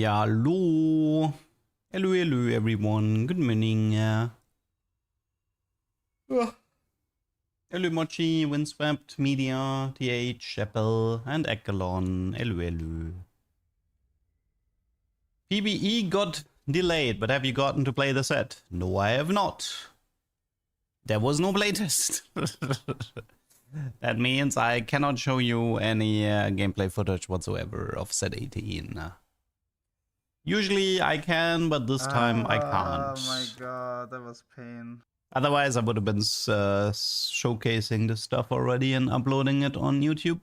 Yeah, hello. Hello, everyone. Good morning. Hello, Mochi, Windswept, Media, TH, Apple, and Echelon. Hello. PBE got delayed, but have you gotten to play the set? No, I have not. There was no playtest. That means I cannot show you any gameplay footage whatsoever of set 18. Usually I can, but this time I can't. Oh my god, that was pain. Otherwise, I would have been showcasing this stuff already and uploading it on YouTube.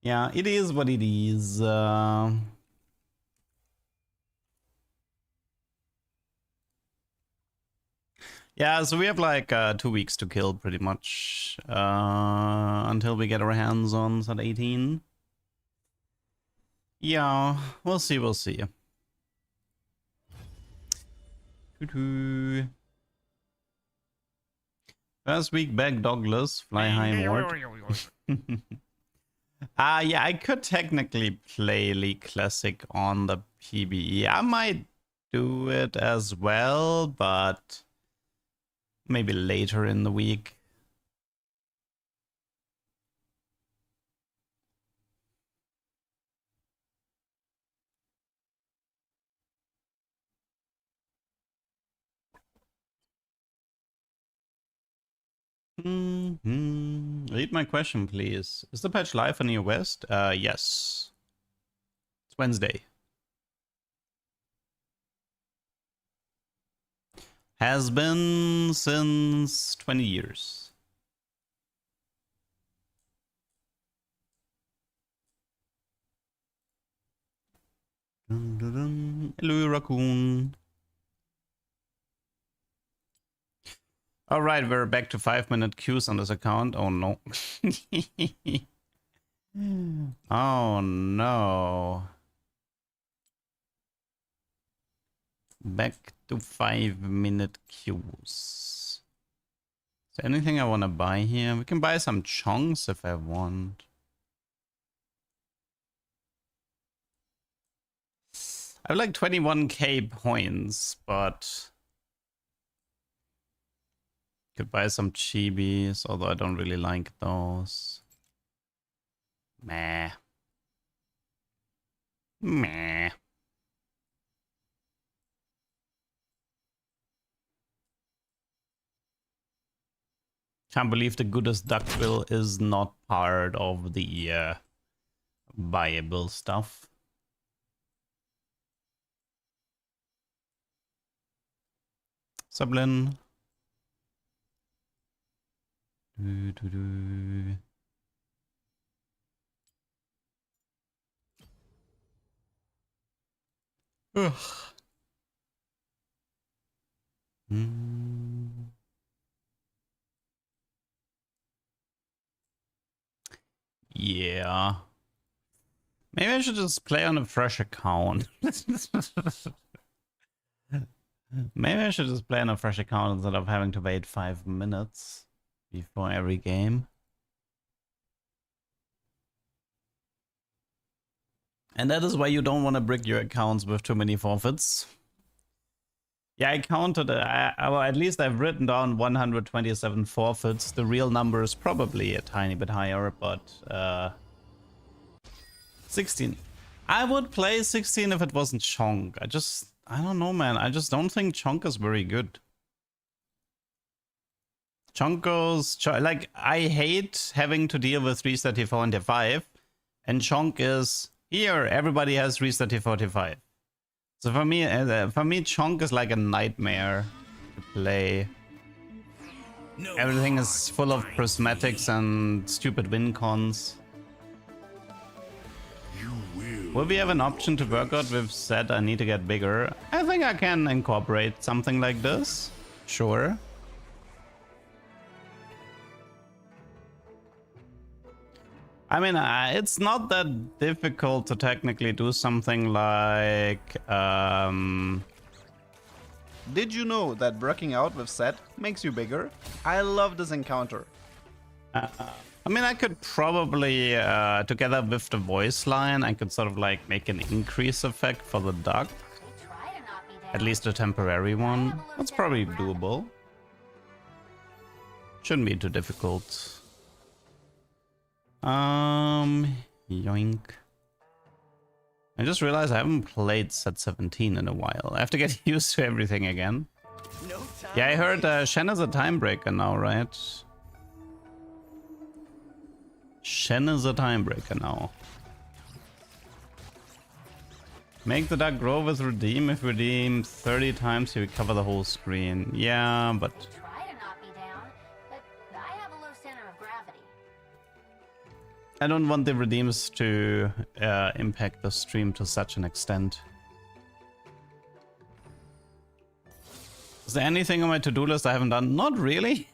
Yeah, it is what it is. Yeah, so we have like 2 weeks to kill pretty much until we get our hands on set 18. Yeah, we'll see, we'll see. First week back, Douglas, fly high ward. Yeah, I could technically play League Classic on the PBE. I might do it as well, but maybe later in the week. Read my question, please. Is the patch live on your West? Yes. It's Wednesday. Has been since 20 years. Hello, Raccoon. Alright, we're back to 5-minute queues on this account. Oh no. Oh no. Back to 5-minute queues. Is there anything I want to buy here? We can buy some chunks if I want. I have like 21k points, but could buy some chibis, although I don't really like those. Meh. Meh. Can't believe the goodest duckbill is not part of the buyable stuff. Sublin. Ugh. Yeah. Maybe I should just play on a fresh account. Maybe I should just play on a fresh account instead of having to wait 5 minutes before every game. And that is why you don't want to brick your accounts with too many forfeits. Yeah, I counted, well, at least I've written down 127 forfeits. The real number is probably a tiny bit higher, but 16. I would play 16 if it wasn't Chonk. I don't know, man. I just don't think Chonk is very good. Chonk goes, like, I hate having to deal with 334 and 5, and Chonk is, here, everybody has 334. So for me, Chonk is like a nightmare to play. Everything is full of prismatics and stupid win cons. Will we have an option to work out with set I need to get bigger? I think I can incorporate something like this. Sure. I mean, it's not that difficult to technically do something like did you know that working out with Set makes you bigger? I love this encounter. I mean, I could probably, together with the voice line, I could sort of like make an increase effect for the duck. At least a temporary one. That's probably doable. Shouldn't be too difficult. Yoink. I just realized I haven't played set 17 in a while. I have to get used to everything again. Yeah, I heard Shen is a timebreaker now, right? Shen is a timebreaker now. Make the duck grow with redeem. If redeem 30 times, you recover the whole screen. Yeah, but... I don't want the redeems to impact the stream to such an extent. Is there anything on my to-do list I haven't done? Not really.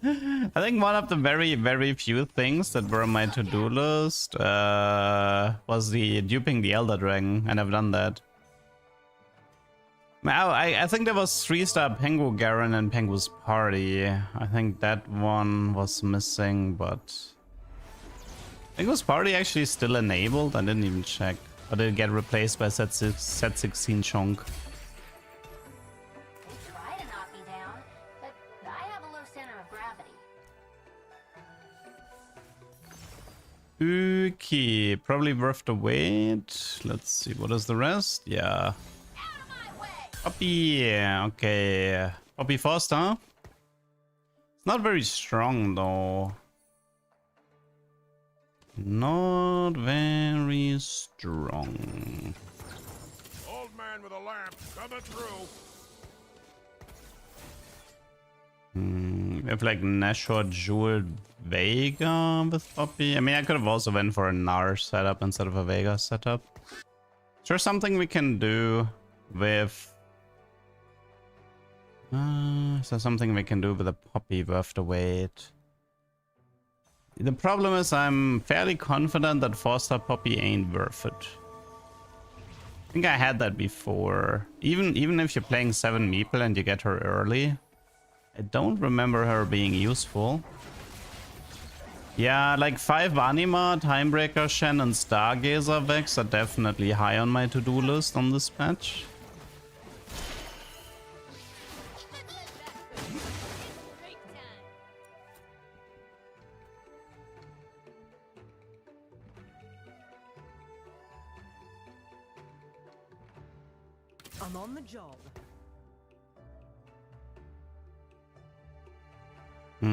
I think one of the very, very few things that were on my to-do list was the duping the Elder Dragon, and I've done that. I think there was 3-star Pengu Garen and Pengu's Party. I think that one was missing, but... Pengu's Party actually still enabled? I didn't even check. Or did it get replaced by set 16 chunk? Okay, probably worth the wait. Let's see, what is the rest? Yeah. Poppy, okay. Poppy Foster. It's not very strong though. Not very strong. Old man with a lamp coming through. We have like Nashor Jewel Vega with Poppy. I mean, I could have also went for a Nar setup instead of a Vega setup. Is there something we can do with... is there something we can do with a Poppy worth the wait? The problem is I'm fairly confident that 4-star Poppy ain't worth it. I think I had that before. Even if you're playing 7 meeple and you get her early, I don't remember her being useful. Yeah, like 5 Anima, Timebreaker, Shen, and Stargazer Vex are definitely high on my to-do list on this patch. I'm on the job. I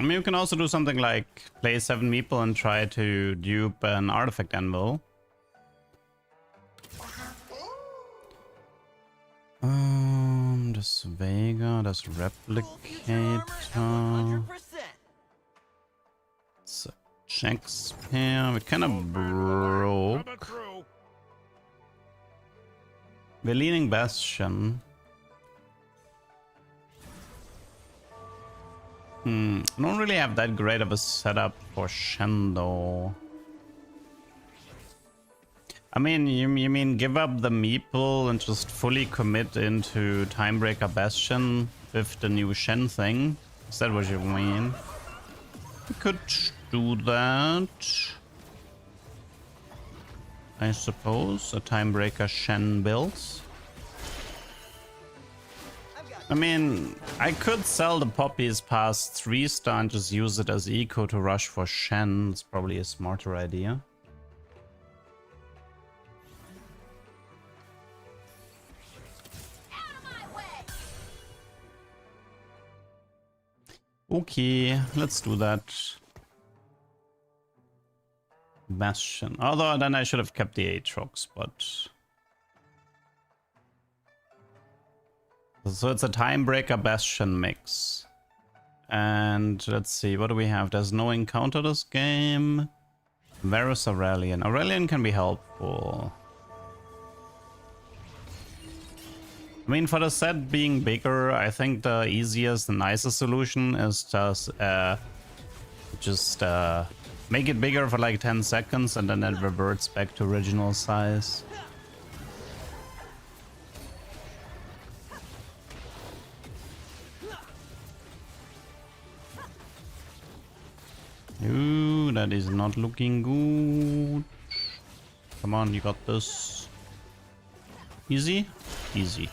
mean, you can also do something like play 7 meeple and try to dupe an artifact anvil. This Vega, this Replicator. It's a Shakespeare. We kind of broke. We're leaning Bastion. I don't really have that great of a setup for Shen though. I mean, you mean give up the meeple and just fully commit into Timebreaker Bastion with the new Shen thing? Is that what you mean? We could do that. I suppose, a Timebreaker Shen build. I mean, I could sell the poppies past 3-star and just use it as eco to rush for Shen. It's probably a smarter idea. Okay, let's do that. Bastion. Although then I should have kept the Aatrox, but... So it's a Timebreaker Bastion mix. And let's see, what do we have? There's no encounter this game. Varus Aurelian. Aurelian can be helpful. I mean, for the set being bigger, I think the easiest and nicest solution is just make it bigger for like 10 seconds and then it reverts back to original size. Ooh, that is not looking good. Come on, you got this. Easy? Easy.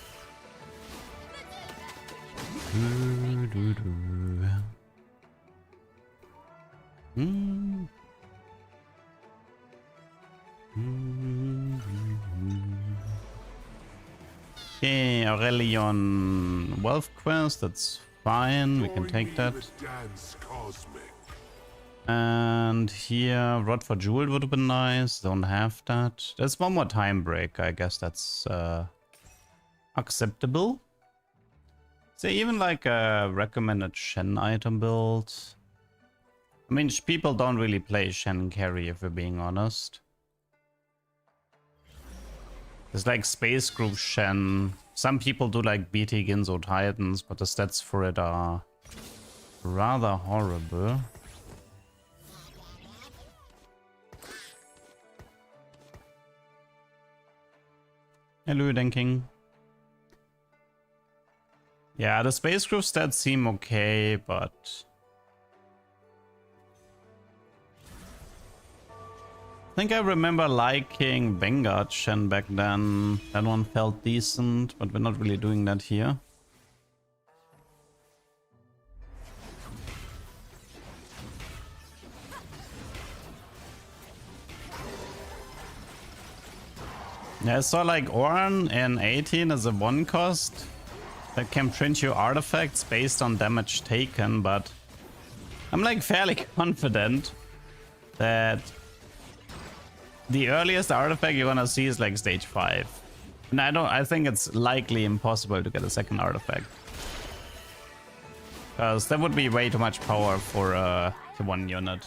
Okay, Aurelion Wealth Quest, that's fine, we can take that. And here, Rod for Jewel would have been nice, don't have that. There's one more time break, I guess that's acceptable. Is there even like a recommended Shen item build? I mean, people don't really play Shen carry if we're being honest. There's like Space Group Shen. Some people do like BT Ginzo Titans, but the stats for it are rather horrible. Hello, Denking. Yeah, the Space Group stats seem okay, but I think I remember liking Vanguard Shen back then. That one felt decent, but we're not really doing that here. Yeah, I saw like Oran in 18 as a one cost that can print you artifacts based on damage taken, but I'm like fairly confident that the earliest artifact you're gonna see is like stage 5. And I think it's likely impossible to get a second artifact. Because that would be way too much power for the one unit.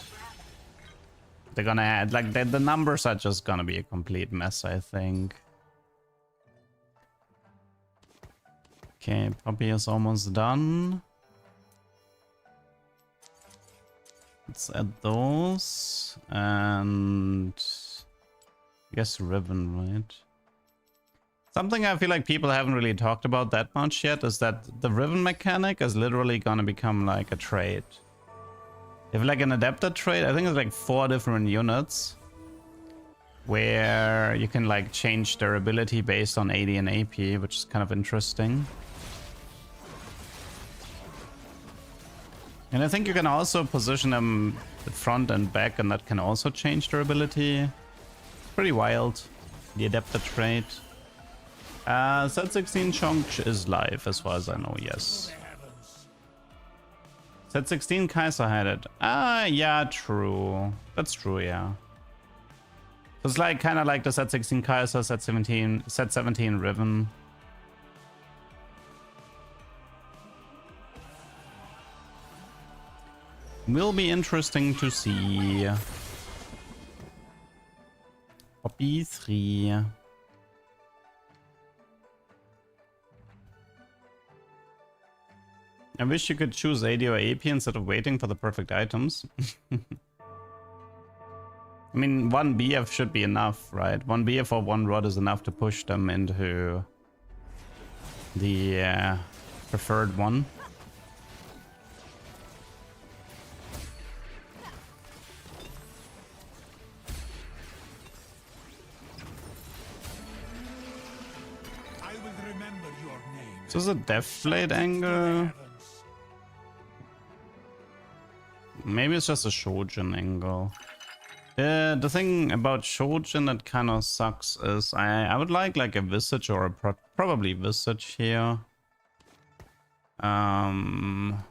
They're gonna add, like, the numbers are just gonna be a complete mess, I think. Okay, Poppy is almost done. Let's add those. And I guess Riven, right? Something I feel like people haven't really talked about that much yet is that the Riven mechanic is literally gonna become like a trait. If like an adapted trait, I think it's like 4 different units where you can like change their ability based on AD and AP, which is kind of interesting. And I think you can also position them front and back, and that can also change their ability. Pretty wild, the adapted trait. Set 16 Chunk is live as far as I know, yes. Set 16 Kaiser had it. Ah, yeah, true. That's true, yeah. It's like kind of like the set 16 Kaiser, set 17 Riven. Will be interesting to see. Poppy 3. I wish you could choose AD or AP instead of waiting for the perfect items. I mean, 1 BF should be enough, right? 1 BF or 1 rod is enough to push them into the preferred one. I will remember your name. So is a Deathblade angle? Maybe it's just a Shojin angle. The thing about Shojin that kind of sucks is I would like a Visage or a probably Visage here. Rod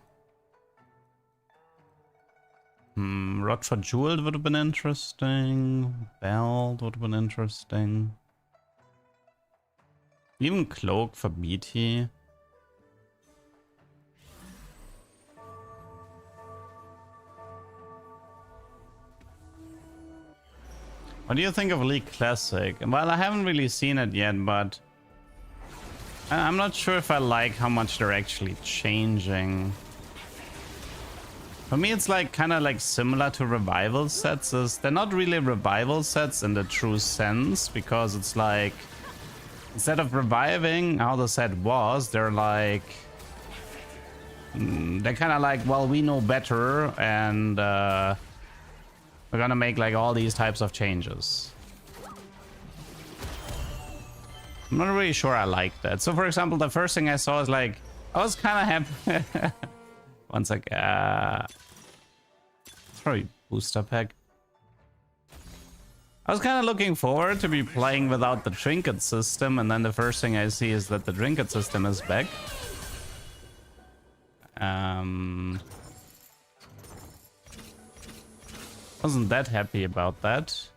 for Jewel would have been interesting. Belt would have been interesting. Even Cloak for BT. What do you think of League Classic? Well, I haven't really seen it yet, but I'm not sure if I like how much they're actually changing. For me, it's like kind of like similar to revival sets. They're not really revival sets in the true sense, because it's like instead of reviving how the set was, they're like they're kind of like, well, we know better, and We're gonna make like all these types of changes. I'm not really sure I like that. So for example, the first thing I saw is like, I was kind of happy. One sec. It's probably booster pack. I was kind of looking forward to be playing without the trinket system, and then the first thing I see is that the trinket system is back. Wasn't that happy about that.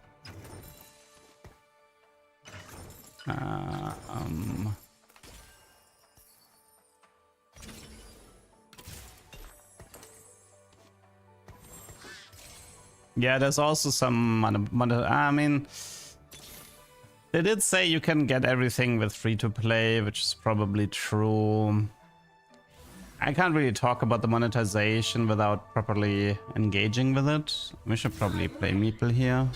Yeah, there's also some. I mean, they did say you can get everything with free to play, which is probably true. I can't really talk about the monetization without properly engaging with it. We should probably play Meeple here.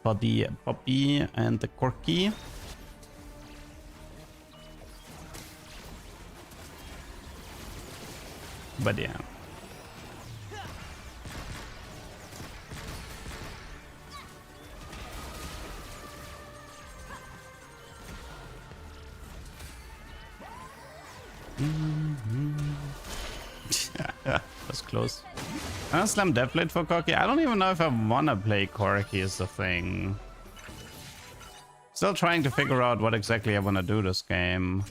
For the Poppy and the Corky. But yeah. That's close. I slam Deathblade for Corky. I don't even know if I wanna play Corky is the thing. Still trying to figure out what exactly I wanna do this game.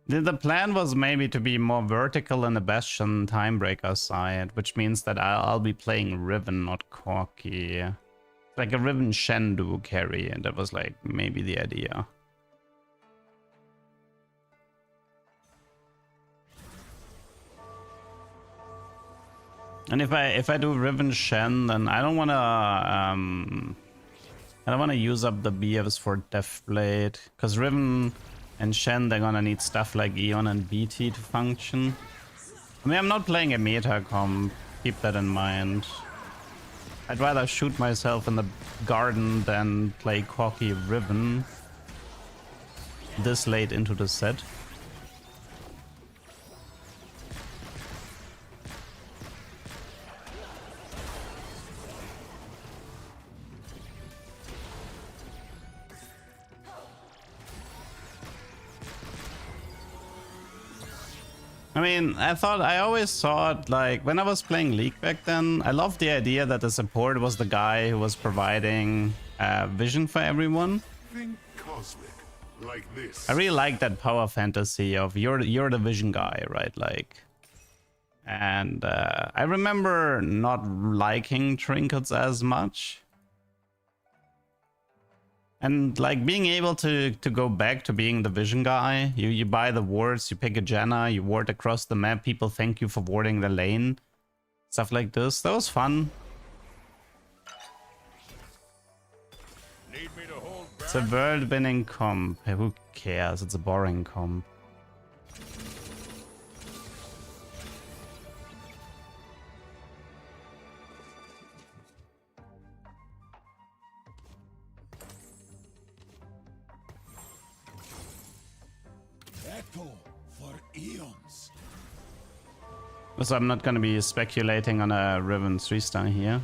The plan was maybe to be more vertical in the Bastion Timebreaker side, which means that I'll be playing Riven, not Corky. Like a Riven Shen duo carry, and that was like maybe the idea. And if I do Riven Shen, then I don't wanna use up the BFs for Deathblade, because Riven and Shen, they're gonna need stuff like Eon and BT to function. I mean, I'm not playing a meta comp, keep that in mind. I'd rather shoot myself in the garden than play Corky Riven this late into the set. I mean, I always thought, like, when I was playing League back then, I loved the idea that the support was the guy who was providing vision for everyone. Think cosmic, like this. I really like that power fantasy of you're the vision guy, right? Like, and I remember not liking trinkets as much. And like being able to go back to being the vision guy, you buy the wards, you pick a Janna, you ward across the map, people thank you for warding the lane. Stuff like this, that was fun. Need me to hold back? It's a world-winning comp, who cares, it's a boring comp. For eons. So I'm not gonna be speculating on a Riven 3-star here.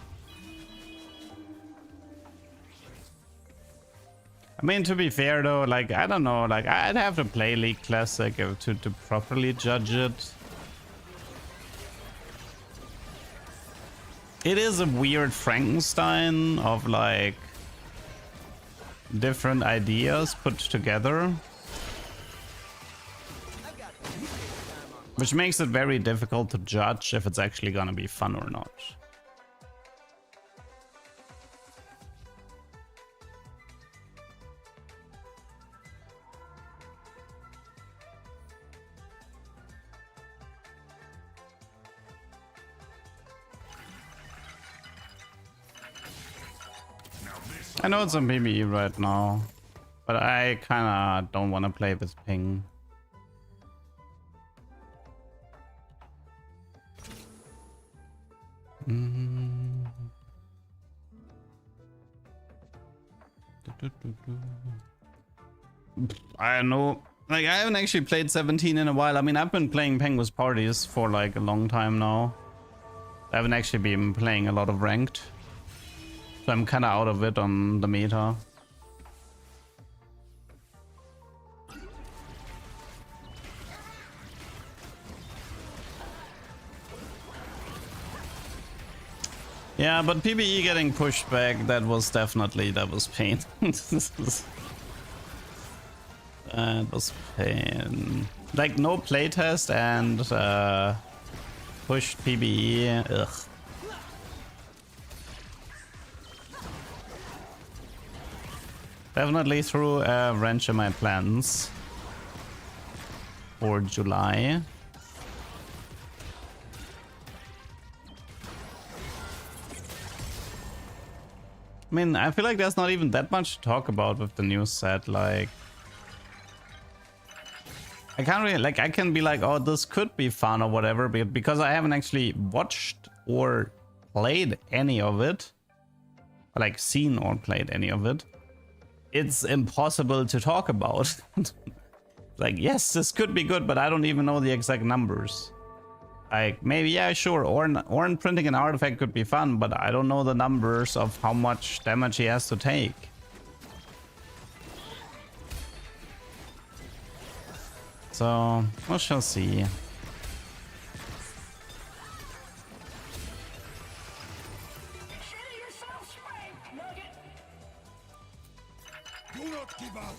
I mean, to be fair though, like, I don't know, like, I'd have to play League Classic to properly judge it. It is a weird Frankenstein of, like, different ideas put together. Which makes it very difficult to judge if it's actually gonna be fun or not. I know it's on PvE right now, but I kinda don't wanna play with ping. I know Like, I haven't actually played 17 in a while. I mean, I've been playing Penguins Parties for like a long time now. I haven't actually been playing a lot of ranked. So I'm kind of out of it on the meta. Yeah, but PBE getting pushed back, that was pain. That was pain. Like, no playtest and pushed PBE. Ugh. Definitely threw a wrench in my plans for July. I mean, I feel like there's not even that much to talk about with the new set. Like, I can't really, like, I can be like, oh, this could be fun or whatever, but because I haven't actually watched or played any of it, like seen or played any of it, it's impossible to talk about. Like, yes, this could be good, but I don't even know the exact numbers. Like, maybe, yeah, sure, Ornn printing an artifact could be fun, but I don't know the numbers of how much damage he has to take. So, we shall see. Do not give up.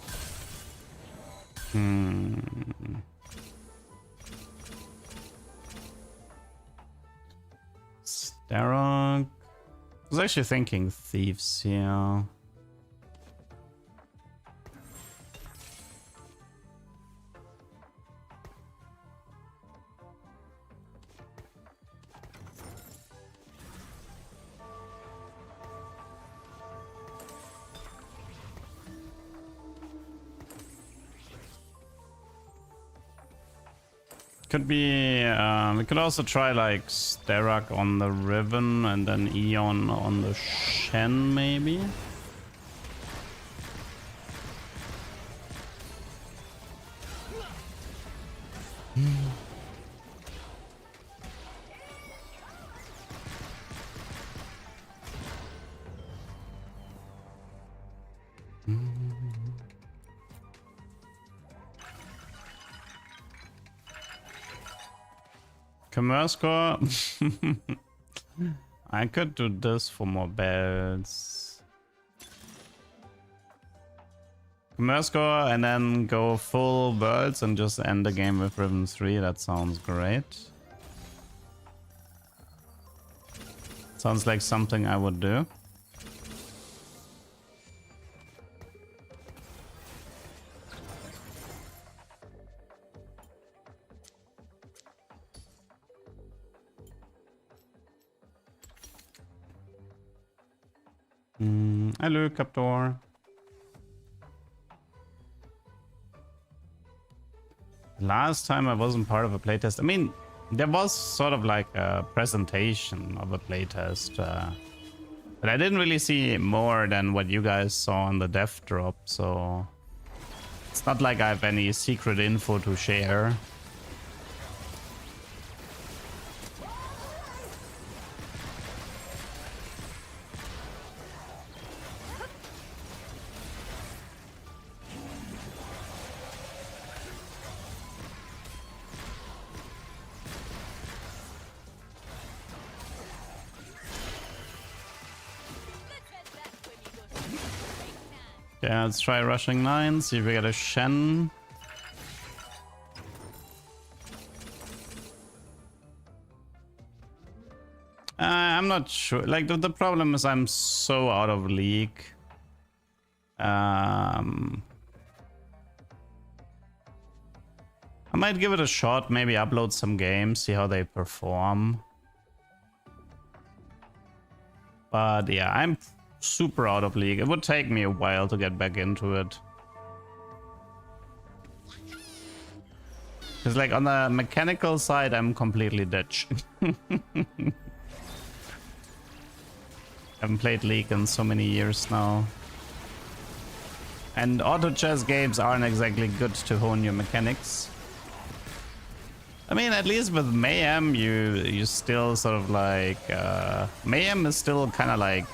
Starrock. I was actually thinking thieves here. Could be, we could also try like Starrock on the Riven and then Eon on the Shen, maybe? Commerce core. I could do this for more bells. Commerce core and then go full worlds and just end the game with Riven 3. That sounds great. Sounds like something I would do. Hello, Captor. Last time I wasn't part of a playtest. I mean, there was sort of like a presentation of a playtest, but I didn't really see more than what you guys saw on the dev drop, so it's not like I have any secret info to share. Yeah, let's try rushing 9, see if we get a Shen. I'm not sure. Like, the problem is I'm so out of league. I might give it a shot, maybe upload some games, see how they perform. But yeah, I'm super out of league. It would take me a while to get back into it. Because like on the mechanical side, I'm completely ditch. Haven't played League in so many years now. And auto chess games aren't exactly good to hone your mechanics. I mean, at least with Mayhem, you still sort of like... Mayhem is still kind of like...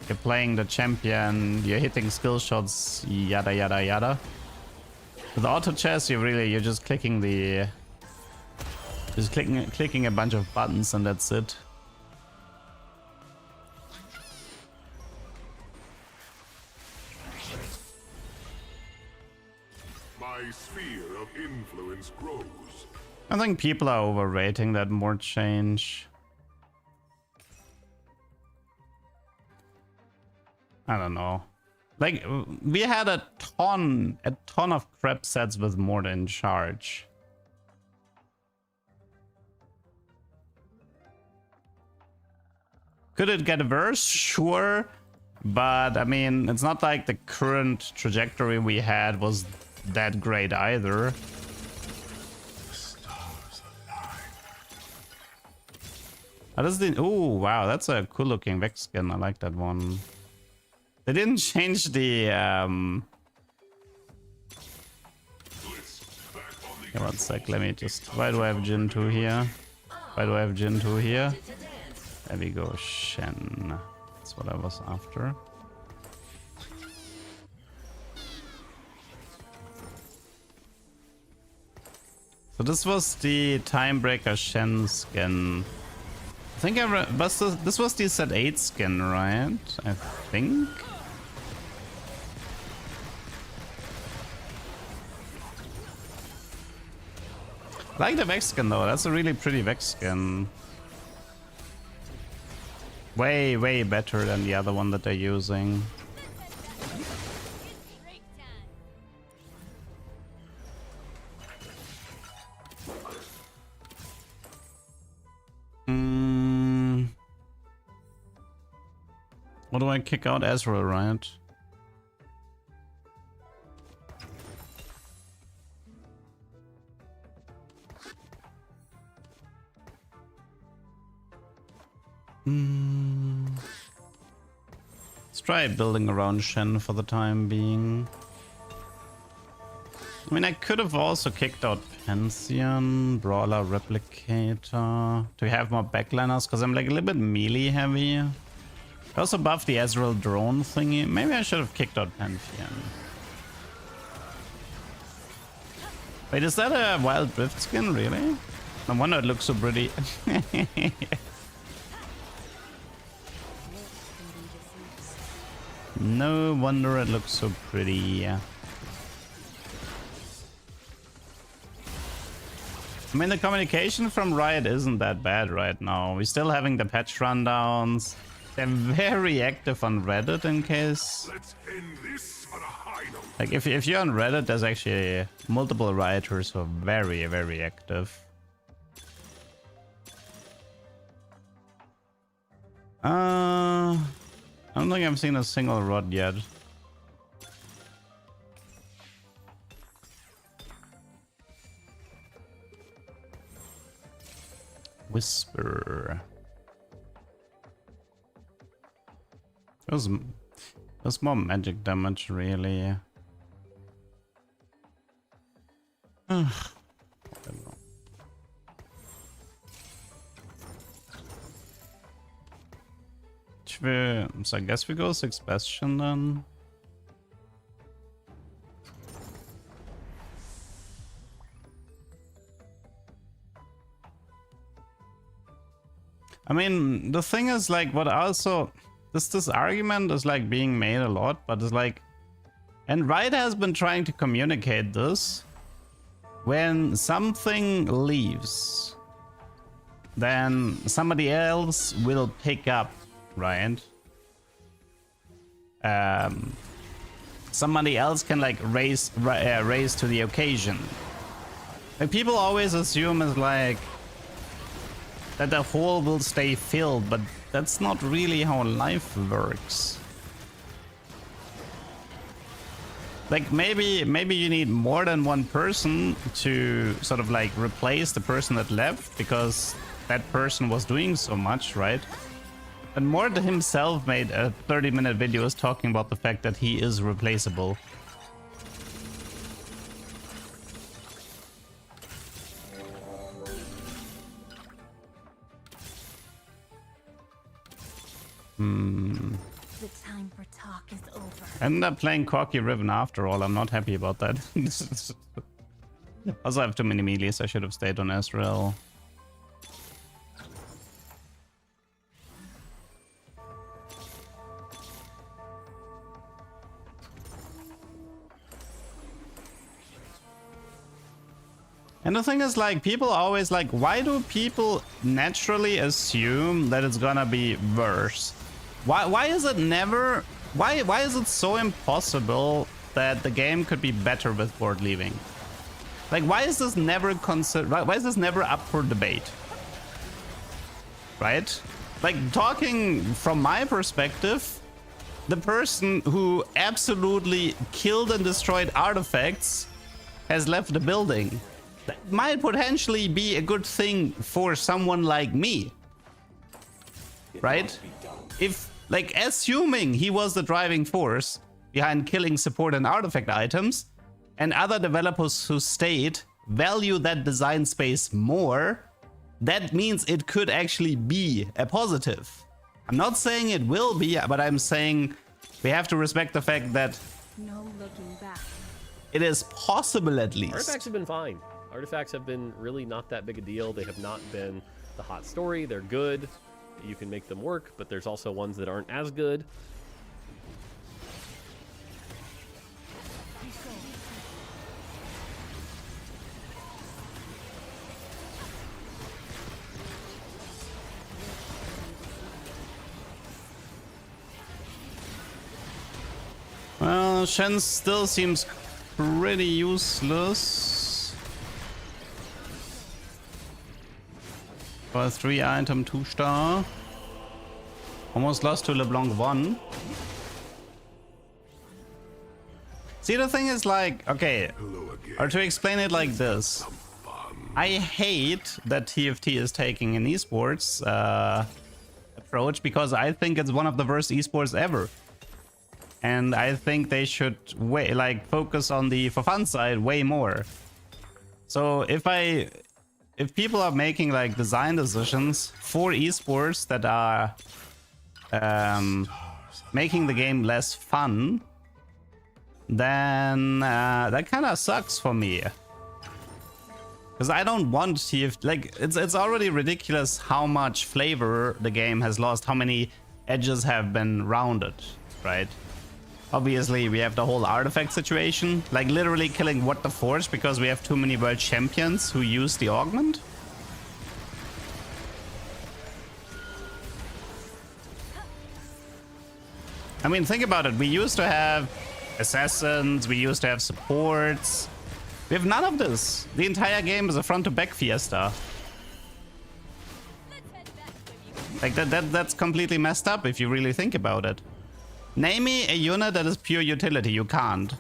You're playing the champion, you're hitting skill shots, yada yada yada. With auto chess, you're just clicking the... Just clicking a bunch of buttons and that's it. My sphere of influence grows. I think people are overrating that more change. I don't know. Like, we had a ton of crap sets with more than charge. Could it get worse? Sure. But, I mean, it's not like the current trajectory we had was that great either. Oh, this is oh, wow, that's a cool looking Vex skin. I like that one. They didn't change the yeah, one sec, let me just... Why do I have Jin 2 here? Why do I have Jin 2 here? There we go, Shen. That's what I was after. So this was the Timebreaker Shen skin. I think this was the set 8 skin, right? I think. I like the Vex skin though, that's a really pretty Vex skin. Way, way better than the other one that they're using. What do I kick out? Ezreal, right? Let's try building around Shen for the time being. I mean, I could have also kicked out Pantheon, Brawler, Replicator to have more backliners, because I'm like a little bit melee heavy. I also buffed the Ezreal drone thingy. Maybe I should have kicked out Pantheon. Wait, is that a Wild Drift skin, really? No wonder it looks so pretty. No wonder it looks so pretty. I mean, the communication from Riot isn't that bad right now. We're still having the patch rundowns. They're very active on Reddit in case. Let's end this on a high note. Like, if you're on Reddit, there's actually multiple Rioters who are very, very active. I don't think I've seen a single rod yet. Whisper. It was more magic damage, really. Whatever. So I guess we go 6 Bastion then. I mean, the thing is, like, what also this argument is like being made a lot, but it's like, and Riot has been trying to communicate this. When something leaves, then somebody else will pick up, right? Somebody else can like raise to the occasion. Like, people always assume is like that the hole will stay filled, but that's not really how life works. Like, maybe you need more than one person to sort of like replace the person that left because that person was doing so much, right? And Mord himself made a 30-minute video talking about the fact that he is replaceable. The time for talk is over. I ended up playing Corky Riven after all. I'm not happy about that. Also, I have too many melees. I should have stayed on Ezreal. And the thing is, like, people always like, why do people naturally assume that it's gonna be worse? Why is it never, why is it so impossible that the game could be better with board leaving? Like, why is this never why is this never up for debate? Right? Like, talking from my perspective, the person who absolutely killed and destroyed artifacts has left the building. That might potentially be a good thing for someone like me, right? If, like, assuming he was the driving force behind killing support and artifact items, and other developers who stayed value that design space more, that means it could actually be a positive. I'm not saying it will be, but I'm saying we have to respect the fact that No looking back. it is possible at least. Artifacts have been fine. Artifacts have been really not that big a deal. They have not been the hot story. They're good. You can make them work, but there's also ones that aren't as good. Well, Shen still seems pretty useless. For a 3-item 2-star. Almost lost to LeBlanc 1. See, the thing is, like, okay, or to explain it like this. I hate that TFT is taking an esports approach because I think it's one of the worst esports ever. And I think they should focus on the for fun side way more. So if people are making like design decisions for esports that are making the game less fun, then that kind of sucks for me. Because I don't want TFT, like, it's already ridiculous how much flavor the game has lost, how many edges have been rounded, right? Obviously, we have the whole artifact situation, like literally killing What the Forge because we have too many world champions who use the augment. I mean, think about it. We used to have assassins, we used to have supports. We have none of this. The entire game is a front-to-back fiesta. Like, that's completely messed up if you really think about it. Name me a unit that is pure utility. You can't.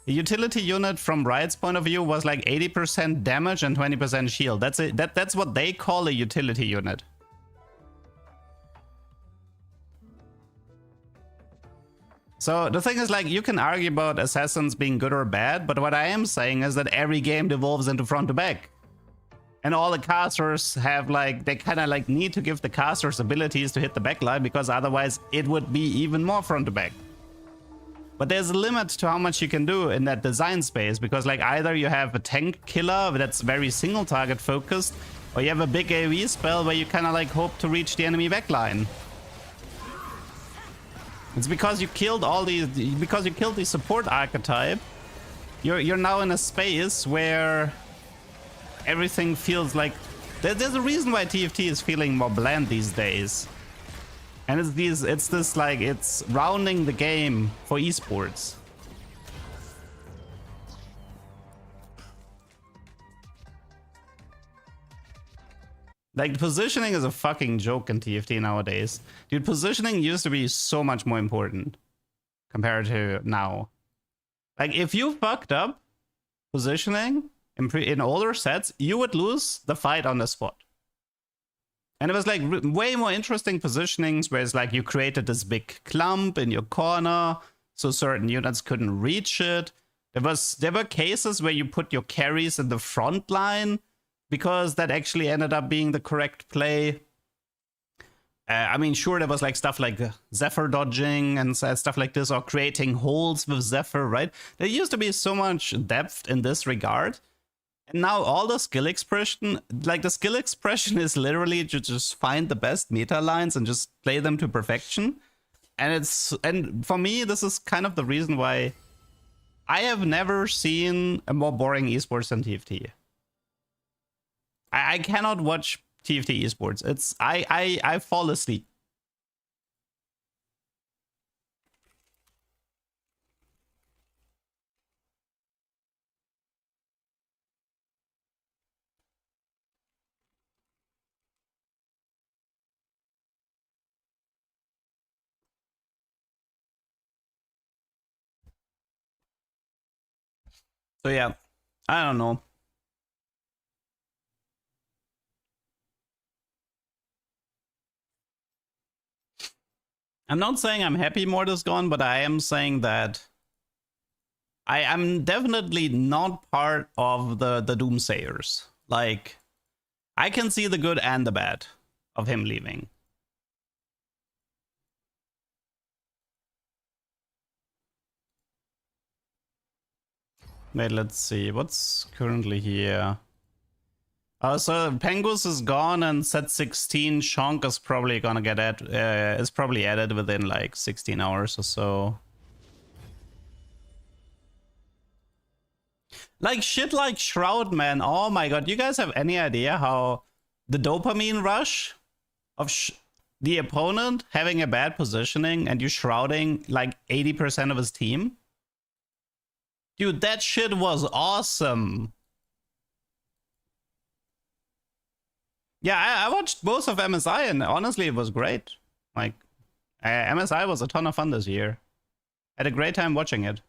The utility unit from Riot's point of view was like 80% damage and 20% shield. That's it. That's what they call a utility unit. So the thing is, like, you can argue about assassins being good or bad, but what I am saying is that every game devolves into front to back. And all the casters have, like, they kind of like need to give the casters abilities to hit the backline because otherwise it would be even more front to back. But there's a limit to how much you can do in that design space because, like, either you have a tank killer that's very single target focused, or you have a big AoE spell where you kind of like hope to reach the enemy backline. It's because you killed all these, because you killed the support archetype. You're now in a space where everything feels like there's a reason why TFT is feeling more bland these days, and it's this like it's rounding the game for esports. Like, the positioning is a fucking joke in TFT nowadays. Dude, positioning used to be so much more important compared to now. Like, if you fucked up positioning in older sets, you would lose the fight on the spot. And it was like way more interesting positionings where it's like you created this big clump in your corner so certain units couldn't reach it. There were cases where you put your carries in the front line because that actually ended up being the correct play. I mean, sure, there was like stuff like Zephyr dodging and stuff like this, or creating holes with Zephyr, right? There used to be so much depth in this regard. And now all the skill expression, like the skill expression is literally to just find the best meta lines and just play them to perfection. And for me, this is kind of the reason why I have never seen a more boring esports than TFT. I cannot watch TFT esports. I fall asleep. So yeah, I don't know. I'm not saying I'm happy Mort is gone, but I am saying that I'm definitely not part of the doomsayers. Like, I can see the good and the bad of him leaving. Wait, let's see. What's currently here? So Pengus is gone and set 16. Shonk is probably gonna get is probably added within like 16 hours or so. Like shit like Shroud, man. Oh my god, you guys have any idea how the dopamine rush of the opponent having a bad positioning and you shrouding like 80% of his team? Dude, that shit was awesome. Yeah, I watched both of MSI and honestly it was great. Like, MSI was a ton of fun this year. Had a great time watching it.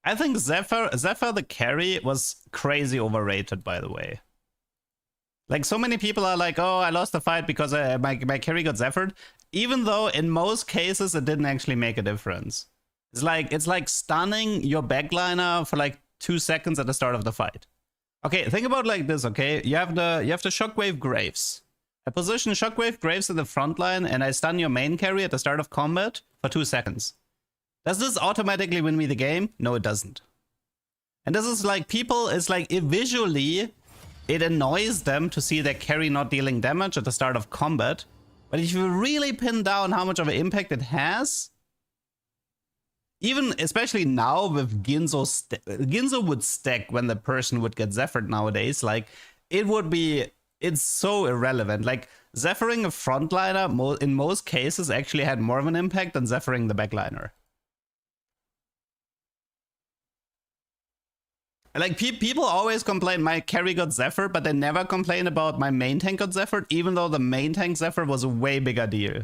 I think Zephyr the carry was crazy overrated, by the way. Like, so many people are like, oh, I lost the fight because my carry got Zephyr'd. Even though in most cases it didn't actually make a difference. It's like stunning your backliner for like 2 seconds at the start of the fight. Okay, think about like this, okay? You have the Shockwave Graves. I position Shockwave Graves in the front line and I stun your main carry at the start of combat for 2 seconds. Does this automatically win me the game? No, it doesn't. And this is like people, it's like visually it annoys them to see their carry not dealing damage at the start of combat. But if you really pin down how much of an impact it has, even especially now with Ginzo would stack when the person would get Zephyr'd nowadays. Like it's so irrelevant. Like Zephyring a frontliner in most cases actually had more of an impact than Zephyring the backliner. Like, people always complain my carry got Zephyr, but they never complain about my main tank got Zephyr, even though the main tank Zephyr was a way bigger deal.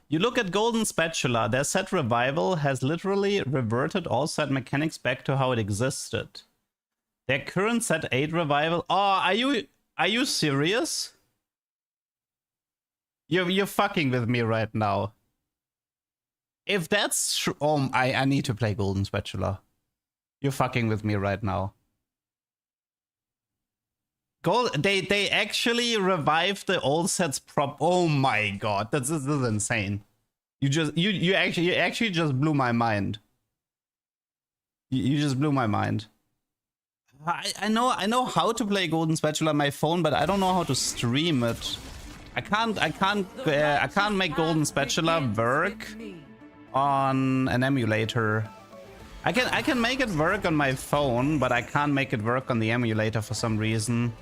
You look at Golden Spatula, their set revival has literally reverted all set mechanics back to how it existed. Their current set 8 revival... Oh, are you serious? You're fucking with me right now. If that's true, oh, I need to play Golden Spatula. You're fucking with me right now. They actually revived the old sets prop. Oh my god, this is insane. You actually just blew my mind. You just blew my mind. I know how to play Golden Spatula on my phone, but I don't know how to stream it. I can't make Golden Spatula work on an emulator. I can make it work on my phone, but I can't make it work on the emulator for some reason.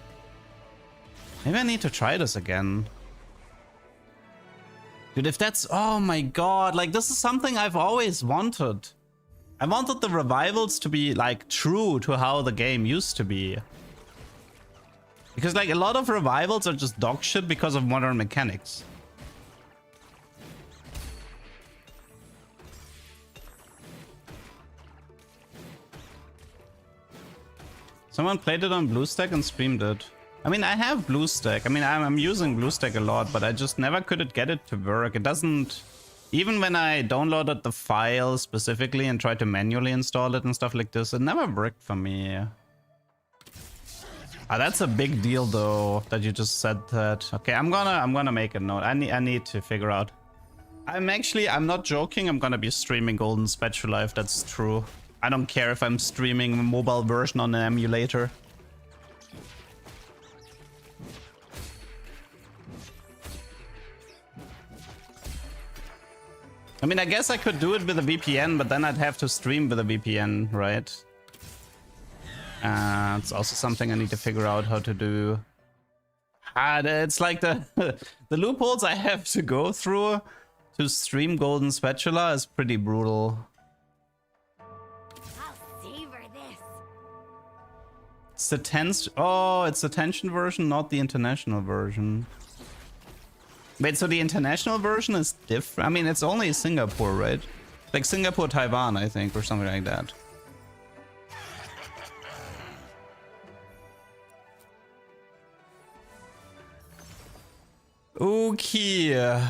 Maybe I need to try this again. Dude, if that's... Oh my god, like this is something I've always wanted. I wanted the revivals to be like true to how the game used to be. Because like a lot of revivals are just dog shit because of modern mechanics. Someone played it on BlueStack and streamed it. I mean, I have BlueStack. I mean, I'm using BlueStack a lot, but I just never could get it to work. It doesn't... Even when I downloaded the file specifically and tried to manually install it and stuff like this, it never worked for me. Ah, that's a big deal though, that you just said that. Okay, I'm gonna make a note. I need to figure out. I'm not joking, I'm gonna be streaming Golden Spatula if that's true. I don't care if I'm streaming a mobile version on an emulator. I mean, I guess I could do it with a VPN, but then I'd have to stream with a VPN, right? It's also something I need to figure out how to do. It's like the the loopholes I have to go through to stream Golden Spatula is pretty brutal. I'll savor this. It's it's the tension version, not the international version. Wait, so the international version is different? I mean, it's only Singapore, right? Like Singapore, Taiwan, I think, or something like that. Okay,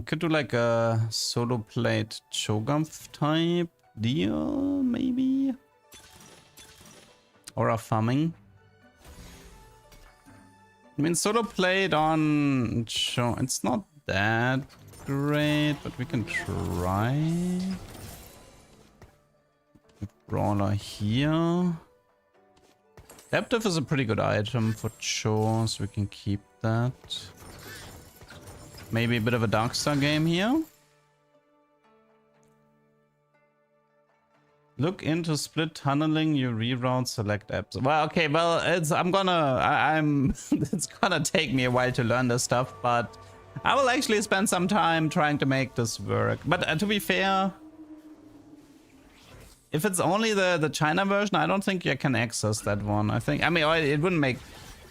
could do like a solo plate Cho'Gath type deal, maybe? Or a farming. I mean, solo played on show. It's not that great, but we can try. Brawler here. Adaptive is a pretty good item for Cho, so we can keep that. Maybe a bit of a Darkstar game here. Look into split tunneling, you reroute select apps. Well, okay, well, it's it's gonna take me a while to learn this stuff, but I will actually spend some time trying to make this work. But to be fair, if it's only the China version, I don't think you can access that one. I mean,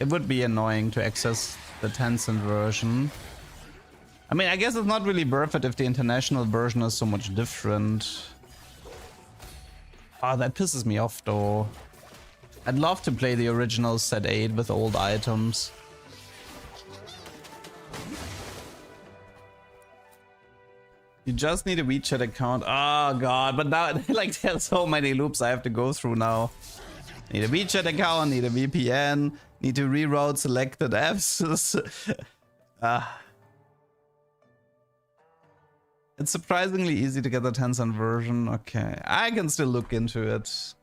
it would be annoying to access the Tencent version. I mean, I guess it's not really worth it if the international version is so much different. Ah, that pisses me off though. I'd love to play the original set 8 with old items. You just need a WeChat account. Oh god, but now like there's so many loops I have to go through now. Need a WeChat account, need a VPN, need to reroute selected apps. It's surprisingly easy to get the Tencent version. Okay, I can still look into it.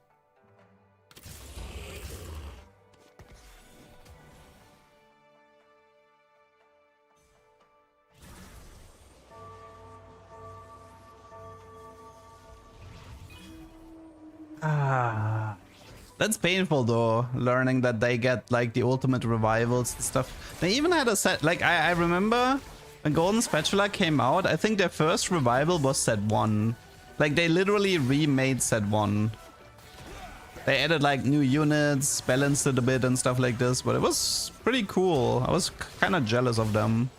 That's painful though, learning that they get like the ultimate revivals and stuff. They even had a set, like I remember when Golden Spatula came out, I think their first revival was set 1. Like they literally remade set 1. They added like new units, balanced it a bit and stuff like this, but it was pretty cool. I was kind of jealous of them.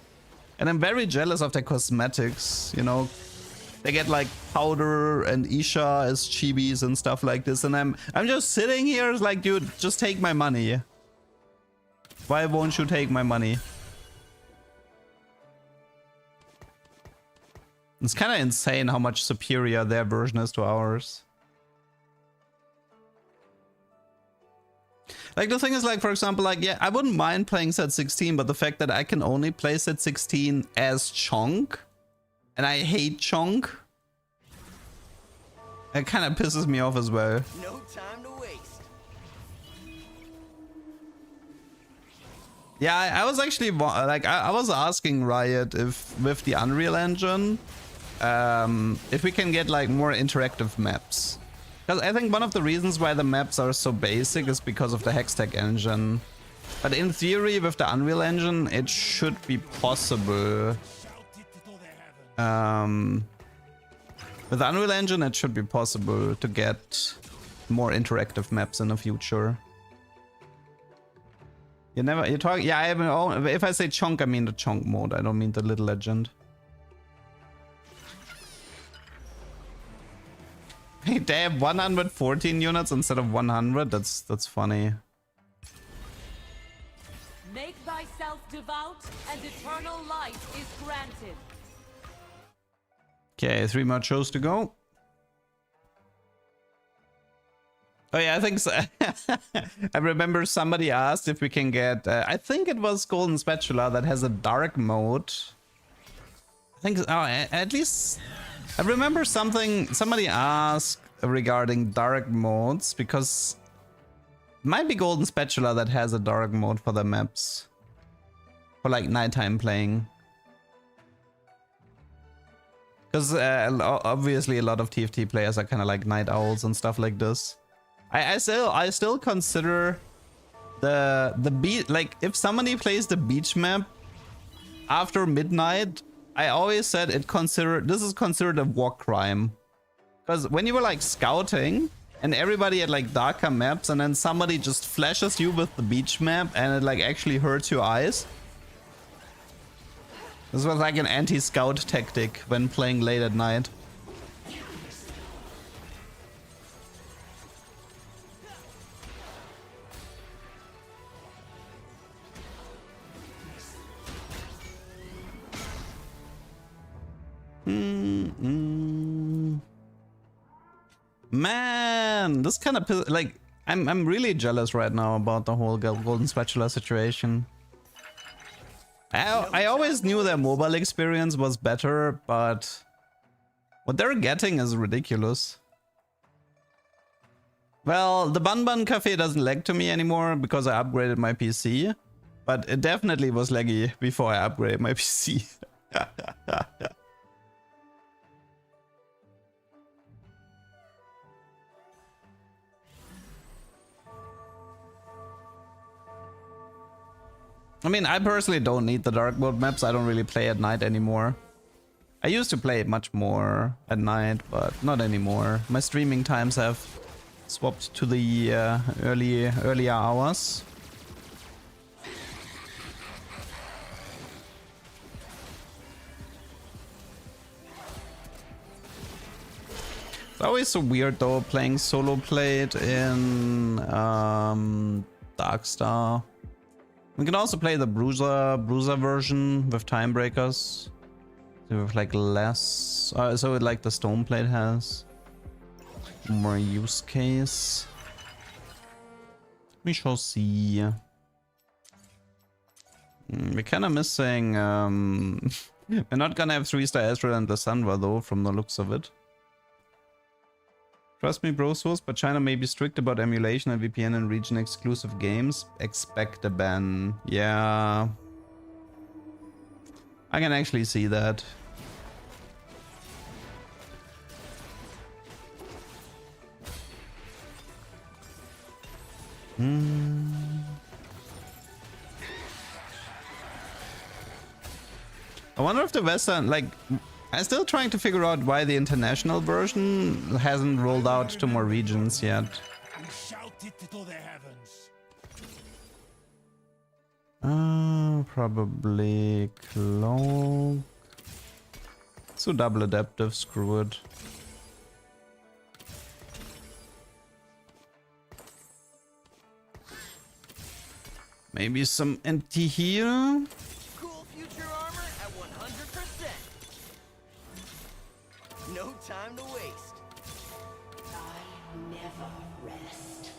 And I'm very jealous of their cosmetics, you know. They get like Powder and Isha as chibis and stuff like this, and I'm just sitting here like, dude, just take my money. Why won't you take my money? It's kind of insane how much superior their version is to ours. Like the thing is, like, for example, like, yeah, I wouldn't mind playing set 16, but the fact that I can only play set 16 as Chonk, and I hate Chonk, it kind of pisses me off as well. No time to waste. Yeah, I was actually like, I was asking Riot if with the Unreal Engine, if we can get like more interactive maps. Because I think one of the reasons why the maps are so basic is because of the Hextech engine. But in theory, with the Unreal Engine, it should be possible. With the Unreal Engine, it should be possible to get more interactive maps in the future. You talk, yeah, I have my own. If I say Chonk, I mean the Chonk mode. I don't mean the Little Legend. Hey, they have 114 units instead of 100. That's funny. Make thyself devout, and eternal life is granted. Okay, 3 more shows to go. Oh yeah, I think so. I remember somebody asked if we can get, I think it was Golden Spatula that has a dark mode. I think, at least, I remember somebody asked regarding dark modes, because it might be Golden Spatula that has a dark mode for the maps. For like nighttime playing. Because obviously a lot of TFT players are kind of like night owls and stuff like this. I still consider the beach, like if somebody plays the beach map after midnight, I always said this is considered a war crime. Because when you were like scouting and everybody had like darker maps and then somebody just flashes you with the beach map and it like actually hurts your eyes. This was like an anti-scout tactic when playing late at night. Man, this kind of like I'm really jealous right now about the whole Golden Spatula situation. I always knew their mobile experience was better, but what they're getting is ridiculous. Well, the Bun Bun Cafe doesn't lag to me anymore because I upgraded my PC, but it definitely was laggy before I upgraded my PC. I mean, I personally don't need the dark mode maps. I don't really play at night anymore. I used to play much more at night, but not anymore. My streaming times have swapped to the earlier hours. It's always so weird though, playing solo played in Darkstar. We can also play the Bruiser version with time breakers. So with like less, so like the stone plate has more use case. We shall see. We're kind of missing. We're not gonna have 3-star Ezreal and Lysandra though, from the looks of it. Trust me, bro, source, but China may be strict about emulation and VPN and region exclusive games. Expect a ban. Yeah. I can actually see that. I wonder if the Western, like, I'm still trying to figure out why the international version hasn't rolled out to more regions yet. We shout it to the heavens. Probably cloak. So double adaptive, screw it. Maybe some anti-heal. Cool future armor at 100%. No time to waste. I never rest.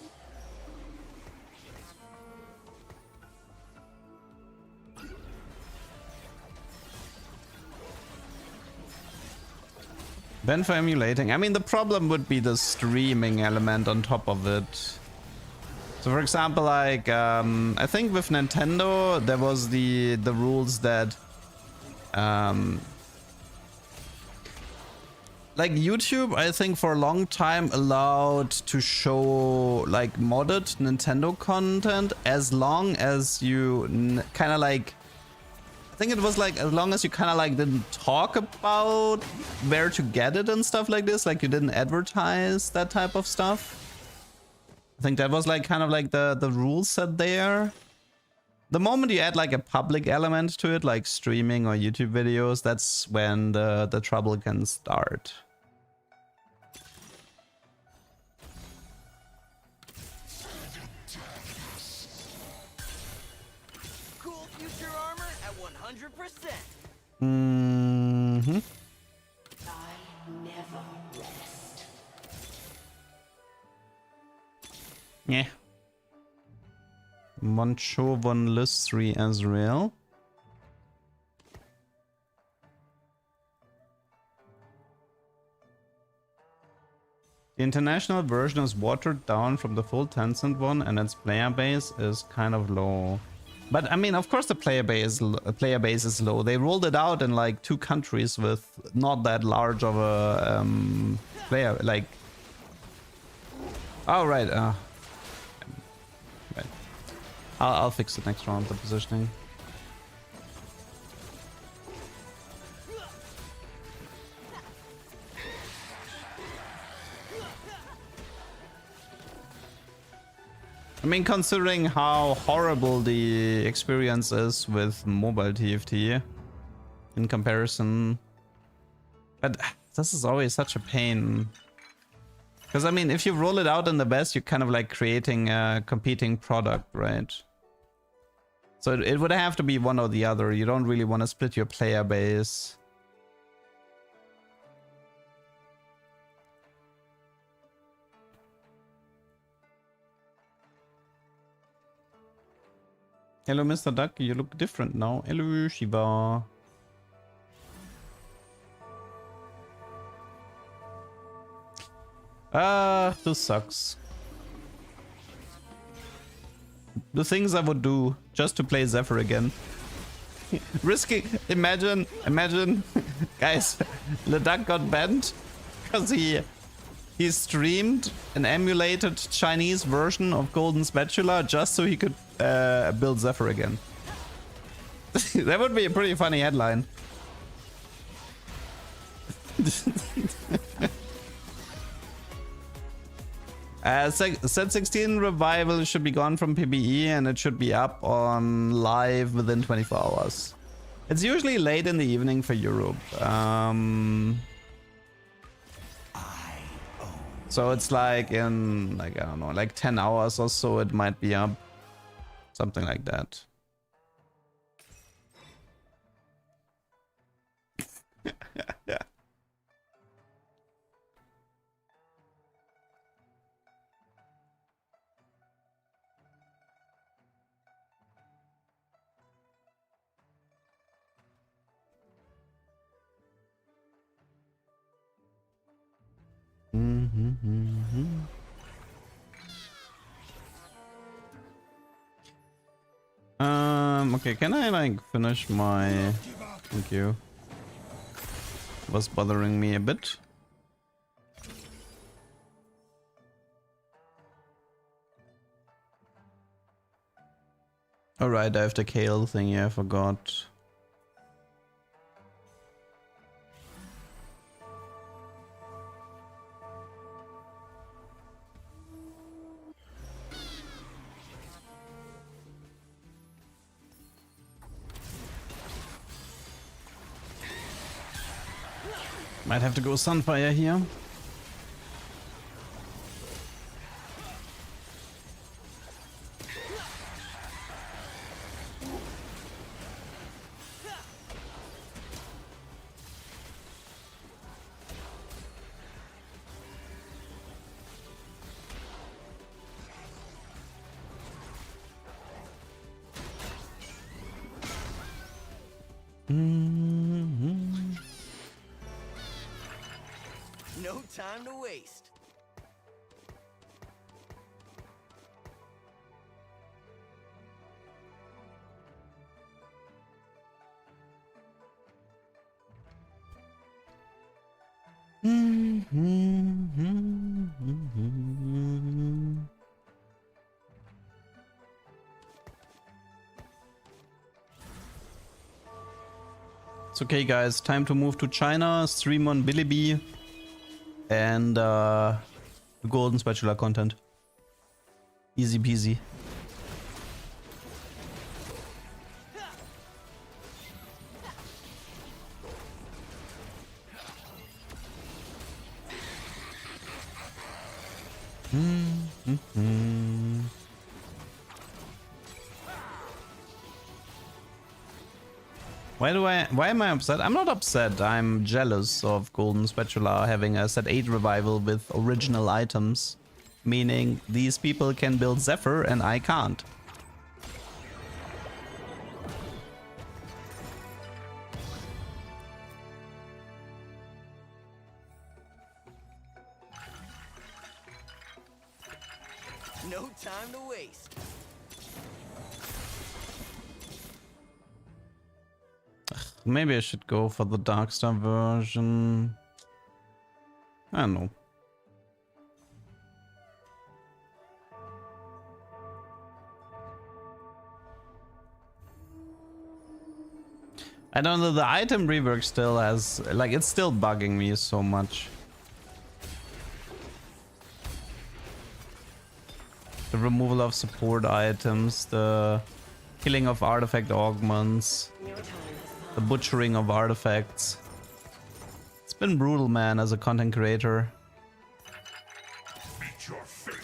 Ban for emulating. I mean, the problem would be the streaming element on top of it. So for example, like, I think with Nintendo, there was the rules that, like YouTube, I think for a long time allowed to show like modded Nintendo content as long as you kind of like, I think it was like as long as you kind of like didn't talk about where to get it and stuff like this, like you didn't advertise that type of stuff. I think that was like kind of like the rule set there. The moment you add like a public element to it, like streaming or YouTube videos, that's when the trouble can start. future armor at 100%. Mm-hmm. Yeah. Moncho von Lystri Azrael. The international version is watered down from the full Tencent one, and its player base is kind of low. But I mean, of course, the player base is low. They rolled it out in like 2 countries with not that large of a player. Like, oh right, right. I'll fix it next round. The positioning. I mean, considering how horrible the experience is with mobile TFT in comparison. But this is always such a pain. Because, I mean, if you roll it out in the best, you're kind of like creating a competing product, right? So it would have to be one or the other. You don't really want to split your player base. Hello, Mr. Duck. You look different now. Hello, Shiva. This sucks. The things I would do just to play Zephyr again. Risking. Imagine, guys. Leduck got banned because he streamed an emulated Chinese version of Golden Spatula just so he could build Zephyr again. That would be a pretty funny headline. Set 16 revival should be gone from PBE and it should be up on live within 24 hours. It's usually late in the evening for Europe. So it's like in, like, I don't know, like 10 hours or so it might be up. Something like that. Yeah. Okay, can I like finish my... Thank you. Was bothering me a bit. Alright, I have the kale thingy, I forgot. Might have to go Sunfire here. No time to waste. It's okay, guys. Time to move to China, stream on Bilibili, and Golden Spatula content. Easy peasy. Why am I upset? I'm not upset. I'm jealous of Golden Spatula having a set 8 revival with original items. Meaning these people can build Zephyr and I can't. No time to waste. Maybe I should go for the Darkstar version. I don't know. I don't know, the item rework still has, like, it's still bugging me so much. The removal of support items, the killing of artifact augments, the butchering of artifacts. It's been brutal, man, as a content creator. Meet your fate.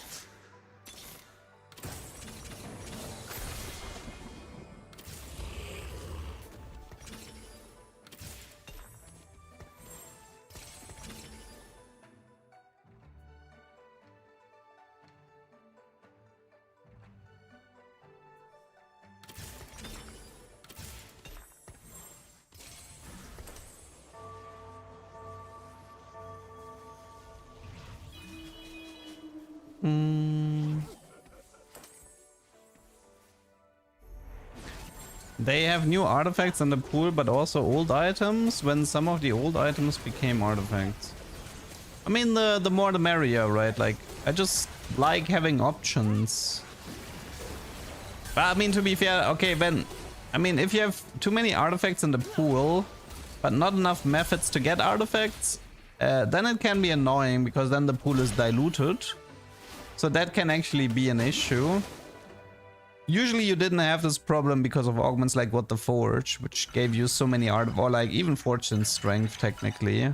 They have new artifacts in the pool, but also old items when some of the old items became artifacts. I mean, the more the merrier, right? Like, I just like having options. But I mean, to be fair, okay, if you have too many artifacts in the pool, but not enough methods to get artifacts, then it can be annoying because then the pool is diluted. So that can actually be an issue. Usually you didn't have this problem because of augments like What the Forge, which gave you so many or like even Fortune Strength technically.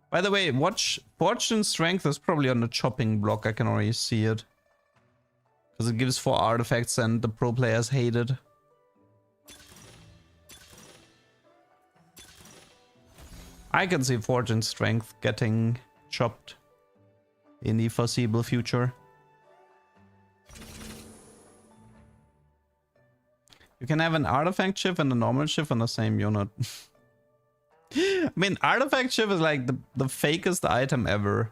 By the way, watch Fortune Strength is probably on the chopping block, I can already see it. Because it gives 4 artifacts and the pro players hate it. I can see Fortune Strength getting chopped in the foreseeable future. You can have an artifact shift and a normal shift on the same unit. I mean, artifact shift is like the fakest item ever.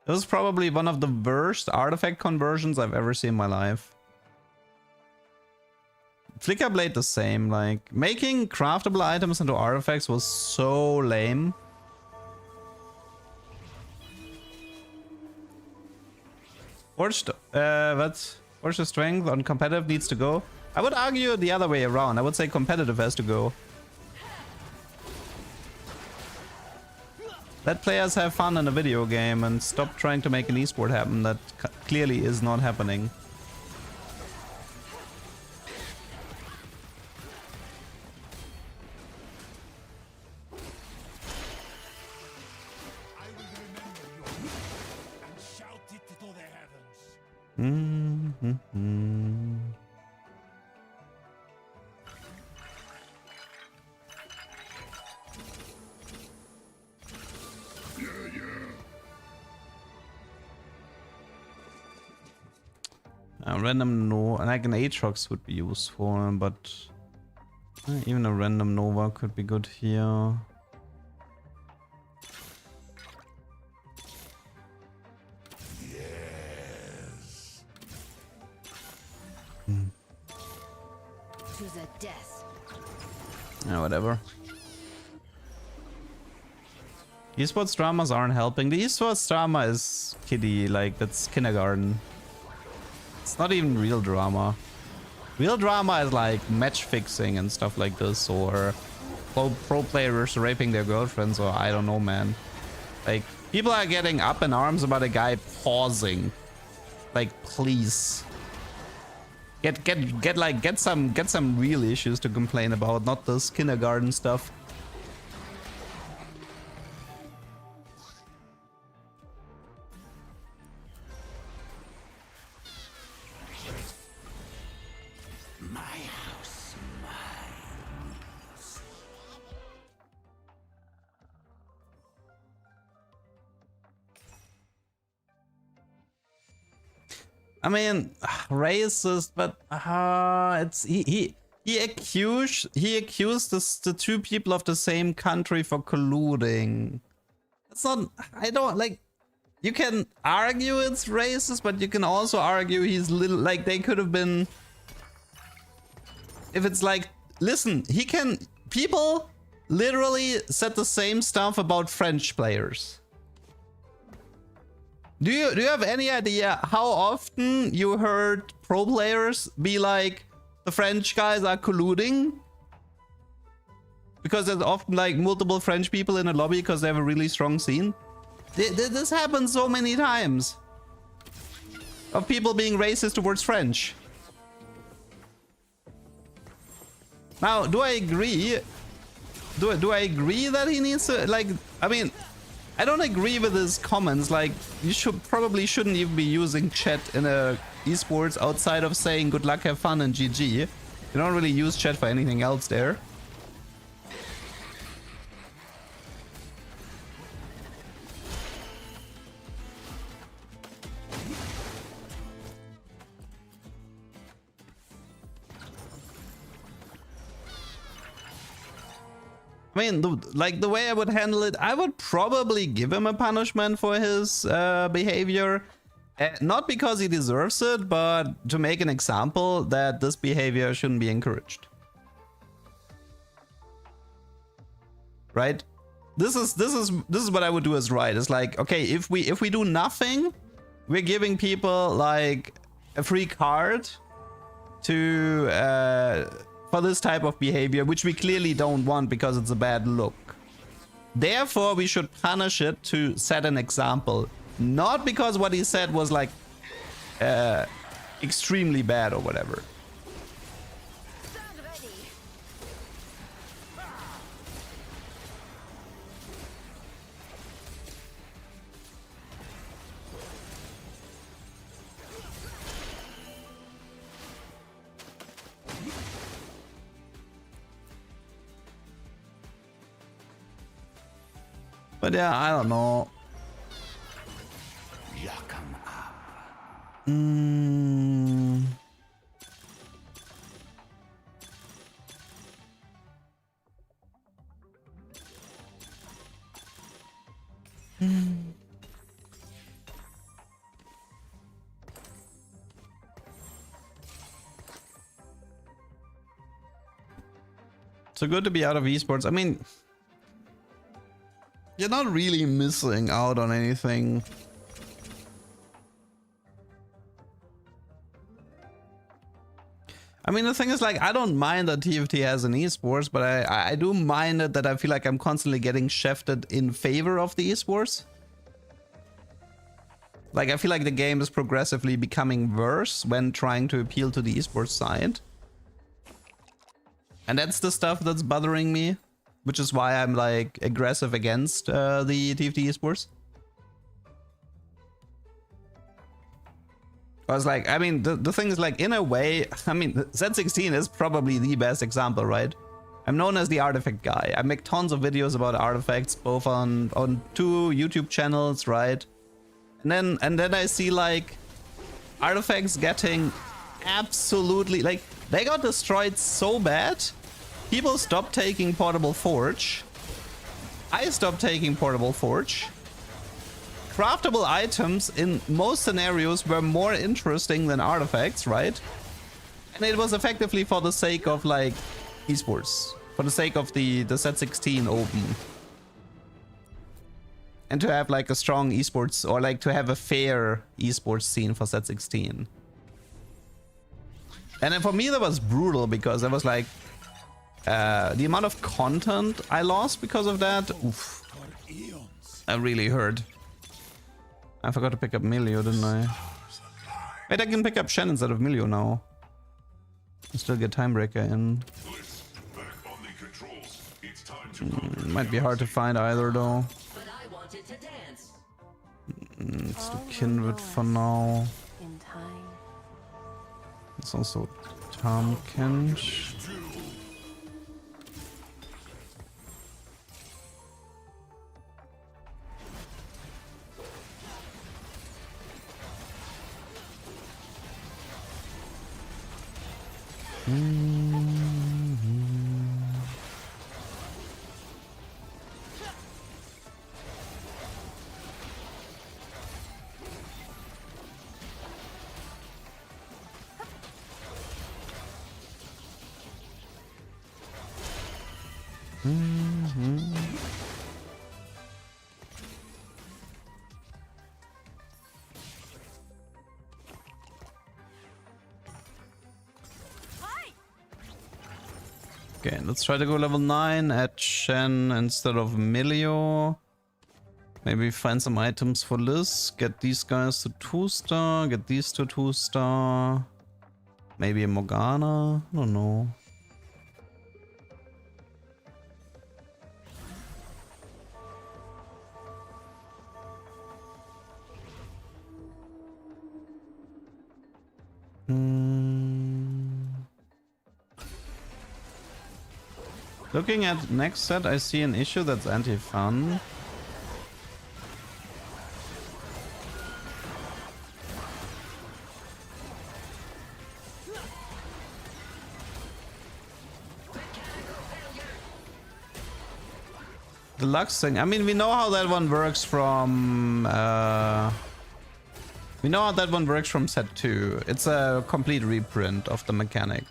This is probably one of the worst artifact conversions I've ever seen in my life. Flicker Blade the same, like making craftable items into artifacts was so lame. Forged, Forge the Strength on competitive needs to go. I would argue the other way around. I would say competitive has to go. Let players have fun in a video game and stop trying to make an esport happen that clearly is not happening. I will remember you and shout it to the heavens. Random Nova, like an Aatrox would be useful, but even a random Nova could be good here. Yes. To the death. Yeah, whatever. Esports dramas aren't helping. The esports drama is kiddie, like that's kindergarten. It's not even real drama. Real drama is like match fixing and stuff like this, or pro players raping their girlfriends, or I don't know, man. Like, people are getting up in arms about a guy pausing. Like, please. Get some real issues to complain about, not this kindergarten stuff. My house, I mean, racist, but it's he accused the two people of the same country for colluding. It's not. I don't like. You can argue it's racist, but you can also argue he's little. Like they could have been. If it's like, listen, he can. People literally said the same stuff about French players. Do you have any idea how often you heard pro players be like, the French guys are colluding? Because there's often like multiple French people in a lobby because they have a really strong scene. This happens so many times. Of people being racist towards French. Now, do I agree? Do I agree that he needs to, like, I mean, I don't agree with his comments. Like, you shouldn't even be using chat in a esports outside of saying good luck, have fun, and GG. You don't really use chat for anything else there. I mean, the way I would handle it, I would probably give him a punishment for his behavior. Not because he deserves it, but to make an example that this behavior shouldn't be encouraged. Right? This is what I would do as right. It's like, okay, if we do nothing, we're giving people like a free card to for this type of behavior, which we clearly don't want because it's a bad look. Therefore, we should punish it to set an example. Not because what he said was like extremely bad or whatever. But yeah, I don't know. So good to be out of esports. I mean, you're not really missing out on anything. I mean, the thing is, like, I don't mind that TFT has an esports, but I do mind it that I feel like I'm constantly getting shafted in favor of the esports. Like, I feel like the game is progressively becoming worse when trying to appeal to the esports side. And that's the stuff that's bothering me, which is why I'm like aggressive against the TFT esports. I was like, I mean, the thing is, like, in a way, I mean, Z16 is probably the best example, right? I'm known as the artifact guy. I make tons of videos about artifacts, both on 2 YouTube channels, right? And then I see like artifacts getting absolutely, like, they got destroyed so bad. People stopped taking Portable Forge. I stopped taking Portable Forge. Craftable items in most scenarios were more interesting than artifacts, right? And it was effectively for the sake of like esports, for the sake of the Z16 open. And to have like a strong esports, or like to have a fair esports scene for Z16. And then for me that was brutal, because there was like the amount of content I lost because of that. Oof. That really hurt. I forgot to pick up Milio, didn't I? Wait, I can pick up Shen instead of Milio now. I still get Timebreaker in. Might be hard to find either though. Let's do Kindred for now. It's also Tom Kench. Okay, let's try to go level 9 at Shen instead of Milio. Maybe find some items for Liz. Get these guys to 2-star. Get these to 2-star. Maybe a Morgana. I don't know. Looking at next set, I see an issue that's anti-fun. The Lux thing. I mean, we know how that one works from... we know how that one works from set 2. It's a complete reprint of the mechanic.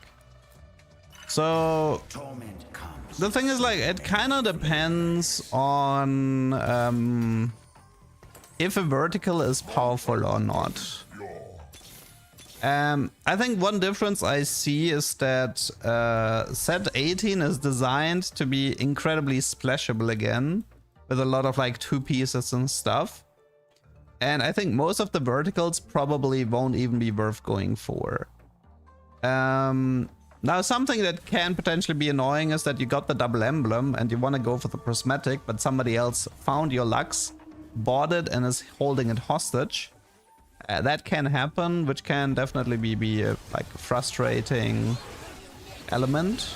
So... the thing is, like, it kind of depends on if a vertical is powerful or not. I think one difference I see is that set 18 is designed to be incredibly splashable again, with a lot of like 2 pieces and stuff. And I think most of the verticals probably won't even be worth going for. Now, something that can potentially be annoying is that you got the double emblem and you want to go for the prismatic, but somebody else found your Lux, bought it, and is holding it hostage. That can happen, which can definitely be a like frustrating element.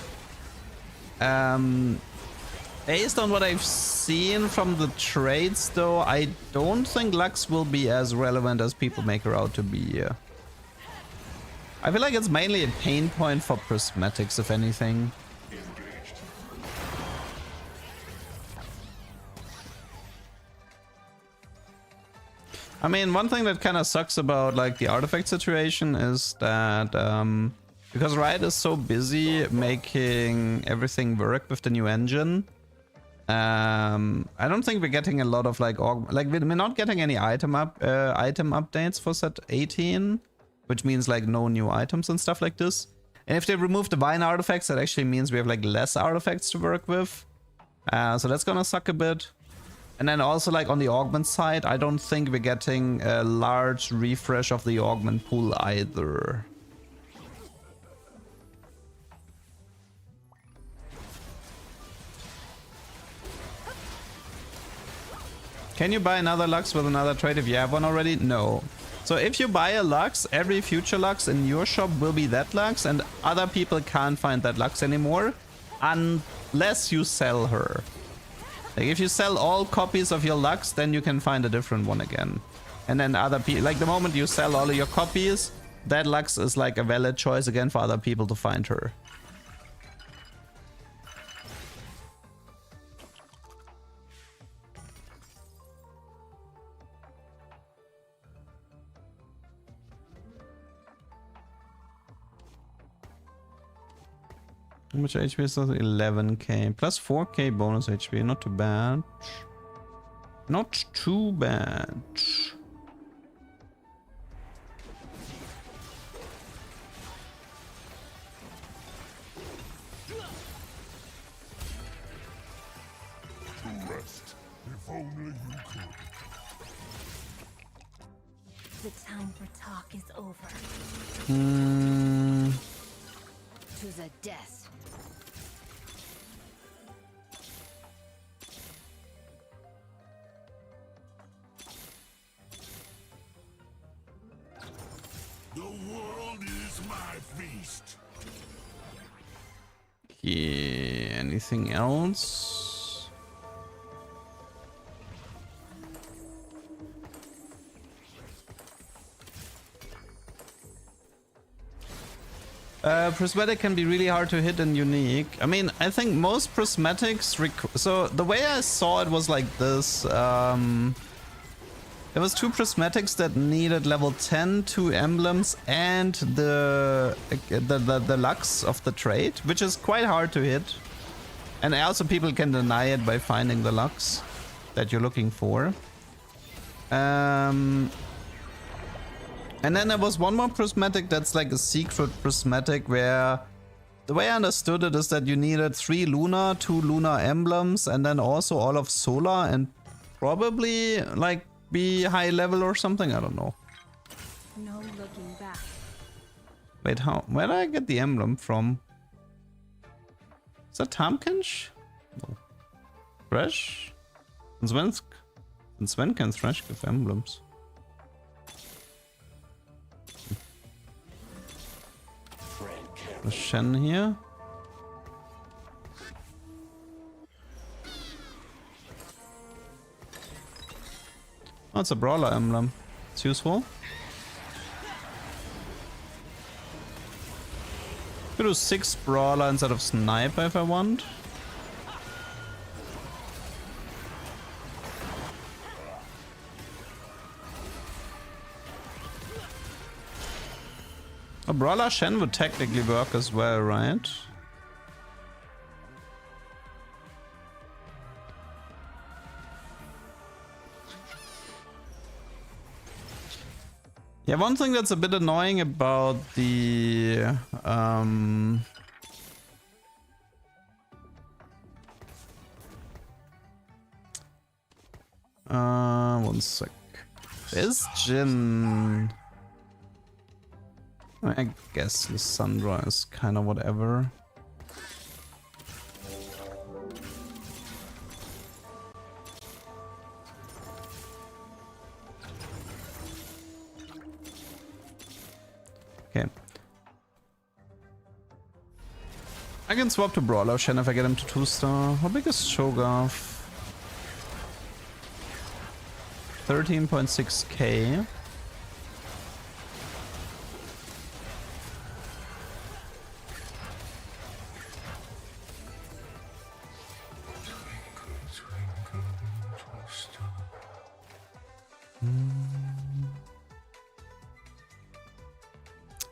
Based on what I've seen from the trades, though, I don't think Lux will be as relevant as people make her out to be. I feel like it's mainly a pain point for prismatics, if anything. I mean, one thing that kind of sucks about like the artifact situation is that because Riot is so busy making everything work with the new engine, I don't think we're getting a lot of like we're not getting any item updates for set 18, which means like no new items and stuff like this. And if they remove divine artifacts, that actually means we have like less artifacts to work with. So that's gonna suck a bit. And then also like on the augment side, I don't think we're getting a large refresh of the augment pool either. Can you buy another Lux with another trade if you have one already? No. So if you buy a Lux, every future Lux in your shop will be that Lux, and other people can't find that Lux anymore unless you sell her. Like if you sell all copies of your Lux, then you can find a different one again. And then other people, like the moment you sell all of your copies, that Lux is like a valid choice again for other people to find her. How much HP is that? 11k. Plus 4k bonus HP. Not too bad. Not too bad. To rest, if only you could. The time for talk is over. To the death. The world is my feast. Yeah, anything else? Prismatic can be really hard to hit and unique. I mean, I think most prismatics... So the way I saw it was like this. There was 2 prismatics that needed level 10, 2 emblems, and the lux of the trait, which is quite hard to hit. And also people can deny it by finding the lux that you're looking for. And then there was one more prismatic that's like a secret prismatic where the way I understood it is that you needed 3 Luna, 2 Luna emblems, and then also all of Solar and probably like be high level or something. I don't know. No looking back. Wait, how? Where did I get the emblem from? Is that Tamkinch? No. Thresh? And Sven can Thresh give emblems. There's Shen here. Oh, it's a brawler emblem. It's useful. Could do 6 brawler instead of sniper if I want. A brawler Shen would technically work as well, right? Yeah, one thing that's a bit annoying about the one sec. Is Jin? I guess Lissandra is kind of whatever. Okay. I can swap to Brawler Shen if I get him to 2-star. How big is Shogoff? 13.6k.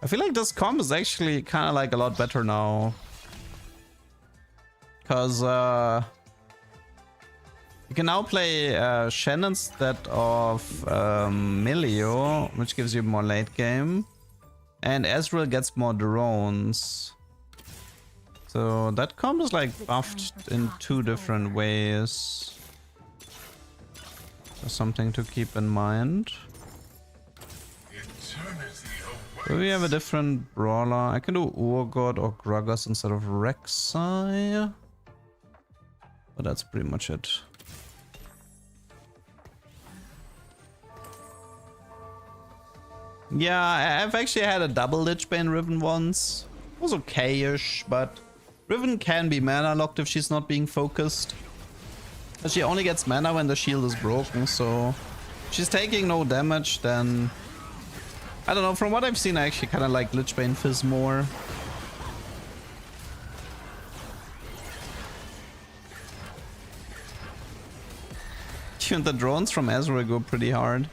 I feel like this comp is actually kind of like a lot better now. Because you can now play Shen instead of Milio, which gives you more late game. And Ezreal gets more drones. So that comp is like buffed in 2 different ways. So something to keep in mind. Do we have a different brawler? I can do Urgot or Gragas instead of Rek'Sai. But that's pretty much it. Yeah, I've actually had a double Lichbane Riven once. It was okay-ish, but Riven can be mana locked if she's not being focused. She only gets mana when the shield is broken, so if she's taking no damage, then I don't know, from what I've seen I actually kinda like Lichbane Fizz more. Even the drones from Ezreal go pretty hard.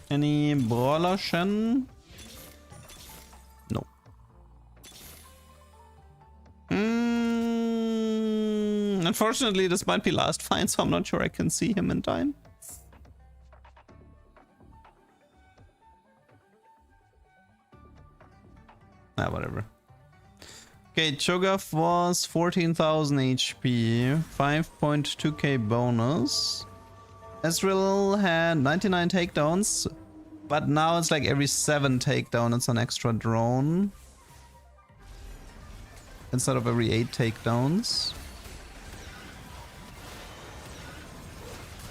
Any brawler Shen? No. Unfortunately, this might be last find, so I'm not sure I can see him in time. Ah, whatever. Okay, Cho'Gath was 14,000 HP, 5.2k bonus. Ezreal had 99 takedowns, but now it's like every 7 takedown it's an extra drone. Instead of every 8 takedowns.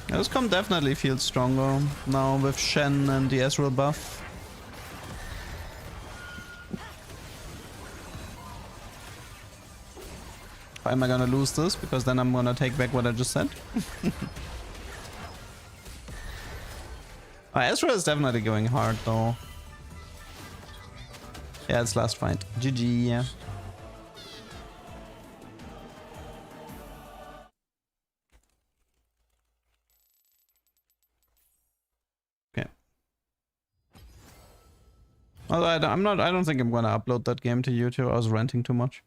Yeah, this comp definitely feels stronger now with Shen and the Ezreal buff. How am I gonna lose this? Because then I'm gonna take back what I just said. Ezra is definitely going hard though. Yeah, it's last fight. GG. Yeah. Okay. Although I don't think I'm gonna upload that game to YouTube. I was ranting too much.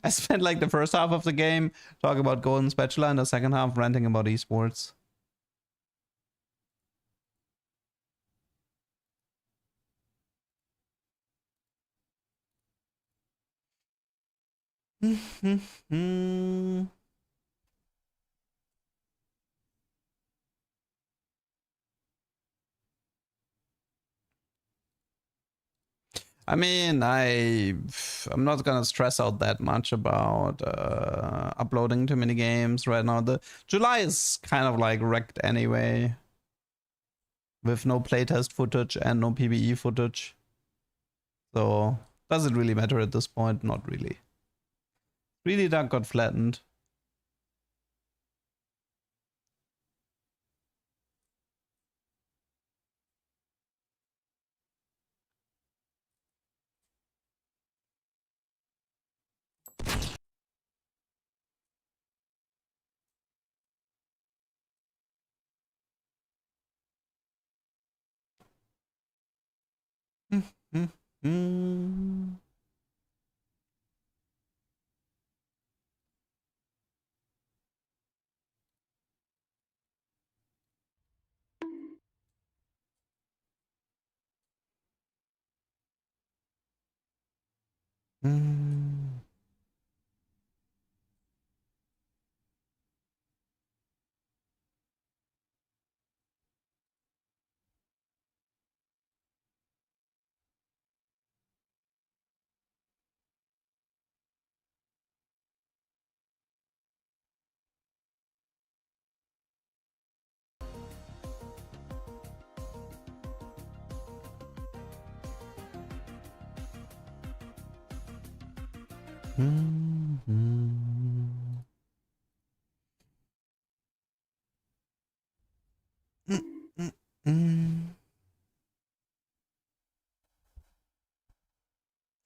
I spent like the first half of the game talking about Golden Spatula and the second half ranting about esports. I mean, I'm not gonna stress out that much about uploading too many games right now. The July is kind of like wrecked anyway, with no playtest footage and no PvE footage. So does it really matter at this point? Not really. Really, that got flattened.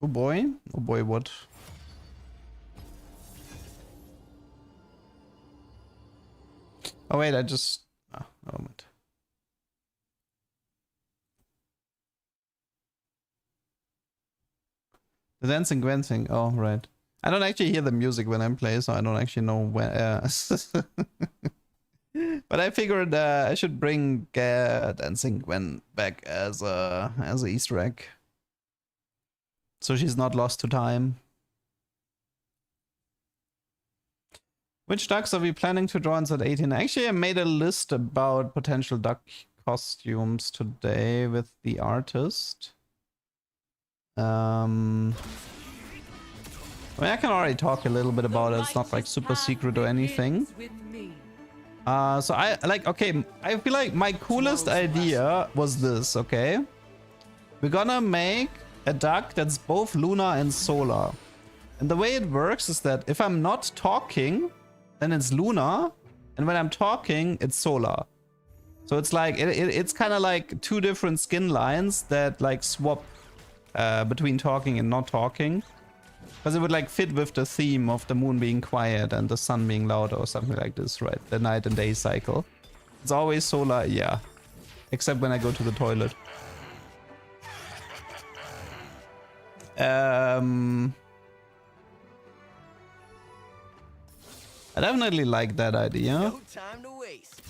Oh boy. Oh boy, what? Oh wait, I just... Oh, never mind. The dancing Gwen thing. Oh, right. I don't actually hear the music when I'm playing, so I don't actually know where... But I figured I should bring Dancing Gwen back as a Easter egg, so she's not lost to time. Which ducks are we planning to draw in set 18? Actually, I made a list about potential duck costumes today with the artist. I mean, I can already talk a little bit about it. It's not like super secret or anything. So I like, okay, I feel like my coolest idea was this, okay? We're gonna make a duck that's both lunar and solar. And the way it works is that if I'm not talking, then it's lunar, and when I'm talking, it's solar. So it's like, it's kind of like two different skin lines that like swap between talking and not talking. Because it would like fit with the theme of the moon being quiet and the sun being loud or something like this, right? The night and day cycle. It's always solar, yeah. Except when I go to the toilet. I definitely like that idea. No time to waste.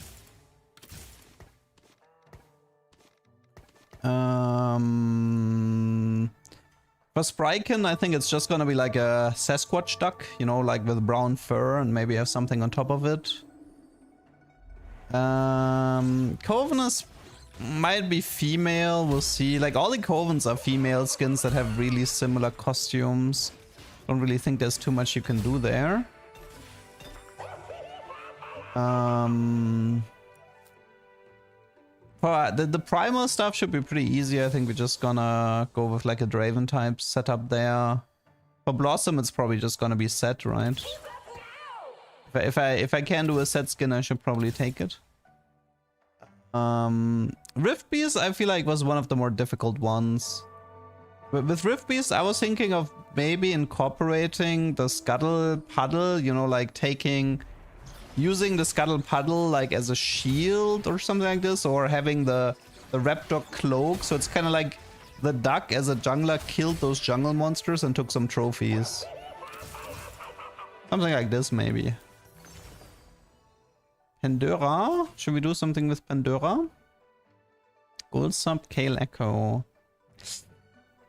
For Spryken, I think it's just gonna be like a Sasquatch duck, you know, like with brown fur and maybe have something on top of it. Covenus might be female, we'll see. Like all the Covens are female skins that have really similar costumes. Don't really think there's too much you can do there. For the primal stuff should be pretty easy. I think we're just gonna go with like a Draven type setup there. For Blossom, it's probably just gonna be set, right? If I can do a set skin, I should probably take it. Rift Beast, I feel like was one of the more difficult ones. But with Rift Beast, I was thinking of maybe incorporating the Scuttle Puddle, you know, like using the Scuttle Puddle like as a shield or something like this, or having the Raptor Cloak. So it's kind of like the duck as a jungler killed those jungle monsters and took some trophies. Something like this, maybe. Pandora? Should we do something with Pandora? Gold Sub, Kale Echo.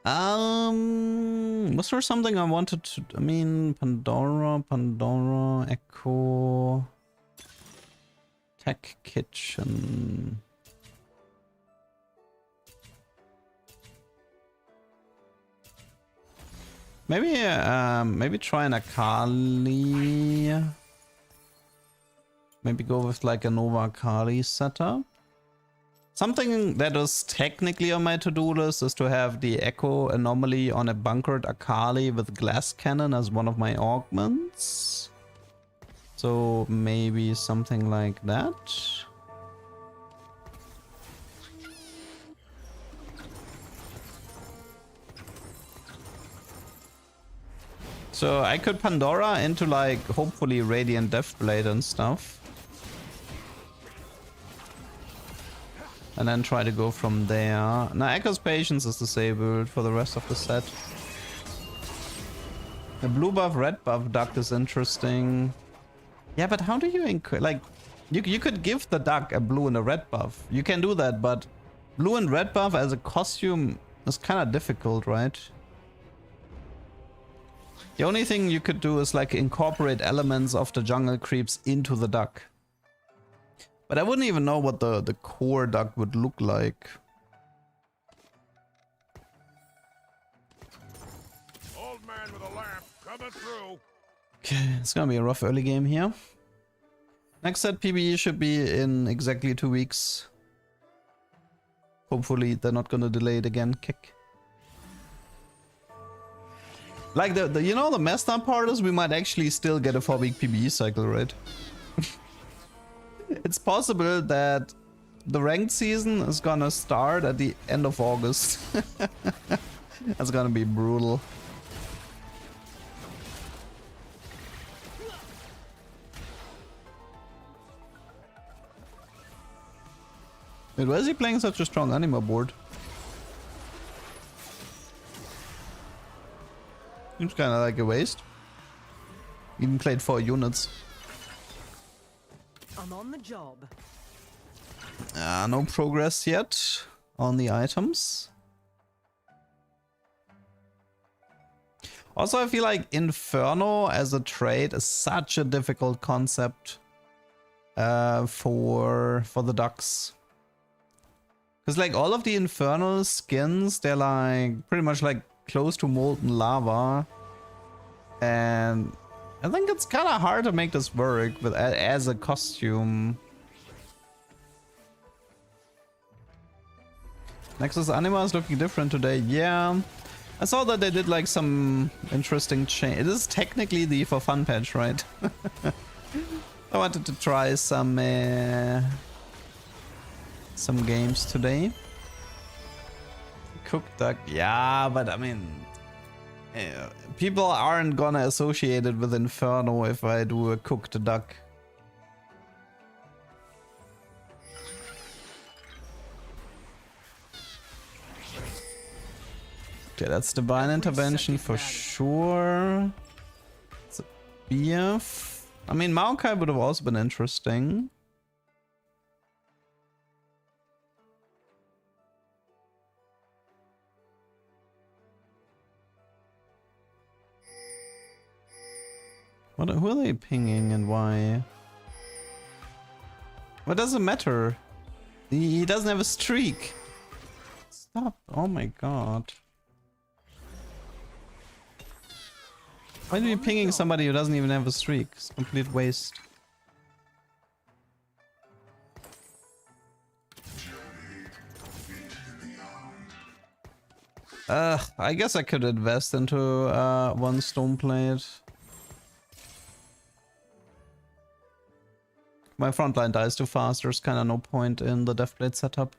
Was there something I wanted to... I mean, Pandora, Echo... Tech Kitchen... Maybe try an Akali. Maybe go with like a Nova Akali setup. Something that is technically on my to-do list is to have the Echo Anomaly on a bunkered Akali with Glass Cannon as one of my augments. So maybe something like that. So I could Pandora into like hopefully Radiant Deathblade and stuff. And then try to go from there. Now Echo's Patience is disabled for the rest of the set. The blue buff, red buff duck is interesting. Yeah, but how do you like you could give the duck a blue and a red buff. You can do that, but blue and red buff as a costume is kind of difficult, right? The only thing you could do is like incorporate elements of the jungle creeps into the duck. But I wouldn't even know what the core duck would look like. Old man with a lamp coming through. Okay, it's gonna be a rough early game here. Next set PBE should be in exactly 2 weeks. Hopefully they're not gonna delay it again. Kick. Like the you know the messed up part is we might actually still get a 4-week PBE cycle, right? It's possible that the ranked season is gonna start at the end of August. That's gonna be brutal. Wait, why is he playing such a strong anima board? Seems kinda like a waste. Even played 4 units. I'm on the job. No progress yet on the items. Also, I feel like Inferno as a trade is such a difficult concept for the ducks. Because like all of the Infernal skins, they're like pretty much like close to molten lava. And I think it's kind of hard to make this work with as a costume. Nexus Anima is looking different today. Yeah, I saw that they did like some interesting change. It is technically the for fun patch, right? I wanted to try some games today. Cooked duck, yeah, but I mean, people aren't gonna associate it with Inferno if I do a cooked duck. Okay, that's Divine Intervention for sure. It's a BF. I mean, Maokai would have also been interesting. Who are they pinging and why? What does it matter? He doesn't have a streak. Stop. Oh my god. Why are you pinging somebody who doesn't even have a streak? It's a complete waste. I guess I could invest into one stone plate. my frontline dies too fast. There's kind of no point in the Deathblade setup.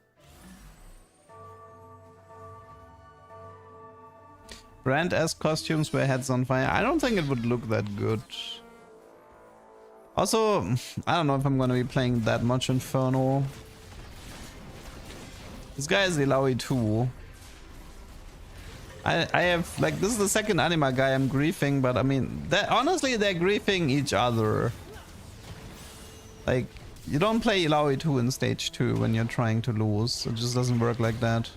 Brand-esque costumes where heads on fire. I don't think it would look that good. Also, I don't know if I'm gonna be playing that much Inferno. This guy is Ilaoi too. I have, like, this is the second anima guy I'm griefing, but I mean, honestly, they're griefing each other. Like, you don't play Ilaoi 2 in stage 2 when you're trying to lose. It just doesn't work like that.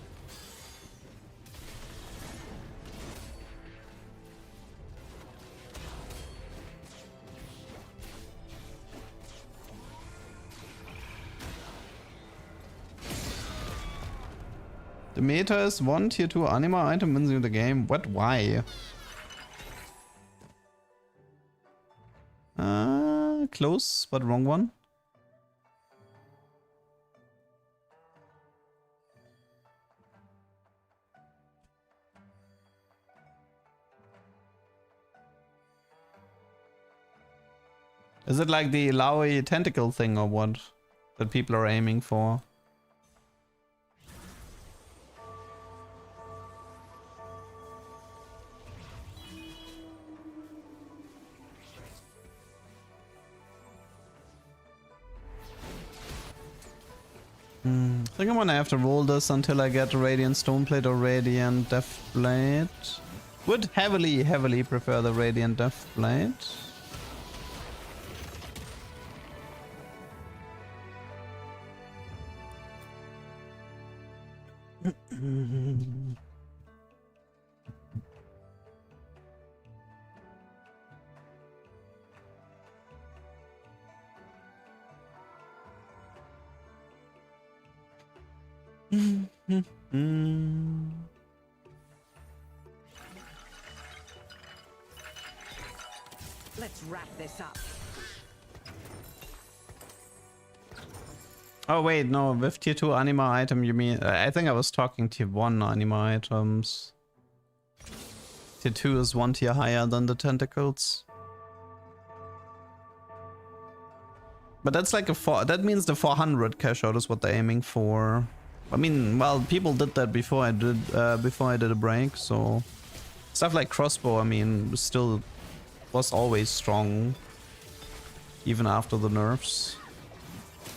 The meta is 1 tier 2 anima item wins you the game. What? Why? Close, but wrong one. Is it like the Laoi tentacle thing or what? That people are aiming for? I think I'm gonna have to roll this until I get Radiant Stoneplate or Radiant Deathblade. Would heavily prefer the Radiant Deathblade. Let's wrap this up. Oh wait, no, with tier 2 anima item you mean... I think I was talking tier 1 anima items. Tier 2 is 1 tier higher than the tentacles. But that's like a 4... That means the 400 cash out is what they're aiming for. I mean, well, people did that before I did a break, so... Stuff like crossbow, I mean, still was always strong. Even after the nerfs.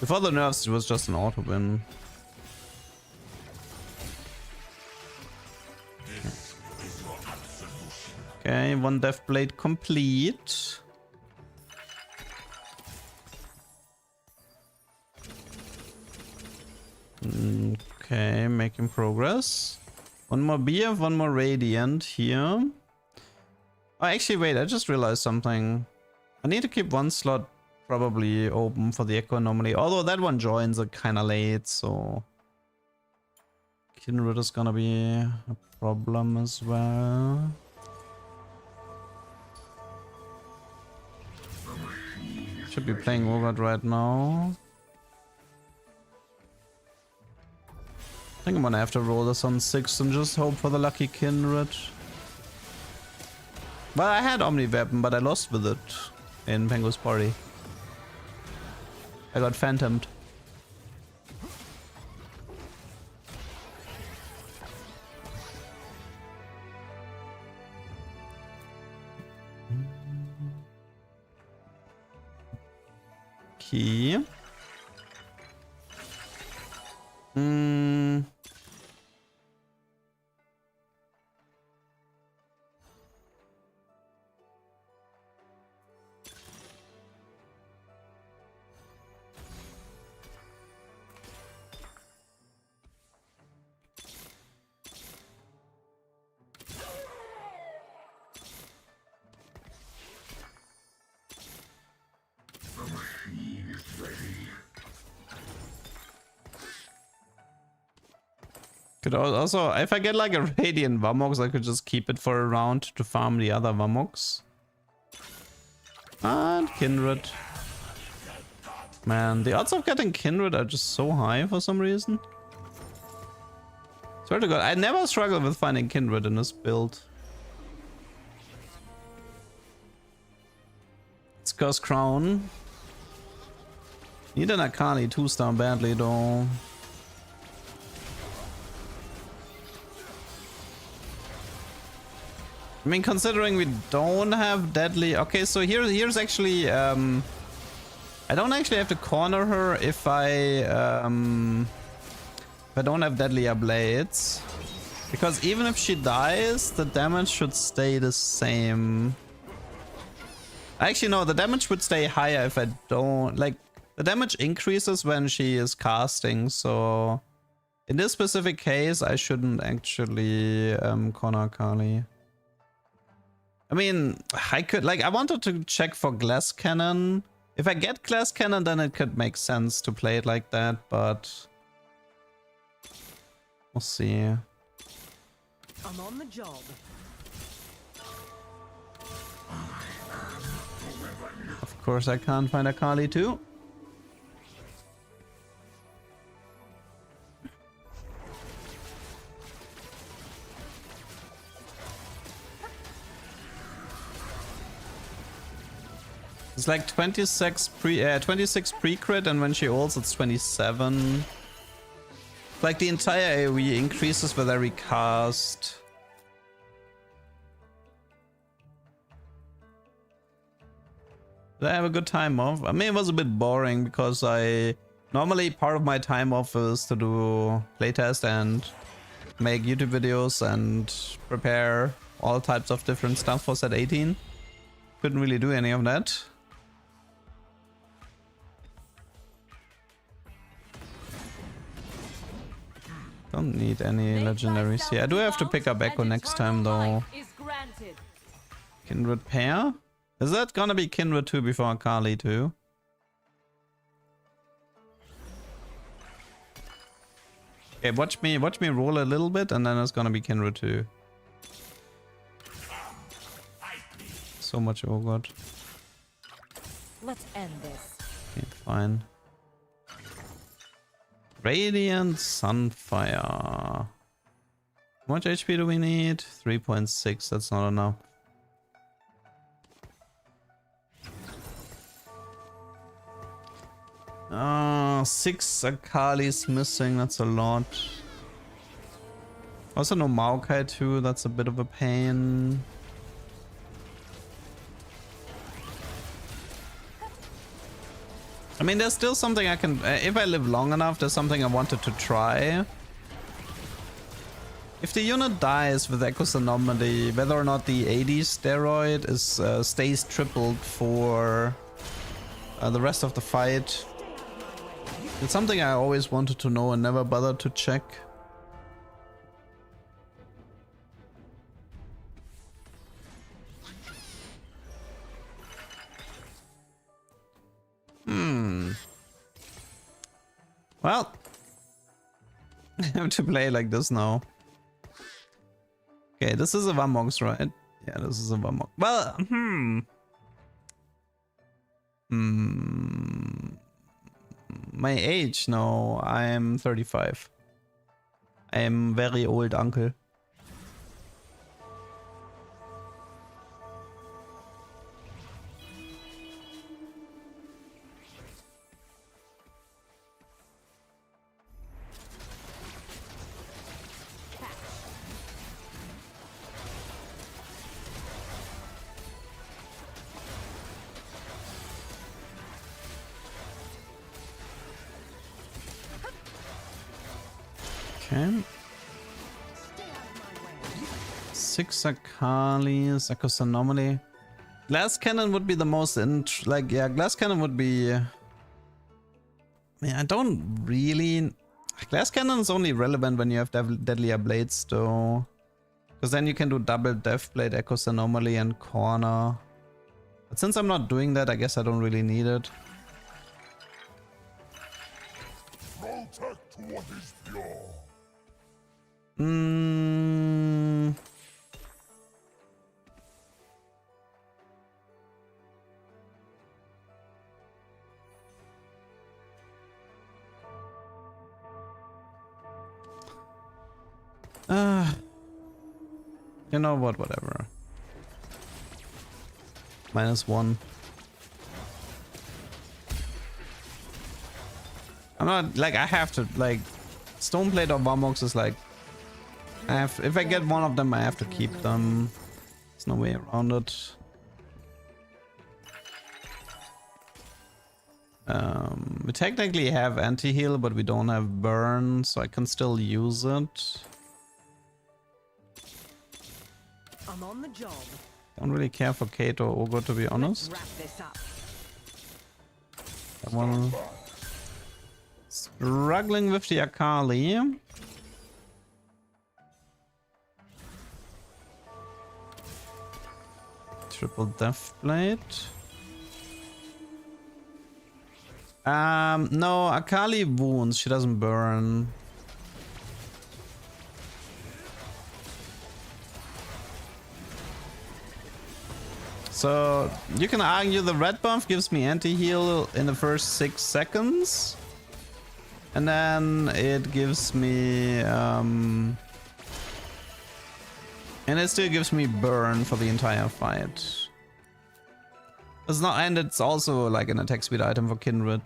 Before the nerfs, it was just an auto win. Okay, one Deathblade complete. Okay, making progress. One more BF, one more Radiant here. Oh, actually, wait, I just realized something. I need to keep one slot probably open for the Echo Anomaly. Although that one joins it kind of late, so... Kindred is gonna be a problem as well. Should be playing Ogre right now. I think I'm gonna have to roll this on 6 and just hope for the lucky Kindred. Well, I had Omni Weapon, but I lost with it in Pengu's party. I got phantomed. Key. Could also, if I get like a Radiant Vamox, I could just keep it for a round to farm the other Vamox. And Kindred. Man, the odds of getting Kindred are just so high for some reason. Swear to God, I never struggle with finding Kindred in this build. It's Curse Crown. Need an Akali 2-star badly though. I mean, considering we don't have deadly... Okay, so here's actually... I don't actually have to corner her if I don't have deadlier blades. Because even if she dies, the damage should stay the same. Actually, no, the damage would stay higher if I don't... Like, the damage increases when she is casting, so... In this specific case, I shouldn't actually corner Akali. I mean, I could... Like, I wanted to check for Glass Cannon. If I get Glass Cannon, then it could make sense to play it like that, but... We'll see. I'm on the job. Of course, I can't find Akali too. It's like 26 pre-crit, and when she ults, it's 27. Like the entire AoE increases with every cast. Did I have a good time off? I mean, it was a bit boring because normally part of my time off is to do playtest and make YouTube videos and prepare all types of different stuff for set 18. Couldn't really do any of that. Don't need any legendaries here. I do have to pick up Echo next time though. Kindred pair? Is that gonna be Kindred 2 before Akali 2? Okay, watch me roll a little bit and then it's gonna be Kindred 2. So much oh god. Let's end this. Okay, fine. Radiant Sunfire. How much HP do we need? 3.6, that's not enough. Ah, 6 Akalis missing, that's a lot. Also no Maokai too, that's a bit of a pain. I mean, there's still something I can... if I live long enough, there's something I wanted to try. If the unit dies with Echo's Anomaly, whether or not the AD steroid is stays tripled for the rest of the fight. It's something I always wanted to know and never bothered to check. Well, I have to play like this now. Okay, this is a Vamox, right? Yeah, this is a Vamox. Well, my age? No, I'm 35. I am very old uncle. Okay. 6 Akalis, Echo's Anomaly. Glass Cannon would be the most Glass Cannon would be... I mean, I don't really... Glass Cannon is only relevant when you have Deadlier Blades though. Because then you can do double Death Blade, Echo's Anomaly and Corner. But since I'm not doing that, I guess I don't really need it. Protect what is pure. You know what, whatever. -1. I'm not like I have to like Stoneplate or Varmox is like if I get one of them I have to keep them. There's no way around it. We technically have anti-heal, but we don't have burn, so I can still use it. I'm on the job. Don't really care for Kate or Ogre, to be honest. Wrap this up. That one. Struggling with the Akali. Triple Death Blade. No, Akali wounds, she doesn't burn. So you can argue the red buff gives me anti-heal in the first 6 seconds. And then it gives me and it still gives me burn for the entire fight. It's not, and it's also like an attack speed item for Kindred.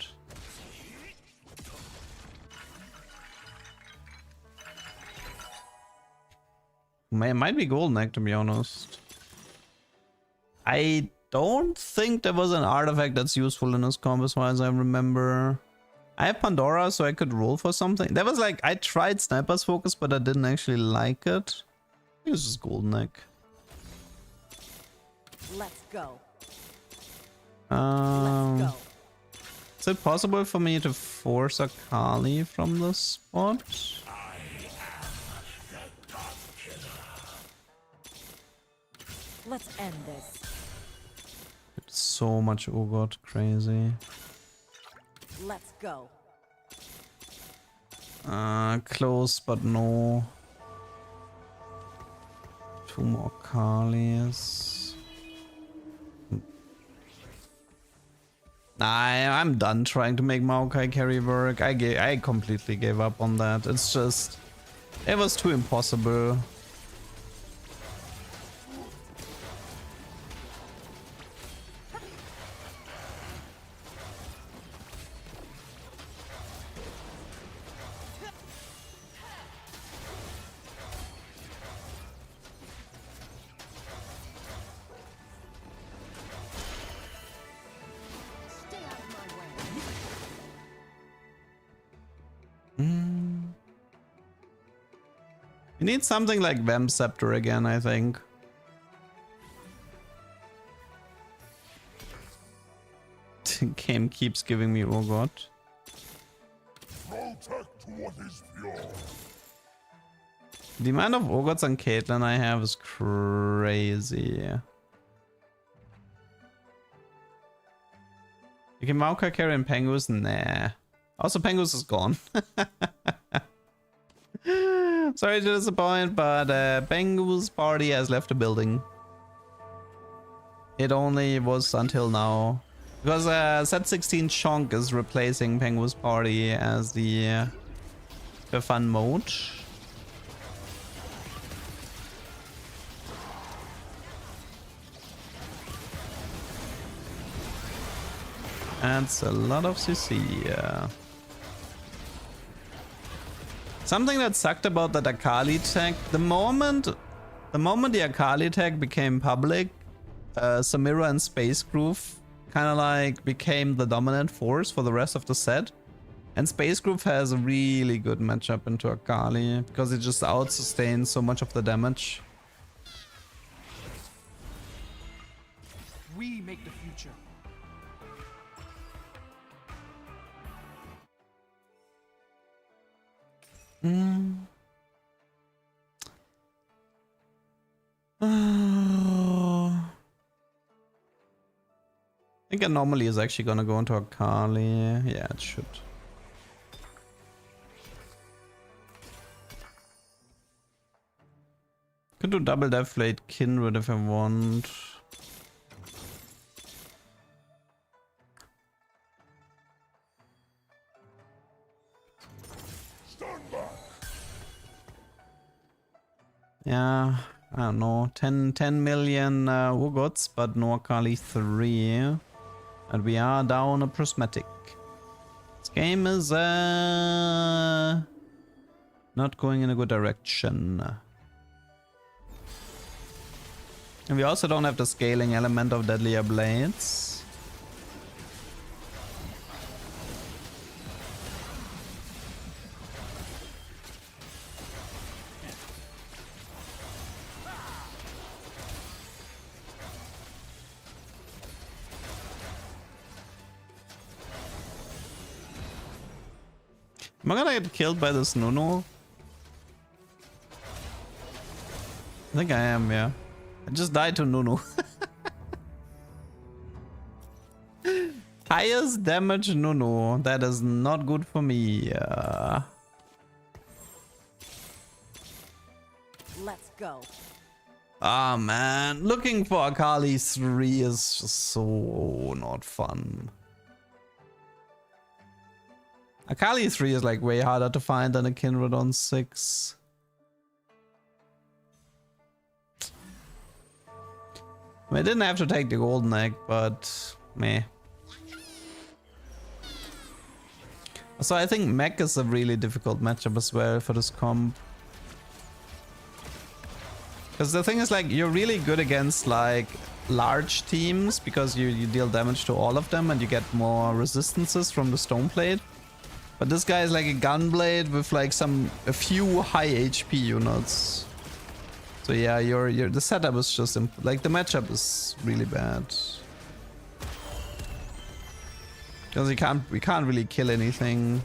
It might be Golden Egg, to be honest. I don't think there was an artifact that's useful in this comp as far as I remember. I have Pandora, so I could roll for something. That was like, I tried Sniper's Focus, but I didn't actually like it. I think it's just Golden Egg. Let's go. Um, Let's go. Is it possible for me to force Akali from this spot? Let's end this. It's so much Urgot, crazy. Let's go. Close, but no. 2 more Kalis. I'm done trying to make Maokai carry work. I completely gave up on that. It's just, it was too impossible. We need something like Vamp Scepter again, I think. The game keeps giving me Urgot. Protect what is pure. The amount of Urgots on Caitlyn I have is crazy. You can Maokai carry and Pengus? Nah. Also, Pengus is gone. Sorry to disappoint, but Pengu's party has left the building. It only was until now. Because set 16 Chonk is replacing Pengu's party as the fun mode. That's a lot of CC. Something that sucked about that Akali tag, the moment the Akali tag became public, Samira and Space Groove kind of like became the dominant force for the rest of the set. And Space Groove has a really good matchup into Akali because it just out-sustains so much of the damage. We make the future. I think Anomaly is actually gonna go into Akali. Yeah, it should. Could do double Death Blade Kindred if I want. Yeah, I don't know. 10 million Urgots, but no Akali 3. And we are down a prismatic. It's game is not going in a good direction. And we also don't have the scaling element of Deadlier Blades. Am I gonna get killed by this Nunu? I think I am, yeah. I just died to Nunu. Highest damage Nunu. That is not good for me. Let's go. Ah, man. Looking for Akali 3 is just so not fun. Akali 3 is like way harder to find than a Kindred on 6. I mean, I didn't have to take the golden egg, but meh. So I think mech is a really difficult matchup as well for this comp. Because the thing is, like, you're really good against like large teams because you deal damage to all of them and you get more resistances from the stone plate. But this guy is like a gunblade with like a few high HP units. So yeah, the setup is just like the matchup is really bad. Because we can't really kill anything.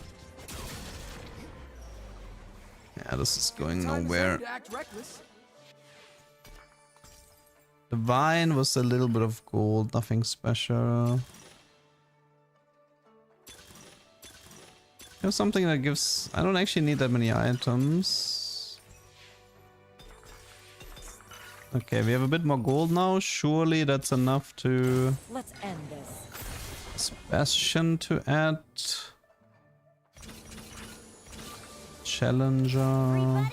Yeah, this is going nowhere. The vine was a little bit of gold, nothing special. Have something that gives... I don't actually need that many items. Okay, we have a bit more gold now. Surely that's enough to... Let's end this. Bastion to add. Challenger.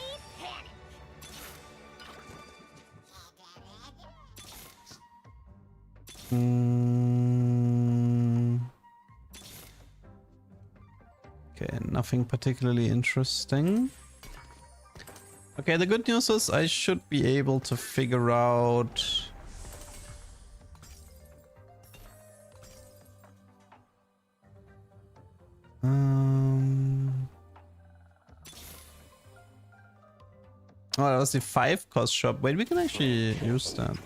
Okay, nothing particularly interesting. Okay, the good news is I should be able to figure out... Oh, that was the 5 cost shop. Wait, we can actually use that.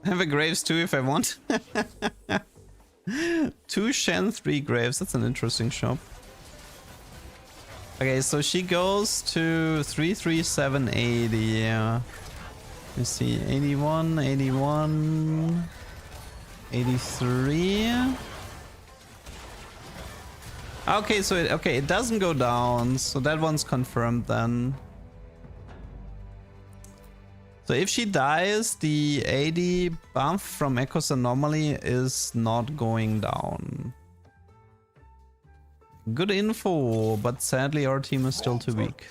I have a graves too if I want. 2 Shen, 3 graves. That's an interesting shop. Okay, so she goes to 33780. Yeah. Let's see, 81, 81, 83. Okay, so it doesn't go down, so that one's confirmed then. So if she dies, the AD buff from Echo's Anomaly is not going down. Good info, but sadly our team is still too weak.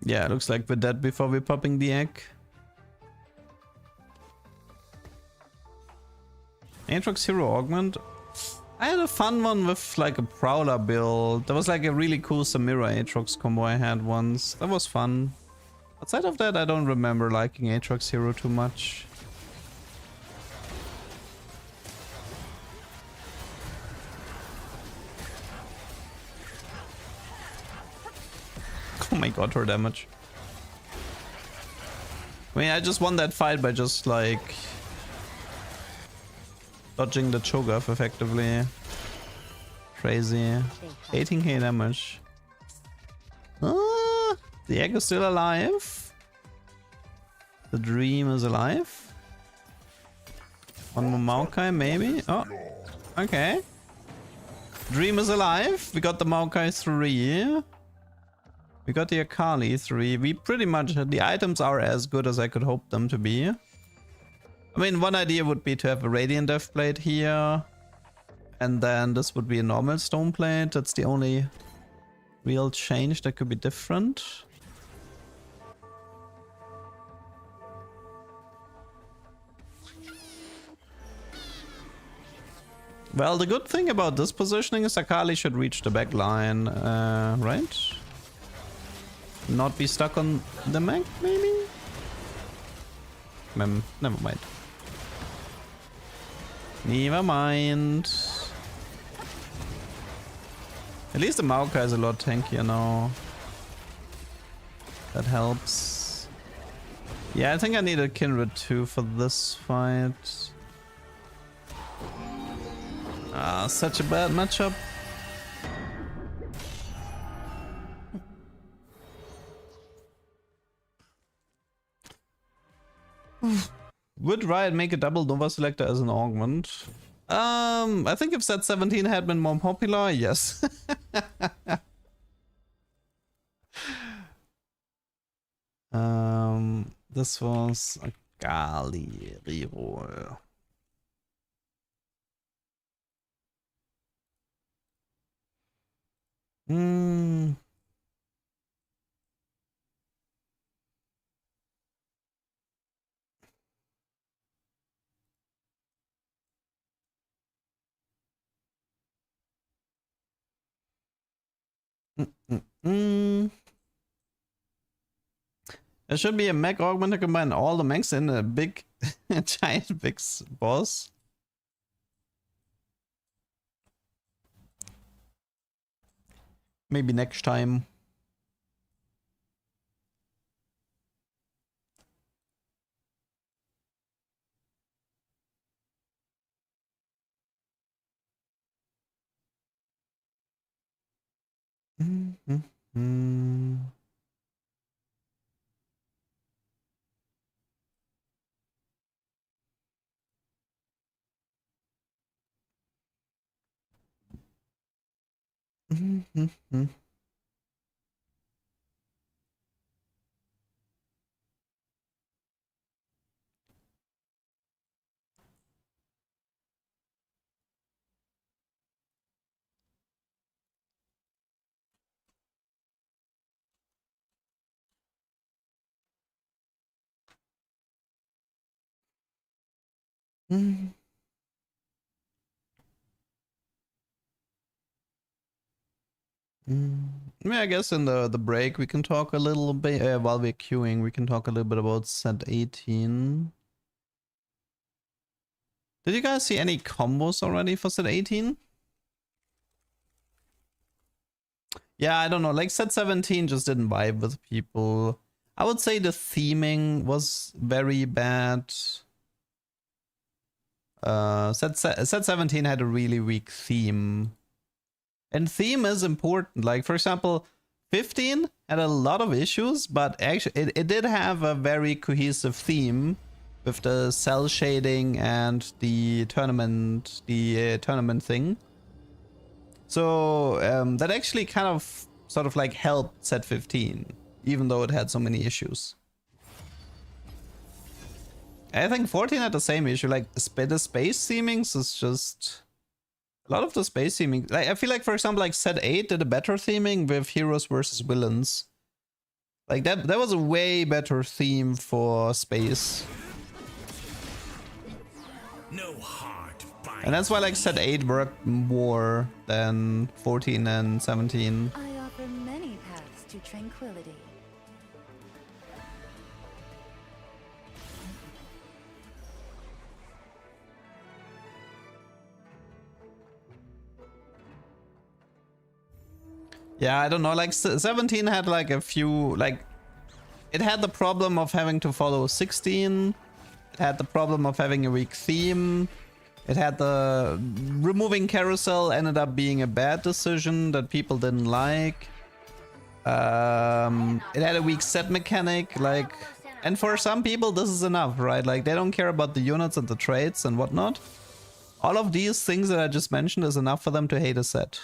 Yeah, looks like we're dead before we're popping the egg. Aatrox Hero Augment. I had a fun one with like a Prowler build. There was like a really cool Samira Aatrox combo I had once. That was fun. Outside of that, I don't remember liking Aatrox Hero too much. Oh my god, her damage. I mean, I just won that fight by just like dodging the Cho'Gath effectively. Crazy. 18k damage. Ah, the egg is still alive. The dream is alive. One more Maokai maybe. Oh, okay. Dream is alive. We got the Maokai 3. We got the Akali 3. We pretty much... The items are as good as I could hope them to be. I mean, one idea would be to have a Radiant Deathblade here. And then this would be a normal stone plate. That's the only real change that could be different. Well, the good thing about this positioning is Akali should reach the back line, right? Not be stuck on the mech, maybe? Never mind. Never mind. At least the Maokai is a lot tankier now. That helps. Yeah, I think I need a Kindred too for this fight. Ah, such a bad matchup. Would Riot make a double Nova Selector as an augment? I think if set 17 had been more popular, yes. This was a Gali reroll. There should be a mech augment to combine all the mechs in a big, giant big boss. Maybe next time. Yeah, I guess in the break we can talk a little bit while we're queuing. We can talk a little bit about set 18. Did you guys see any combos already for set 18? Yeah, I don't know. Like set 17 just didn't vibe with people. I would say the theming was very bad. Set 17 had a really weak theme. And theme is important. Like, for example, 15 had a lot of issues, but actually it did have a very cohesive theme with the cell shading and the tournament thing. So that actually kind of sort of like helped set 15, even though it had so many issues. I think 14 had the same issue, like the space themings is just a lot of the space theming. Like, I feel like, for example, like set 8 did a better theming with heroes versus villains. Like that was a way better theme for space. No hard fight. And that's why like set 8 worked more than 14 and 17. I offer many paths to tranquility. Yeah, I don't know, like 17 had like a few, like, it had the problem of having to follow 16, it had the problem of having a weak theme, it had the removing carousel ended up being a bad decision that people didn't like, it had a weak set mechanic, like, and for some people this is enough, right? Like, they don't care about the units and the traits and whatnot. All of these things that I just mentioned is enough for them to hate a set.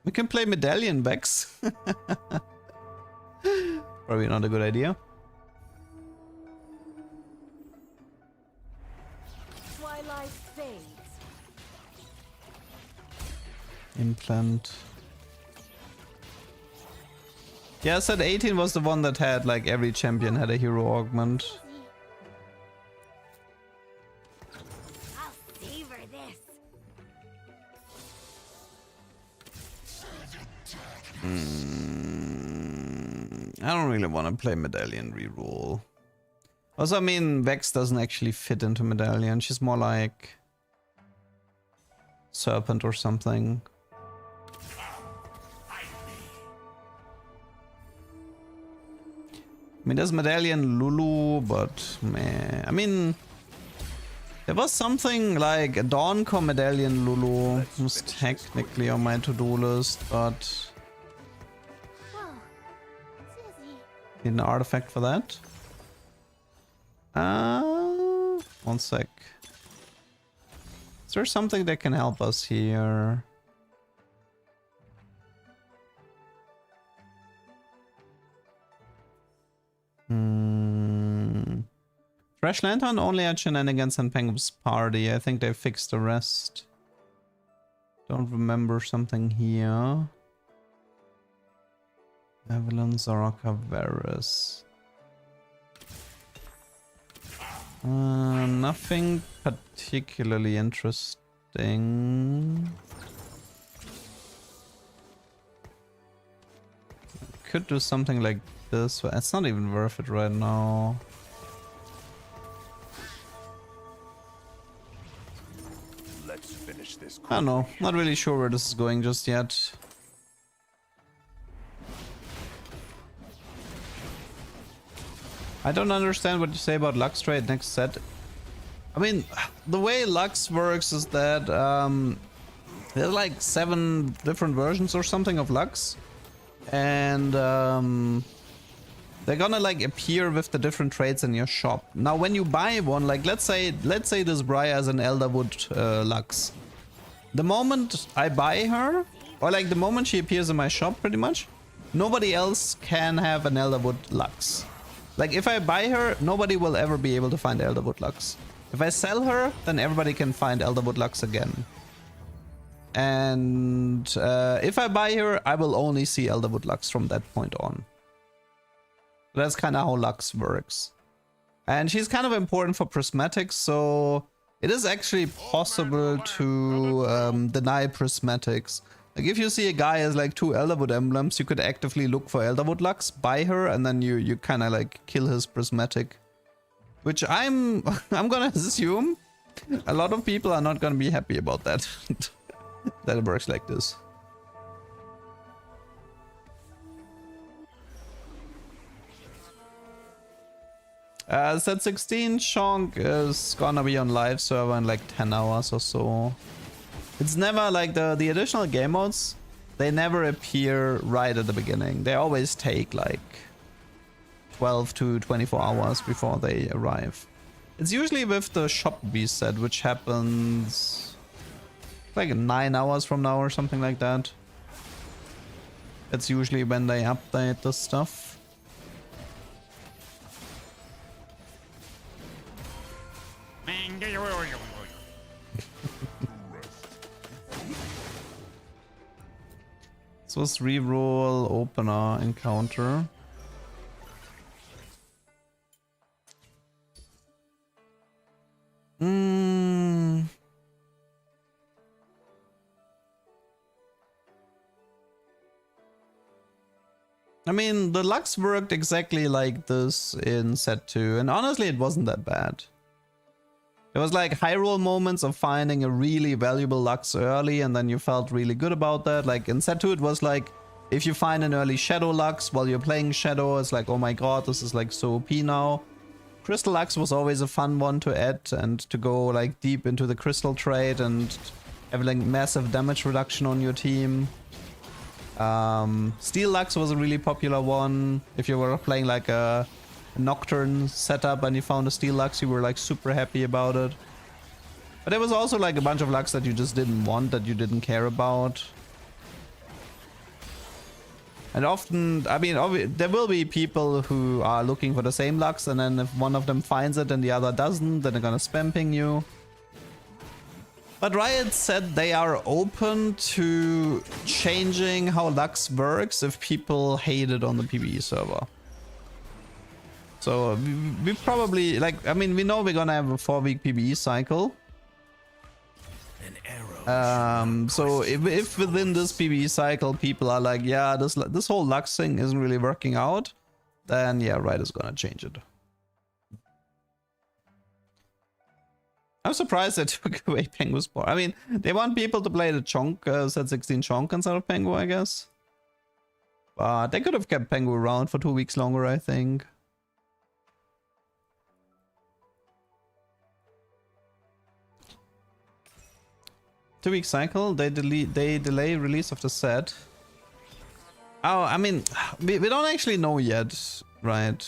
We can play medallion backs. Probably not a good idea. life fades. Implant. Yeah, set 18 was the one that had like every champion had a hero augment. I'll savor this. I don't really want to play Medallion reroll. Also, I mean, Vex doesn't actually fit into Medallion. She's more like Serpent or something. I mean, there's Medallion Lulu, but meh. I mean, there was something like a Dawncore Medallion Lulu was technically on my to-do list, but need an artifact for that. One sec. Is there something that can help us here? Fresh Lantern only had Shenanigans and Penguin's Party. I think they fixed the rest. Don't remember something here. Avalon, Zoraka, Varus. Nothing particularly interesting. Could do something like this, but it's not even worth it right now. Let's finish this. I don't know, not really sure where this is going just yet. I don't understand what you say about Lux trade next set. I mean, the way Lux works is that there's like 7 different versions or something of Lux, and they're gonna like appear with the different traits in your shop. Now, when you buy one, like let's say this Briar is an Elderwood Lux. The moment I buy her, or like the moment she appears in my shop, pretty much, nobody else can have an Elderwood Lux. Like, if I buy her, nobody will ever be able to find Elderwood Lux. If I sell her, then everybody can find Elderwood Lux again. And if I buy her, I will only see Elderwood Lux from that point on. That's kind of how Lux works. And she's kind of important for prismatics, so it is actually possible to deny prismatics. Like, if you see a guy has like 2 Elderwood emblems, you could actively look for Elderwood Lux, buy her, and then you kind of like kill his prismatic. Which I'm gonna assume a lot of people are not gonna be happy about that. That it works like this. Set 16, Shonk is gonna be on live server in like 10 hours or so. It's never like the additional game modes, they never appear right at the beginning. They always take like 12 to 24 hours before they arrive. It's usually with the shop beast set, which happens like 9 hours from now or something like that. That's usually when they update the stuff. This was reroll opener encounter. I mean, the Lux worked exactly like this in set 2, and honestly it wasn't that bad. There was like high roll moments of finding a really valuable Lux early, and then you felt really good about that. Like in set 2 it was like, if you find an early Shadow Lux while you're playing Shadow, it's like, oh my god, this is like so OP now. Crystal Lux was always a fun one to add and to go like deep into the Crystal trade and have like massive damage reduction on your team. Steel Lux was a really popular one. If you were playing like a Nocturne setup and you found a Steel Lux, you were like super happy about it. But there was also like a bunch of Lux that you just didn't want, that you didn't care about. And often, I mean, there will be people who are looking for the same Lux, and then if one of them finds it and the other doesn't, then they're gonna spam ping you. But Riot said they are open to changing how Lux works if people hate it on the PvE server. So we probably, like, I mean, we know we're gonna have a 4-week PvE cycle. So if within this PvE cycle people are like, yeah, this whole Lux thing isn't really working out, then yeah, Riot is gonna change it. I'm surprised they took away Pengu's bar. I mean, they want people to play the Chonk, set 16 Chonk instead of Pengu, I guess. But they could have kept Pengu around for 2 weeks longer, I think. Two-week cycle, they delay release of the set. Oh, I mean, we don't actually know yet, right?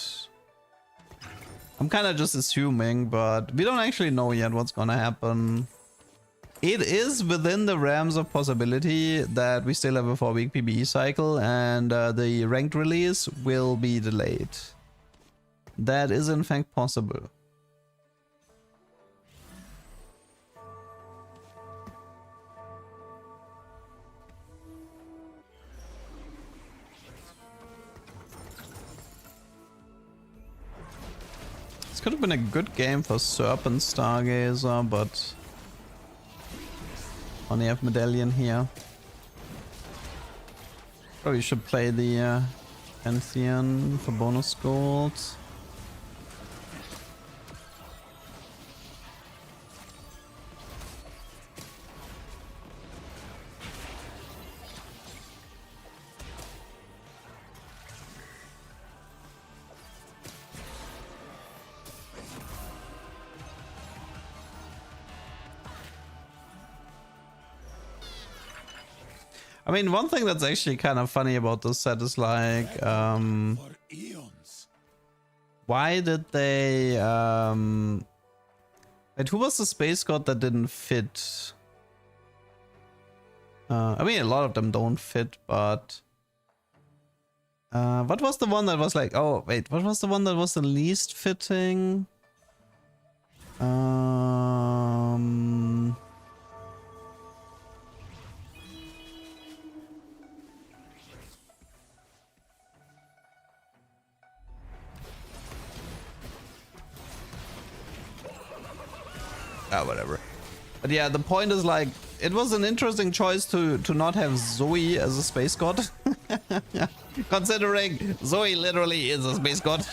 I'm kind of just assuming, but we don't actually know yet what's gonna happen. It is within the realms of possibility that we still have a 4-week PvE cycle and the ranked release will be delayed. That is in fact possible. Could have been a good game for Serpent Stargazer, but only have Medallion here. Probably should play the Pantheon for bonus gold. I mean, one thing that's actually kind of funny about this set is like, why did they, wait, who was the space god that didn't fit? I mean, a lot of them don't fit, but what was the one that was like, oh wait, what was the one that was the least fitting? Whatever. But yeah, the point is like, it was an interesting choice to not have Zoe as a space god. Considering Zoe literally is a space god.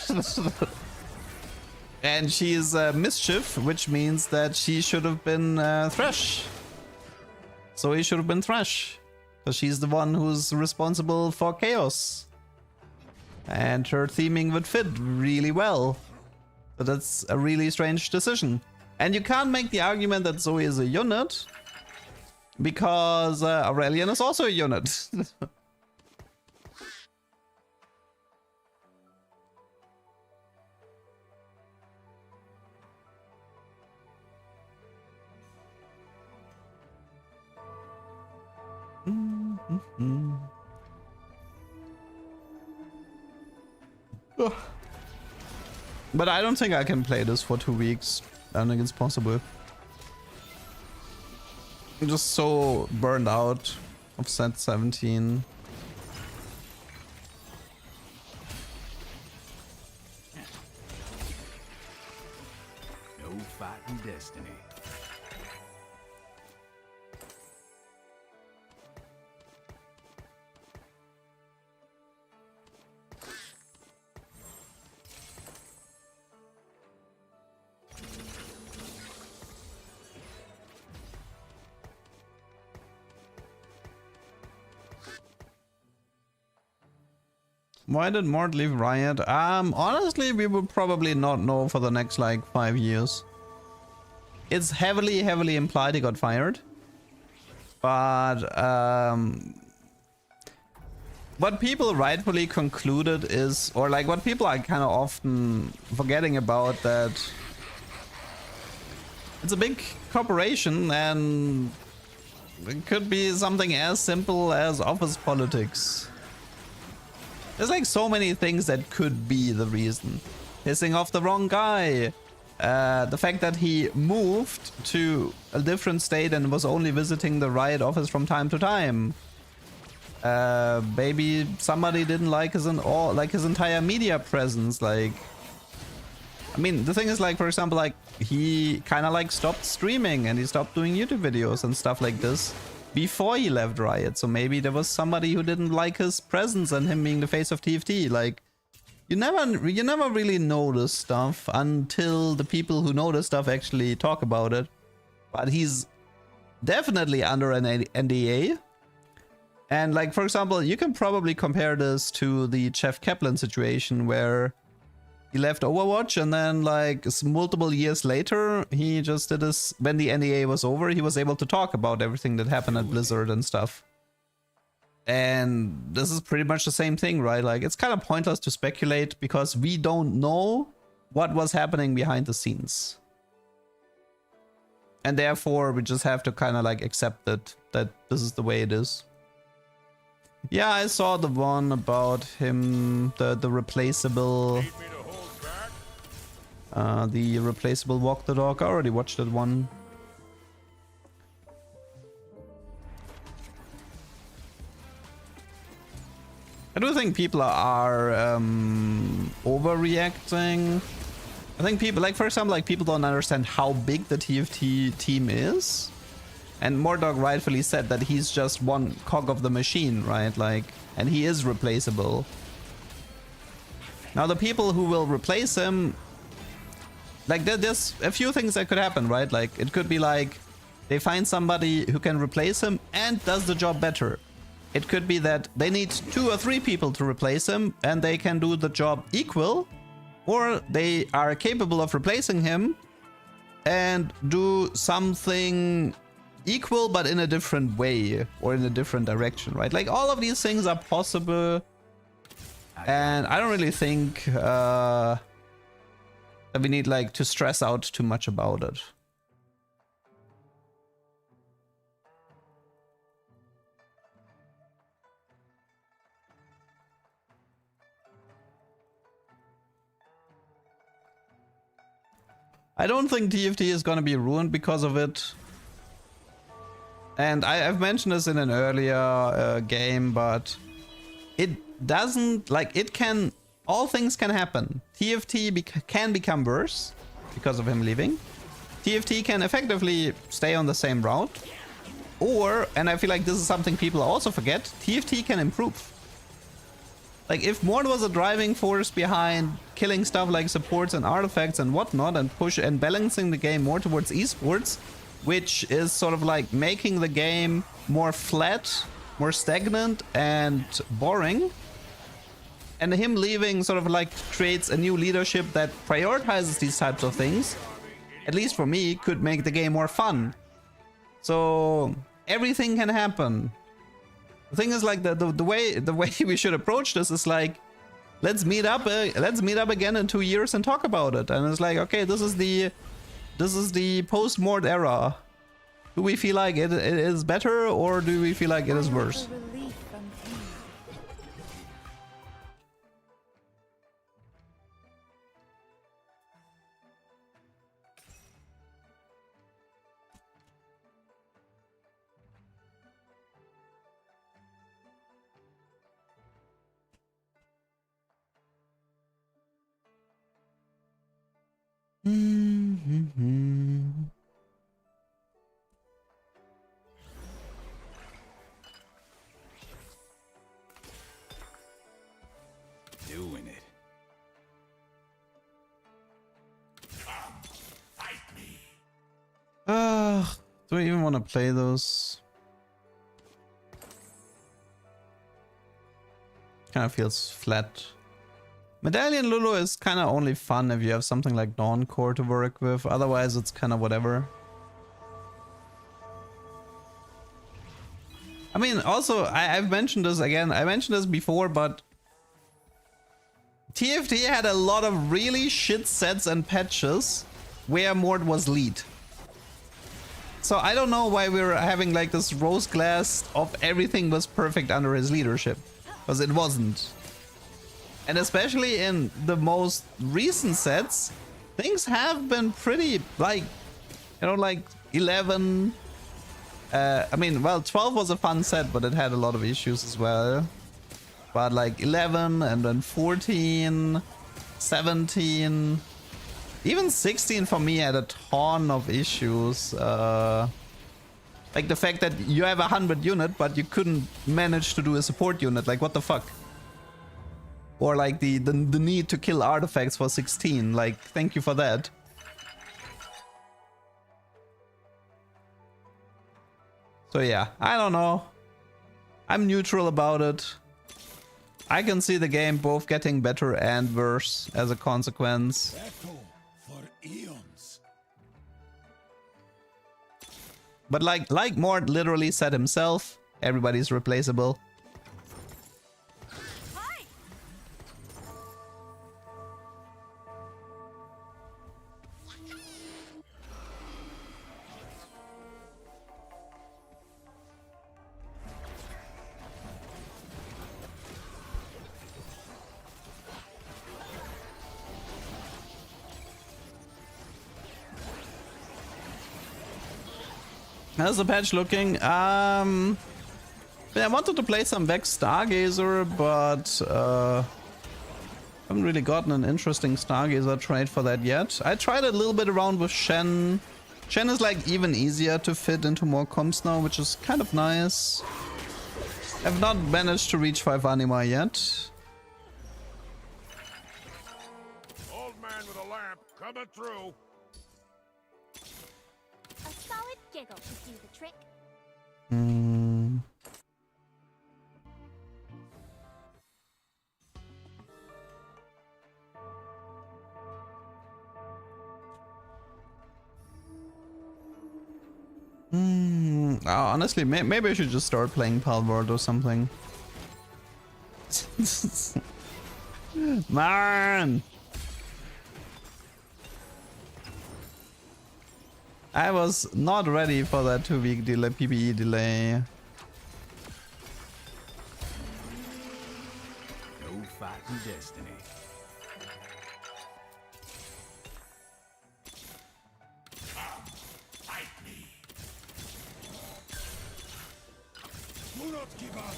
And she's Mischief, which means that she should have been Thresh. Zoe should have been Thresh. Because she's the one who's responsible for chaos. And her theming would fit really well. So that's a really strange decision. And you can't make the argument that Zoe is a unit, because Aurelian is also a unit. But I don't think I can play this for 2 weeks. I don't think it's possible. I'm just so burned out of set 17. No fighting destiny. Why did Mort leave Riot? Honestly, we will probably not know for the next like 5 years. It's heavily implied he got fired. But what people rightfully concluded is, or like what people are kind of often forgetting about, that it's a big corporation and it could be something as simple as office politics. There's like so many things that could be the reason. Pissing off the wrong guy. The fact that he moved to a different state and was only visiting the Riot office from time to time. Maybe somebody didn't like his entire media presence. Like, I mean, the thing is, like, for example, like, he kind of like stopped streaming and he stopped doing YouTube videos and stuff like this before he left Riot. So maybe there was somebody who didn't like his presence and him being the face of TFT. Like, you never really know this stuff until the people who know this stuff actually talk about it. But he's definitely under an NDA. And like, for example, you can probably compare this to the Jeff Kaplan situation where he left Overwatch and then like multiple years later, he just did this, when the NDA was over, he was able to talk about everything that happened at Blizzard and stuff. And this is pretty much the same thing, right? Like, it's kind of pointless to speculate because we don't know what was happening behind the scenes. And therefore, we just have to kind of like accept that this is the way it is. Yeah, I saw the one about him, the replaceable... Need me to hold back? the replaceable walk the dog. I already watched that one. I do think people are overreacting. I think people, like, for example, like, people don't understand how big the TFT team is. And Mordog rightfully said that he's just one cog of the machine, right? Like, and he is replaceable. Now, the people who will replace him, like, there's a few things that could happen, right? Like, it could be like they find somebody who can replace him and does the job better. It could be that they need 2 or 3 people to replace him and they can do the job equal, or they are capable of replacing him and do something equal but in a different way or in a different direction, right? Like, all of these things are possible, and I don't really think that we need like to stress out too much about it. I don't think TFT is gonna be ruined because of it. And I've mentioned this in an earlier game, but it doesn't, like, it can, all things can happen. TFT can become worse because of him leaving. TFT can effectively stay on the same route. Or, and I feel like this is something people also forget, TFT can improve. Like, if Mord was a driving force behind killing stuff like supports and artifacts and whatnot, and push and balancing the game more towards esports, which is sort of like making the game more flat, more stagnant and boring, and him leaving sort of like creates a new leadership that prioritizes these types of things, at least for me, could make the game more fun. So everything can happen. The thing is, like, the way we should approach this is like, let's meet up again in 2 years and talk about it. And it's like, okay, this is the post-Mord era. Do we feel like it is better, or do we feel like it is worse? Relief from pain. Doing it. Fight me. Do I even want to play those? Kind of feels flat. Medallion Lulu is kind of only fun if you have something like Dawn Core to work with. Otherwise, it's kind of whatever. I mean, also, I've mentioned this again. I mentioned this before, but TFT had a lot of really shit sets and patches where Mord was lead. So I don't know why we're having like this rose glass of everything was perfect under his leadership, because it wasn't. And especially in the most recent sets, things have been pretty, like, you know, like 11. I mean, well, 12 was a fun set, but it had a lot of issues as well. But like 11 and then 14, 17, even 16 for me had a ton of issues. Like the fact that you have a 100 unit, but you couldn't manage to do a support unit. Like, what the fuck? Or like the need to kill artifacts for 16. Like, thank you for that. So yeah, I don't know. I'm neutral about it. I can see the game both getting better and worse as a consequence. Battle for eons. But like Mort literally said himself, everybody's replaceable. How's the patch looking? Yeah, I wanted to play some Vex Stargazer, but haven't really gotten an interesting Stargazer trade for that yet. I tried a little bit around with Shen. Shen is like even easier to fit into more comps now, which is kind of nice. I've not managed to reach 5 anima yet. Old man with a lamp coming through. A solid giggle should do the trick. Honestly, maybe I should just start playing Palworld or something. Man! I was not ready for that 2-week delay, PPE delay. No fighting destiny. Fight me. Do not give up.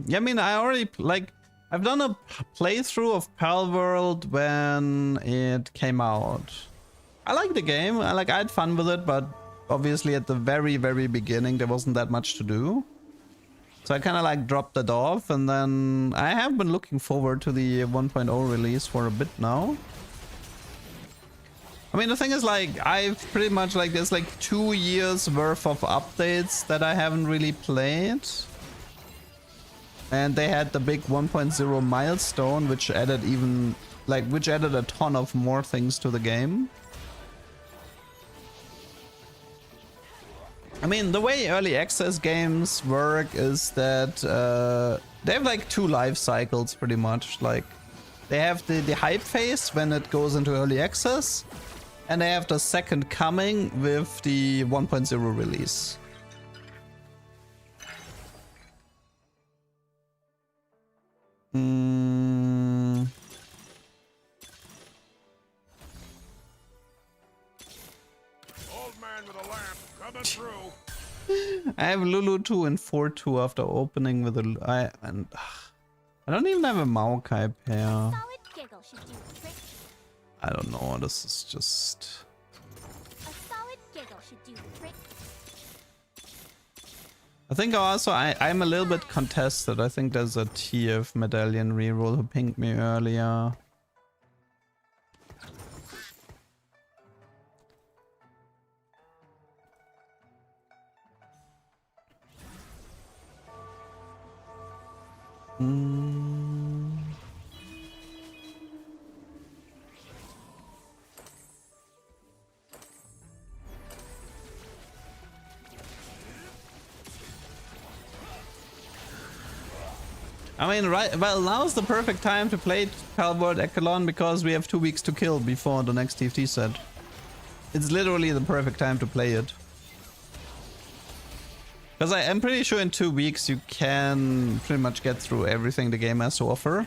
Yeah, I mean, I already, like, I've done a playthrough of Palworld when it came out. I like the game, I had fun with it, but obviously at the very, very beginning there wasn't that much to do. So I kind of like dropped it off, and then I have been looking forward to the 1.0 release for a bit now. I mean, the thing is, like, I've pretty much, like, there's like 2 years worth of updates that I haven't really played. And they had the big 1.0 milestone, which added even, like, which added a ton of more things to the game. I mean, the way early access games work is that they have like 2 life cycles pretty much. Like, they have the hype phase when it goes into early access, and they have the second coming with the 1.0 release. Old man with a lamp coming through. I have Lulu 2 and 4-2 after opening with a... I don't even have a Maokai pair. Solid giggle should do the trick. I don't know, this is just... A solid giggle should do the trick. I think also I'm a little bit contested. I think there's a TF medallion reroll who pinged me earlier. I mean, right, well, now's the perfect time to play Palworld Echelon because we have 2 weeks to kill before the next TFT set. It's literally the perfect time to play it. Because I'm pretty sure in 2 weeks you can pretty much get through everything the game has to offer.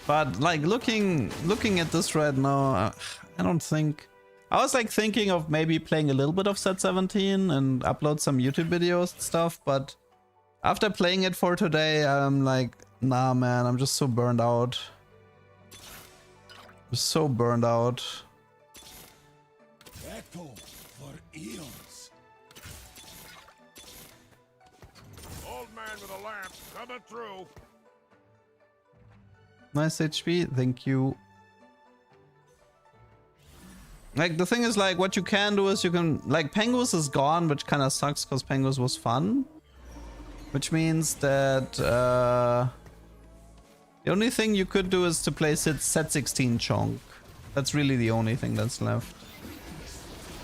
But like looking at this right now, I don't think... I was like thinking of maybe playing a little bit of Set 17 and upload some YouTube videos and stuff, but after playing it for today, I'm like, nah man, I'm just so burned out. I'm so burned out. Battle for eons. Old man with a lamp coming through. Nice HP, thank you. Like, the thing is, like, what you can do is you can... Like, Penguins is gone, which kind of sucks, because Penguins was fun. Which means that, the only thing you could do is to play Set 16 Chonk. That's really the only thing that's left.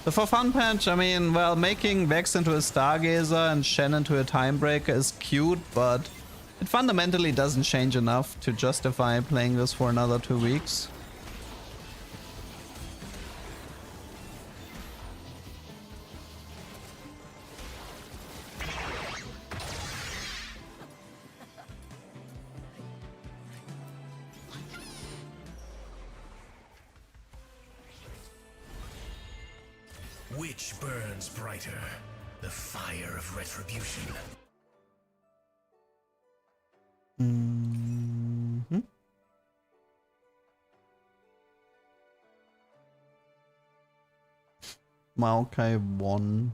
The for fun patch, I mean, well, making Vex into a Stargazer and Shen into a Timebreaker is cute, but it fundamentally doesn't change enough to justify playing this for another 2 weeks. Which burns brighter? The fire of retribution. Mm-hmm. Maokai 1.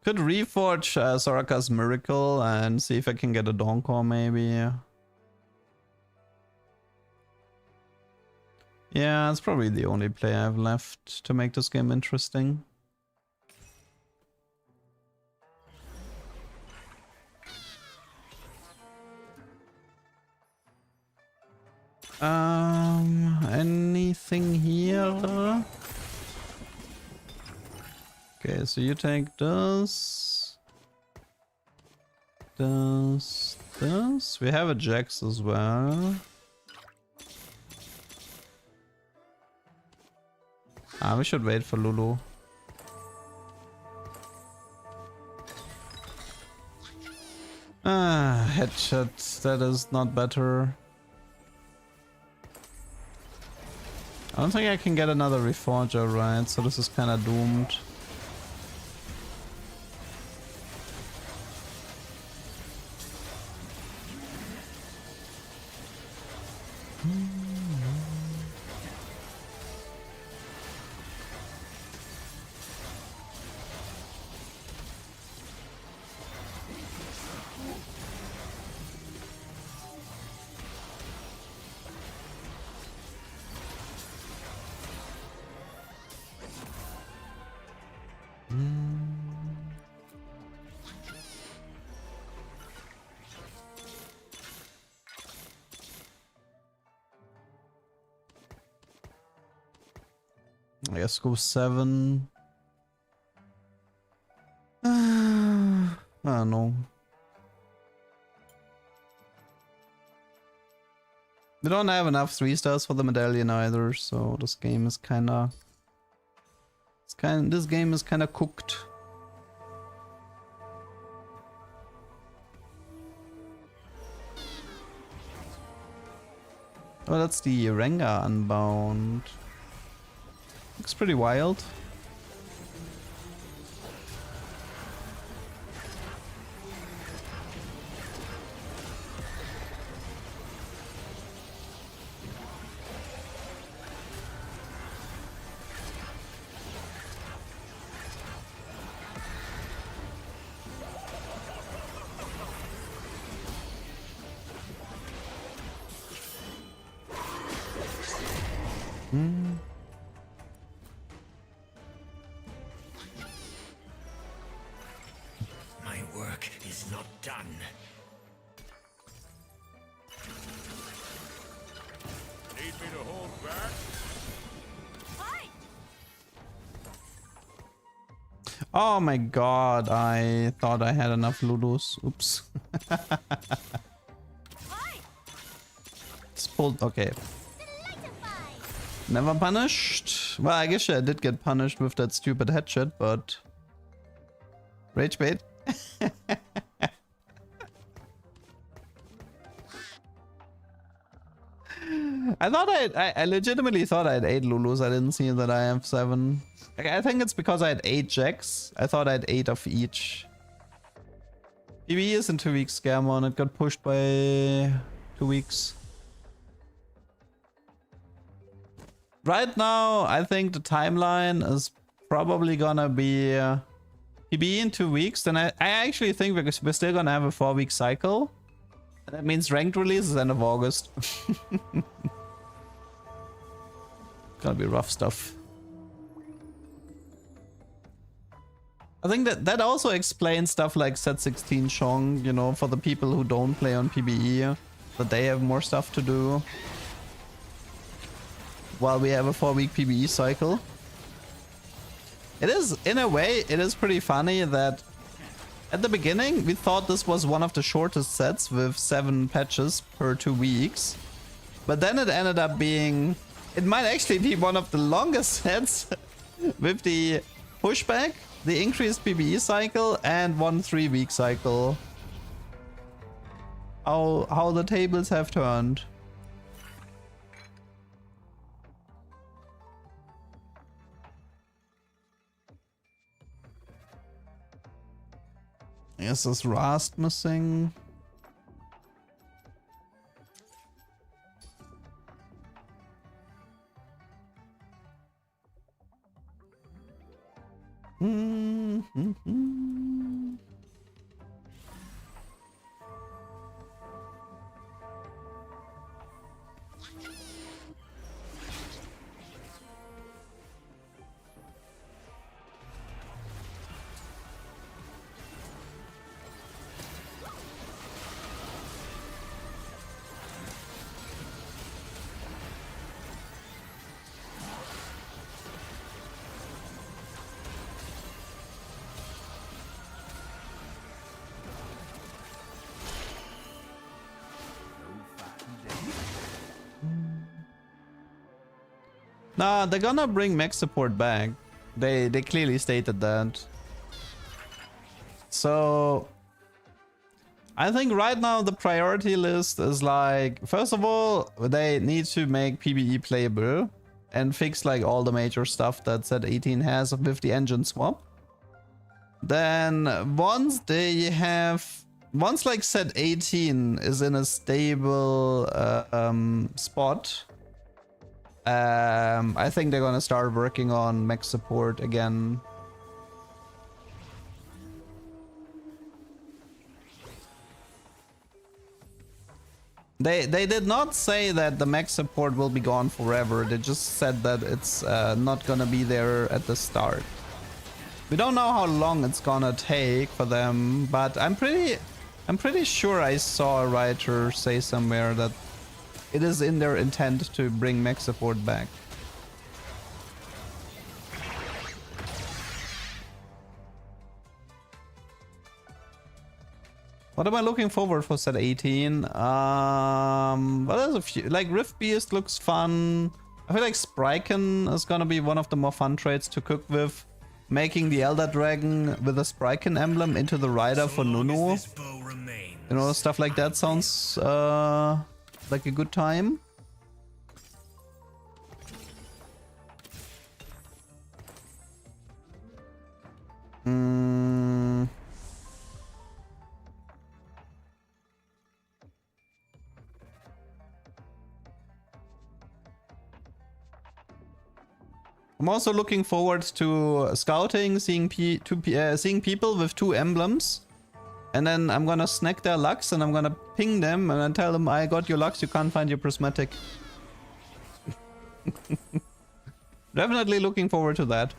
Could reforge Soraka's Miracle and see if I can get a Dawncore maybe. Yeah, it's probably the only play I have left to make this game interesting. Anything here? Okay, so you take this. This. We have a Jax as well. We should wait for Lulu. Headshot. That is not better. I don't think I can get another Reforger, right? So this is kind of doomed. I guess go 7. I don't know. We don't have enough 3 stars for the medallion either, so this game is kinda... this game is kinda cooked. Oh, that's the Rengar Unbound. Looks pretty wild. My work is not done. Need me to hold back? Oh my god, I thought I had enough Ludus. Oops. It's pulled. Okay. Never punished. Well, I guess I did get punished with that stupid headshot, but... Rage bait. I legitimately thought I had 8 Lulus. I didn't see that I have 7. Like, I think it's because I had 8 Jacks. I thought I had 8 of each. PvE is in 2 weeks, Scaremon. It got pushed by 2 weeks. Right now, I think the timeline is probably gonna be PvE in 2 weeks. Then I actually think we're still gonna have a 4-week cycle. And that means ranked release is end of August. Gonna be rough stuff. I think that also explains stuff like set 16 Chong, you know, for the people who don't play on PvE, that they have more stuff to do. While we have a 4-week PvE cycle. It is, in a way, it is pretty funny that at the beginning we thought this was one of the shortest sets with 7 patches per 2 weeks. But then it ended up being, it might actually be one of the longest sets with the pushback, the increased PvE cycle, and 1 3-week cycle. How the tables have turned. Yes, is Rast missing? Nah, they're gonna bring mech support back. They clearly stated that. So I think right now the priority list is like, first of all, they need to make PvE playable and fix like all the major stuff that set 18 has with the engine swap. Then once like set 18 is in a stable spot, I think they're gonna start working on mech support again. They did not say that the mech support will be gone forever. They just said that it's not gonna be there at the start. We don't know how long it's gonna take for them, but I'm pretty sure I saw a writer say somewhere that it is in their intent to bring mech support back. What am I looking forward for set 18? Well, there's a few. Like Rift Beast looks fun. I feel like Spryken is gonna be one of the more fun traits to cook with. Making the Elder Dragon with a Spryken emblem into the rider for Nunu. You know, stuff like that sounds like a good time. I'm also looking forward to scouting, seeing people with 2 emblems. And then I'm gonna snack their Lux and I'm gonna ping them and then tell them, I got your Lux, you can't find your prismatic. Definitely looking forward to that.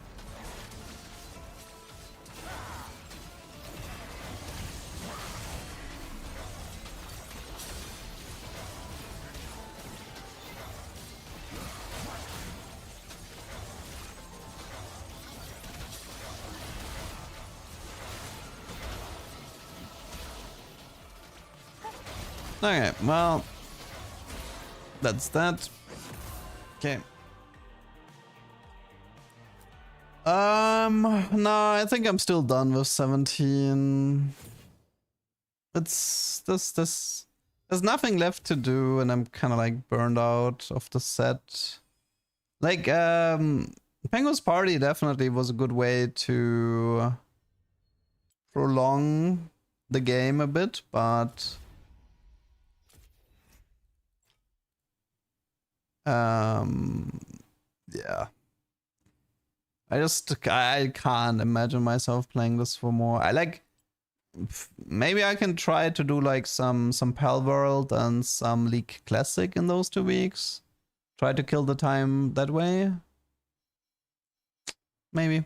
Okay, well, that's that. Okay. No, I think I'm still done with 17. It's there's nothing left to do, and I'm kind of like burned out of the set. Like, Penguin's Party definitely was a good way to prolong the game a bit, but yeah. I can't imagine myself playing this for more. I like, maybe I can try to do like some Pal World and some League Classic in those 2 weeks. Try to kill the time that way. Maybe.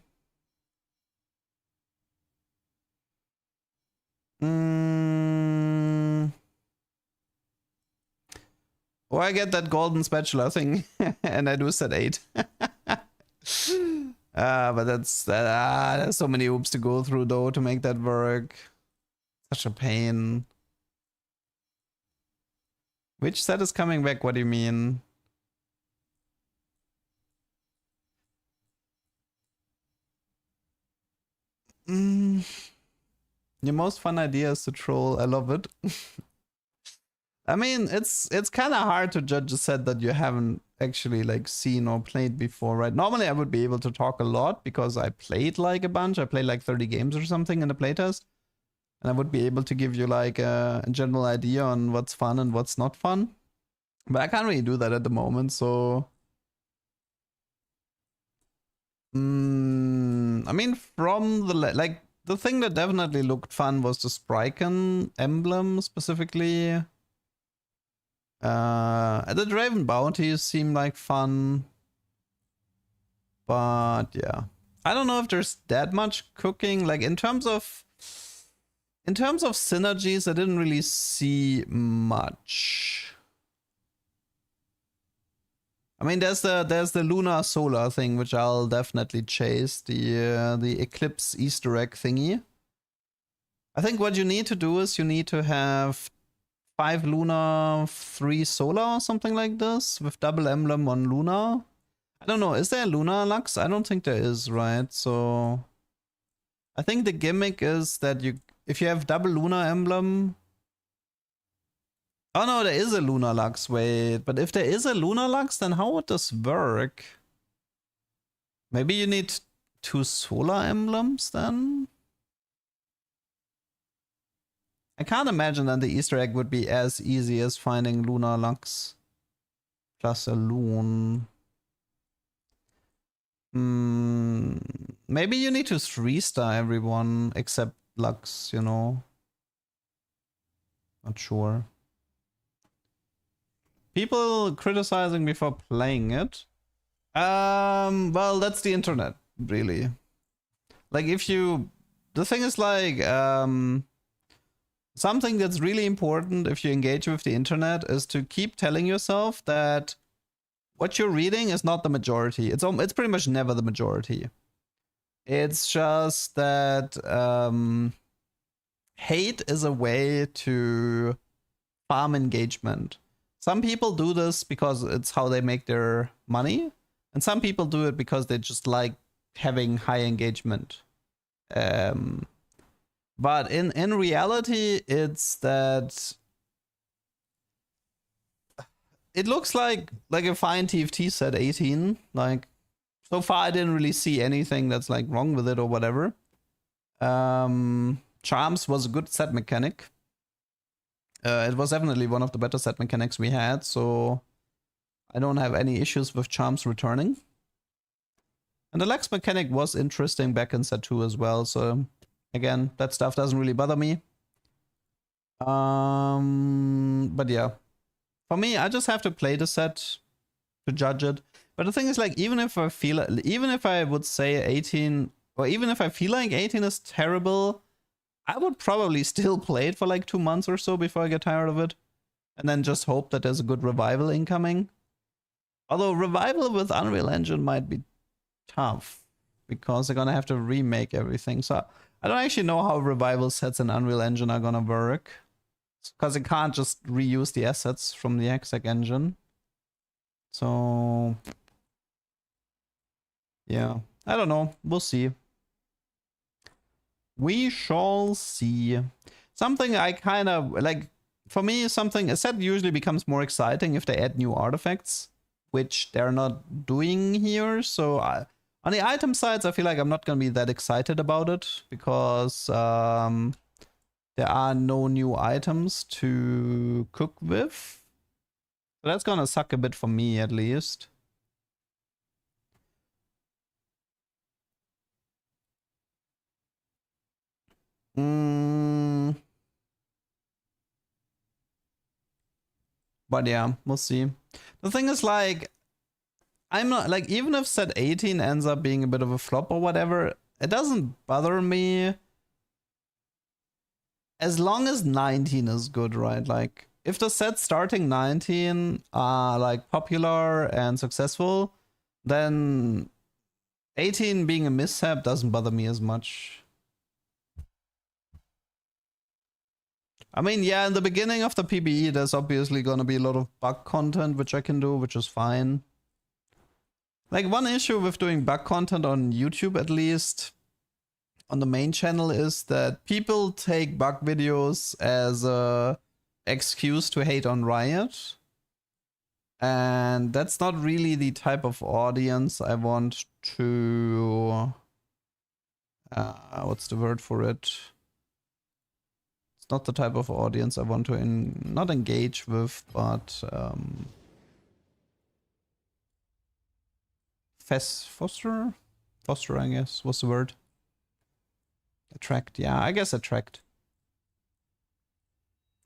Or I get that golden spatula thing and I do set 8. But there's so many hoops to go through though to make that work. Such a pain. Which set is coming back? What do you mean? Your most fun idea is to troll. I love it. I mean, it's kind of hard to judge a set that you haven't actually like seen or played before, right? Normally I would be able to talk a lot because I played like a bunch. I played like 30 games or something in the playtest. And I would be able to give you like a general idea on what's fun and what's not fun. But I can't really do that at the moment, so... I mean, from the... like, the thing that definitely looked fun was the Spriken emblem, specifically. The Draven bounties seem like fun. But, yeah. I don't know if there's that much cooking. Like, in terms of synergies, I didn't really see much. I mean, there's the lunar solar thing, which I'll definitely chase, the eclipse Easter egg thingy. I think what you need to do is you need to have 5 lunar, 3 solar, or something like this, with double emblem on lunar. I don't know, is there a lunar lux? I don't think there is, right? So I think the gimmick is that if you have double lunar emblem... Oh no, there is a lunar lux, wait. But if there is a lunar lux, then how would this work? Maybe you need 2 solar emblems then? I can't imagine that the Easter egg would be as easy as finding lunar lux plus a loon. Maybe you need to 3-star everyone except Lux, you know. Not sure. People criticizing me for playing it. Well, that's the internet, really. Like, if you... The thing is, like, something that's really important if you engage with the internet is to keep telling yourself that what you're reading is not the majority. It's pretty much never the majority. It's just that hate is a way to farm engagement. Some people do this because it's how they make their money, and some people do it because they just like having high engagement. But in reality, it's that it looks like a fine TFT set 18. Like, so far I didn't really see anything that's like wrong with it or whatever. Charms was a good set mechanic. It was definitely one of the better set mechanics we had, so I don't have any issues with Charms returning. And the Lex mechanic was interesting back in set 2 as well, so again, that stuff doesn't really bother me. But yeah. For me, I just have to play the set to judge it. But the thing is, like, even if I would say 18, or even if I feel like 18 is terrible, I would probably still play it for like 2 months or so before I get tired of it. And then just hope that there's a good revival incoming. Although revival with Unreal Engine might be tough, because they're gonna have to remake everything. So I don't actually know how revival sets in Unreal Engine are gonna work, because it can't just reuse the assets from the exec engine. So yeah, I don't know. We'll see. We shall see. Something I kind of like, for me, something a set usually becomes more exciting if they add new artifacts, which they're not doing here. So on the item sides, I feel like I'm not going to be that excited about it because there are no new items to cook with. So that's going to suck a bit for me at least. But yeah, we'll see. The thing is, like, I'm not, like, even if set 18 ends up being a bit of a flop or whatever, it doesn't bother me as long as 19 is good, right? Like, if the sets starting 19 are, like, popular and successful, then 18 being a mishap doesn't bother me as much. I mean, yeah, in the beginning of the PBE, there's obviously gonna be a lot of bug content, which I can do, which is fine. Like, one issue with doing bug content on YouTube, at least, on the main channel, is that people take bug videos as a excuse to hate on Riot. And that's not really the type of audience I want to... what's the word for it? It's not the type of audience I want to not engage with, but foster, I guess. What's the word? Attract. Yeah, I guess attract.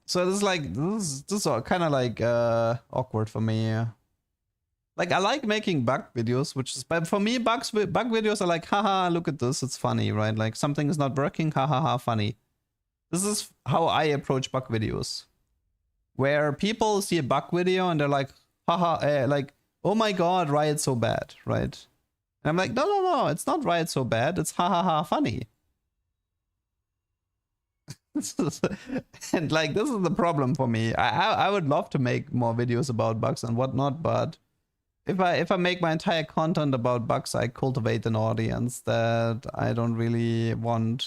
So this is like this is kind of like awkward for me. Like, I like making bug videos, which is, but for me, bug videos are like, haha, look at this, it's funny, right? Like, something is not working, haha, funny. This is how I approach bug videos, where people see a bug video and they're like, haha, like, oh my god, Riot's so bad, right? And I'm like, no, it's not Riot so bad, it's haha funny. And like, this is the problem for me. I would love to make more videos about bugs and whatnot, but if I make my entire content about bugs, I cultivate an audience that I don't really want.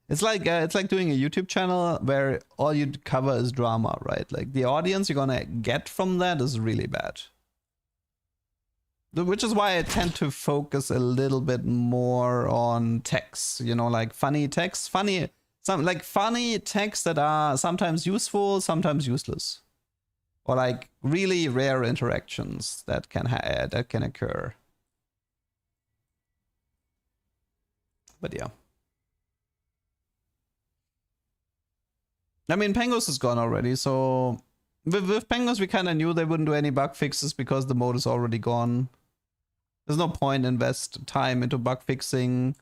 It's like doing a YouTube channel where all you cover is drama, right? Like, the audience you're gonna get from that is really bad. Which is why I tend to focus a little bit more on texts, you know, like funny texts, funny texts that are sometimes useful, sometimes useless, or like really rare interactions that can occur. But yeah. I mean, Pangos is gone already, so with Pangos we kind of knew they wouldn't do any bug fixes because the mode is already gone. There's no point invest time into bug fixing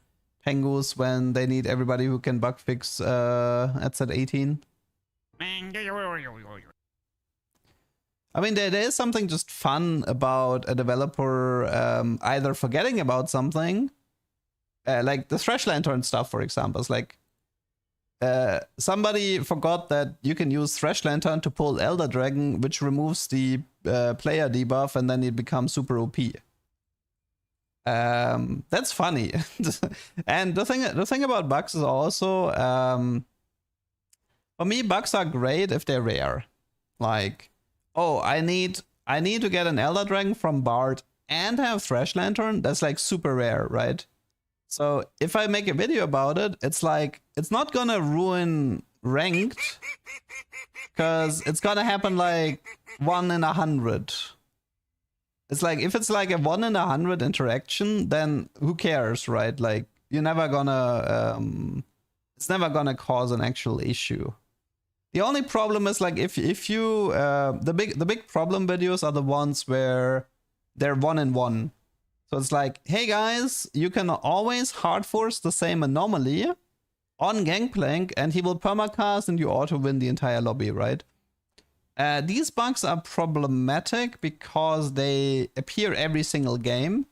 Pangos when they need everybody who can bug fix at set 18. I mean, there is something just fun about a developer either forgetting about something, like the Thresh Lantern stuff, for example. It's like, somebody forgot that you can use Thresh Lantern to pull Elder Dragon, which removes the player debuff, and then it becomes super OP. That's funny. And the thing about bugs is also, for me, bugs are great if they're rare. Like, oh, I need to get an Elder Dragon from Bard and have Thresh Lantern. That's like super rare, right? So if I make a video about it, it's like, it's not gonna ruin ranked, because it's gonna happen like 1 in 100. It's like, if it's like a 1 in 100 interaction, then who cares, right? Like, you're never gonna, it's never gonna cause an actual issue. The only problem is, like, if you, the big problem videos are the ones where they're 1 in 1. So it's like, hey guys, you can always hard force the same anomaly on Gangplank and he will permacast and you auto win the entire lobby, right? These bugs are problematic because they appear every single game.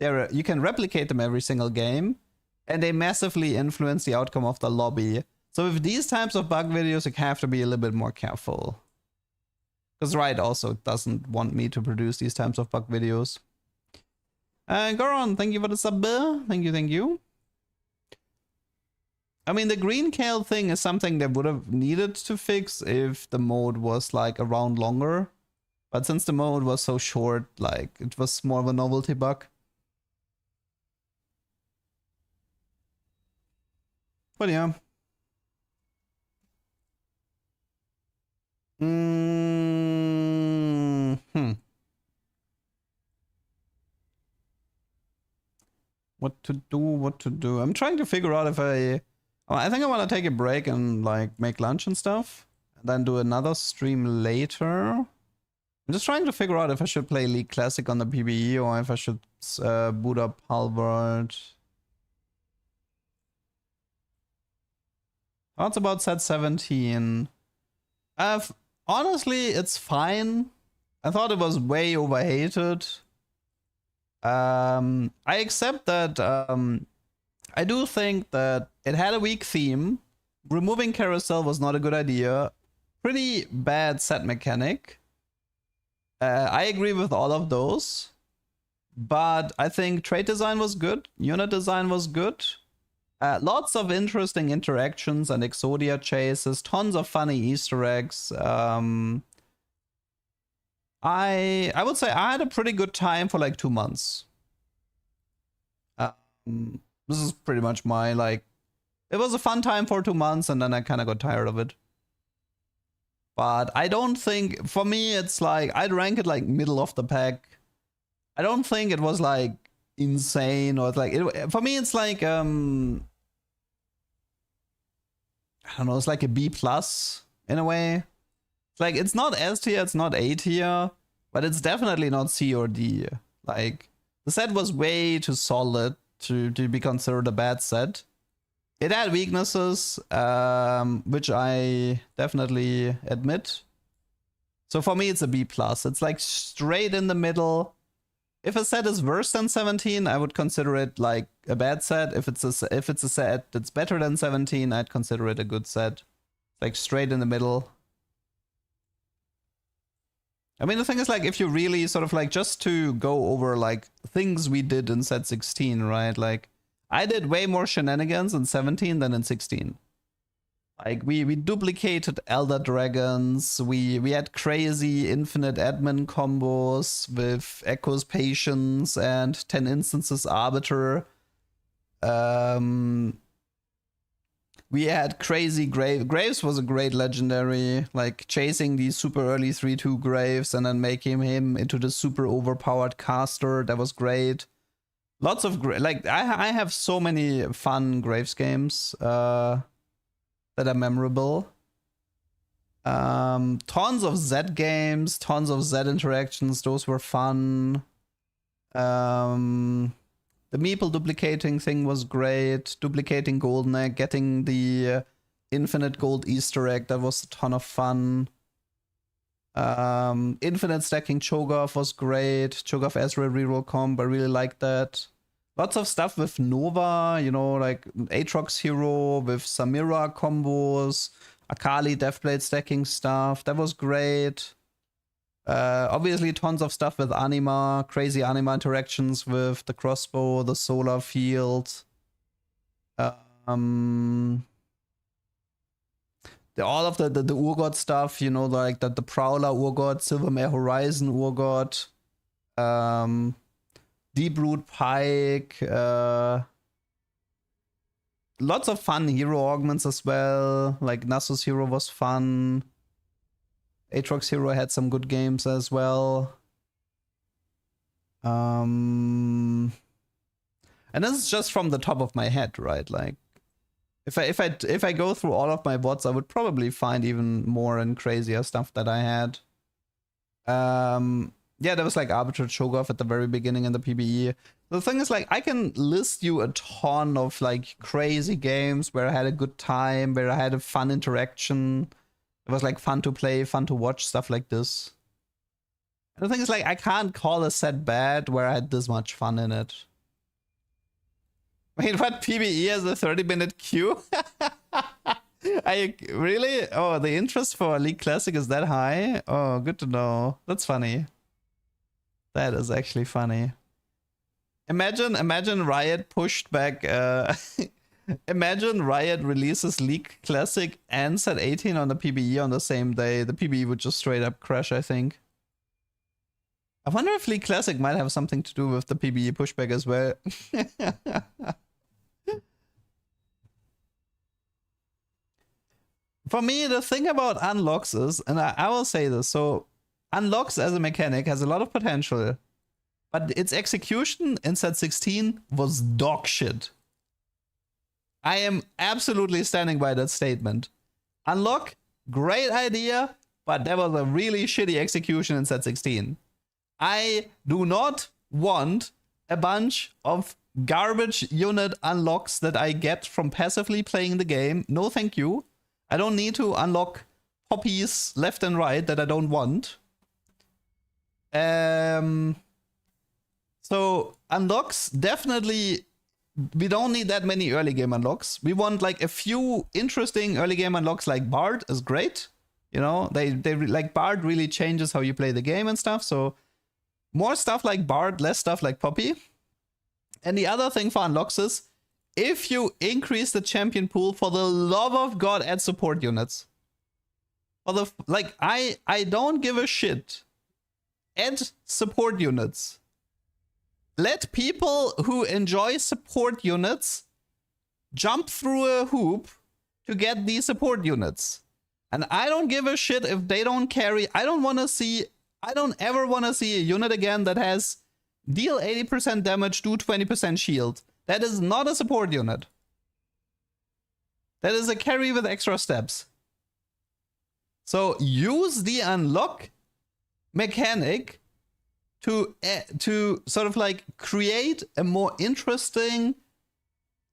You can replicate them every single game, and they massively influence the outcome of the lobby. So with these types of bug videos, you have to be a little bit more careful. Because Riot also doesn't want me to produce these types of bug videos. Goron, thank you for the sub. Thank you, thank you. I mean, the green kale thing is something that would have needed to fix if the mode was like a round longer. But since the mode was so short, like it was more of a novelty bug. But yeah. What to do? I'm trying to figure out if I think I want to take a break and like make lunch and stuff. And then do another stream later. I'm just trying to figure out if I should play League Classic on the PvE or if I should boot up Halvard. Thoughts about set 17? Honestly, it's fine. I thought it was way overhated. I accept that. I do think that it had a weak theme. Removing carousel was not a good idea. Pretty bad set mechanic. I agree with all of those. But I think trade design was good. Unit design was good. Lots of interesting interactions and Exodia chases. Tons of funny Easter eggs. I would say I had a pretty good time for like 2 months. This is pretty much my like. It was a fun time for 2 months, and then I kind of got tired of it. But I don't think, for me, it's like I'd rank it like middle of the pack. I don't think it was like insane or it's like for me. It's like I don't know. It's like a B plus in a way. It's like it's not S tier, it's not A tier, but it's definitely not C or D. Like the set was way too solid to be considered a bad set. It had weaknesses, which I definitely admit. So for me, it's a B plus. It's like straight in the middle. If a set is worse than 17, I would consider it like a bad set. If it's a set that's better than 17, I'd consider it a good set. It's like straight in the middle. I mean, the thing is, like, if you really sort of like just to go over like things we did in set 16, right? Like, I did way more shenanigans in 17 than in 16. Like, we duplicated Elder Dragons. We had crazy infinite admin combos with Echo's Patience and 10 instances Arbiter. We had crazy Graves was a great legendary, like chasing these super early 3/2 Graves and then making him into the super overpowered caster. That was great. Lots of like I have so many fun Graves games that are memorable. Tons of Z games, tons of Z interactions. Those were fun. The Meeple duplicating thing was great. Duplicating Golden Egg, getting the infinite gold Easter egg, that was a ton of fun. Infinite stacking Cho'Gath was great. Cho'Gath Ezreal reroll comp, I really liked that. Lots of stuff with Nova, you know, like Aatrox Hero with Samira combos, Akali Deathblade stacking stuff, that was great. Obviously tons of stuff with Anima, crazy Anima interactions with the crossbow, the solar field. All of the Urgot stuff, you know, like the Prowler Urgot, Silvermare Horizon Urgot, Deep-Root Pike, lots of fun hero augments as well, like Nasus Hero was fun. Aatrox Hero had some good games as well. And this is just from the top of my head, right? Like, if I go through all of my bots, I would probably find even more and crazier stuff that I had. Yeah, there was like Arbiter Cho'Gath at the very beginning in the PvE. The thing is, like, I can list you a ton of like crazy games where I had a good time, where I had a fun interaction. It was like fun to play, fun to watch, stuff like this. And the thing is, like, I can't call a set bad where I had this much fun in it. Wait, what? PvE has a 30-minute queue? Really? Oh, the interest for League Classic is that high? Oh, good to know. That's funny. That is actually funny. Imagine Riot pushed back. Imagine Riot releases League Classic and set 18 on the PBE on the same day. The PBE would just straight up crash, I think. I wonder if League Classic might have something to do with the PBE pushback as well. For me, the thing about unlocks is, and I will say this, so unlocks as a mechanic has a lot of potential, but its execution in set 16 was dog shit. I am absolutely standing by that statement. Unlock, great idea, but that was a really shitty execution in set 16. I do not want a bunch of garbage unit unlocks that I get from passively playing the game. No, thank you. I don't need to unlock poppies left and right that I don't want. So unlocks, definitely, we don't need that many early game unlocks. We want like a few interesting early game unlocks, like Bard is great. You know, they like Bard really changes how you play the game and stuff. So more stuff like Bard, less stuff like Poppy. And the other thing for unlocks is, if you increase the champion pool, for the love of God, add support units. For the I don't give a shit. Add support units. Let people who enjoy support units jump through a hoop to get these support units. And I don't give a shit if they don't carry. I don't ever want to see a unit again that has deal 80% damage, do 20% shield. That is not a support unit. That is a carry with extra steps. So use the unlock mechanic to sort of like create a more interesting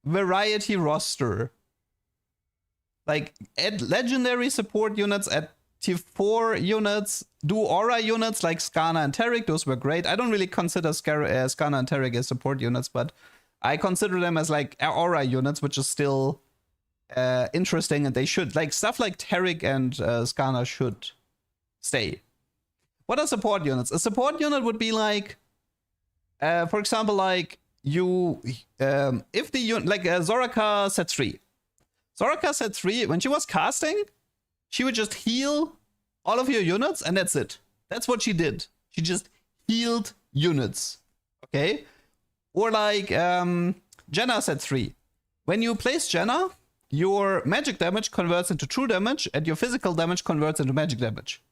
variety roster. Like add legendary support units, add tier 4 units, do aura units like Skana and Taric. Those were great. I don't really consider Skana and Taric as support units, but I consider them as like aura units, which is still interesting, and they should, like, stuff like Taric and Skana should stay. What are support units? A support unit would be like, for example, like you, if the unit, like Zoraka set 3. Zoraka set 3, when she was casting, she would just heal all of your units, and that's it. That's what she did. She just healed units. Okay? Or like Jenna set 3. When you place Jenna, your magic damage converts into true damage, and your physical damage converts into magic damage.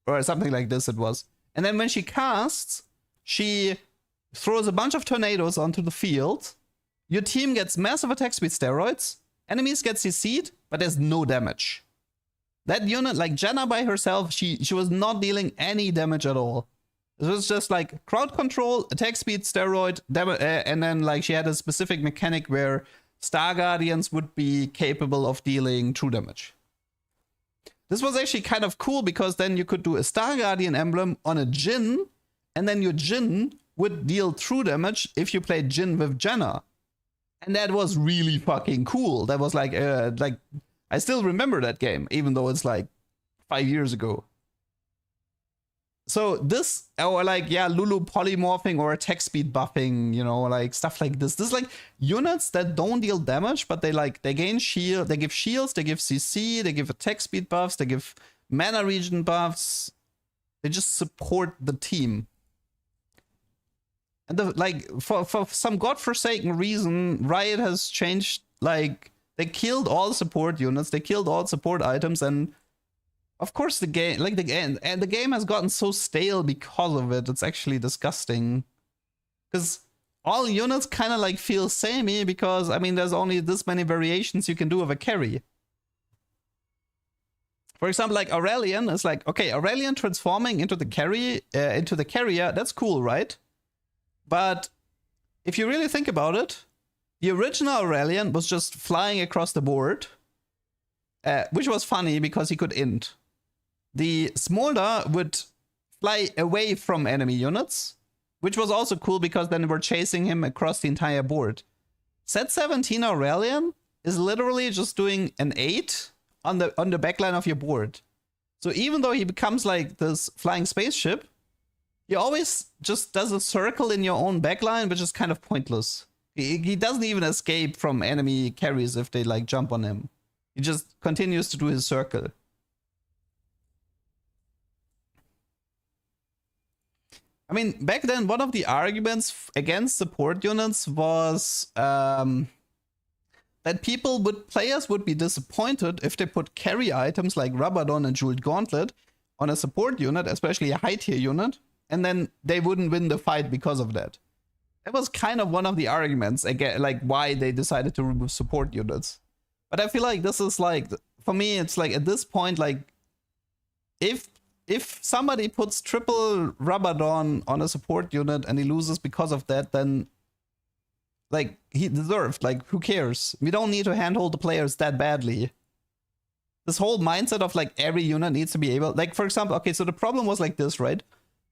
Or something like this it was. And then when she casts, she throws a bunch of tornadoes onto the field. Your team gets massive attack speed steroids. Enemies get CC'd, but there's no damage. That unit, like Jenna by herself, she was not dealing any damage at all. It was just like crowd control, attack speed, steroid, and then like she had a specific mechanic where Star Guardians would be capable of dealing true damage. This was actually kind of cool because then you could do a Star Guardian emblem on a Jhin, and then your Jhin would deal true damage if you played Jhin with Jenna. And that was really fucking cool. That was like I still remember that game, even though it's like 5 years ago. So this, or like, yeah, Lulu polymorphing or attack speed buffing, you know, like stuff like this. This is like units that don't deal damage, but they gain shield, they give shields, they give CC, they give attack speed buffs, they give mana regen buffs. They just support the team. And for some godforsaken reason, Riot has changed, like, they killed all support units, they killed all support items, and of course the game, like the game has gotten so stale because of it. It's actually disgusting. Because all units kind of like feel samey because, I mean, there's only this many variations you can do of a carry. For example, like Aurelion is like, okay, Aurelion transforming into the carrier, that's cool, right? But if you really think about it, the original Aurelion was just flying across the board, which was funny because he could int. The Smolder would fly away from enemy units, which was also cool because then they were chasing him across the entire board. Set 17 Aurelion is literally just doing an 8 on the backline of your board. So even though he becomes like this flying spaceship, he always just does a circle in your own backline, which is kind of pointless. He doesn't even escape from enemy carries if they like jump on him. He just continues to do his circle. I mean, back then, one of the arguments against support units was that players would be disappointed if they put carry items like Rabadon and Jeweled Gauntlet on a support unit, especially a high tier unit, and then they wouldn't win the fight because of that. That was kind of one of the arguments again, like why they decided to remove support units. But I feel like this is like, for me, it's like at this point, like if somebody puts triple Rabadon on a support unit and he loses because of that, then like he deserved, like who cares? We don't need to handhold the players that badly. This whole mindset of like every unit needs to be able, like for example, okay, so the problem was like this, right?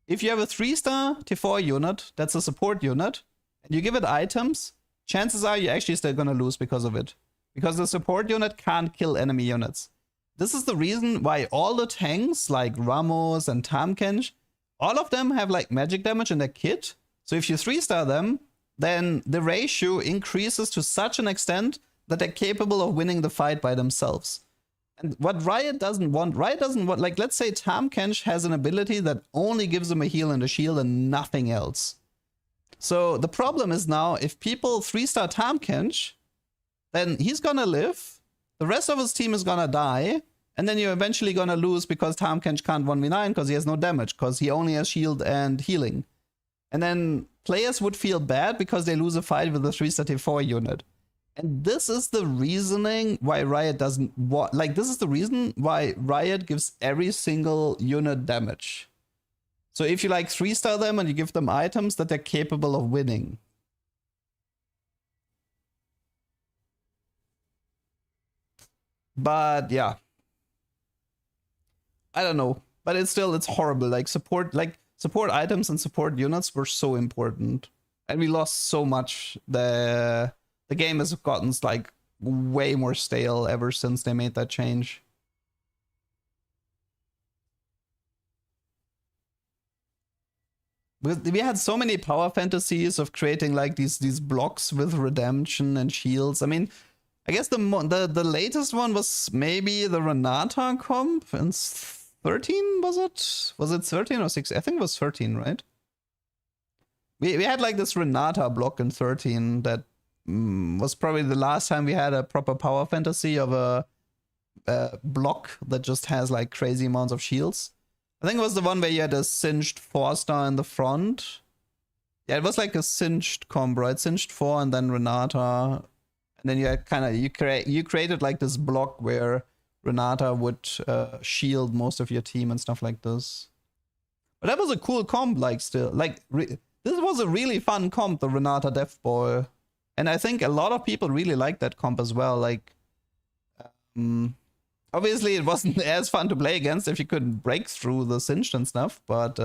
If you have a 3-star T4 unit, that's a support unit, and you give it items, chances are you're actually still gonna lose because of it. Because the support unit can't kill enemy units. This is the reason why all the tanks like Ramos and Tamkench, all of them have like magic damage in their kit. So if you 3-star them, then the ratio increases to such an extent that they're capable of winning the fight by themselves. And what Riot doesn't want, like let's say Tamkench has an ability that only gives him a heal and a shield and nothing else. So the problem is now, if people 3-star Tamkench, then he's gonna live, the rest of his team is gonna die, and then you're eventually gonna lose because Tamkench can't 1v9 because he has no damage, because he only has shield and healing. And then players would feel bad because they lose a fight with a 3-star T4 unit. And this is the reasoning why Riot doesn't want, like this is the reason why Riot gives every single unit damage. So if you like 3-star them and you give them items that they're capable of winning. But yeah, I don't know, but it's horrible. Like support items and support units were so important, and we lost so much. The game has gotten like way more stale ever since they made that change. We had so many power fantasies of creating like these blocks with redemption and shields. I mean, I guess the latest one was maybe the Renata comp in 13, was it? Was it 13 or 6? I think it was 13, right? We had like this Renata block in 13 that was probably the last time we had a proper power fantasy of a block that just has like crazy amounts of shields. I think it was the one where you had a singed 4-star in the front. Yeah, it was like a singed comp, right? Singed 4 and then Renata. And then you had you created like this block where Renata would shield most of your team and stuff like this. But that was a cool comp, like still. Like this was a really fun comp, the Renata Death Boy. And I think a lot of people really liked that comp as well. Like, obviously it wasn't as fun to play against if you couldn't break through the singed and stuff, but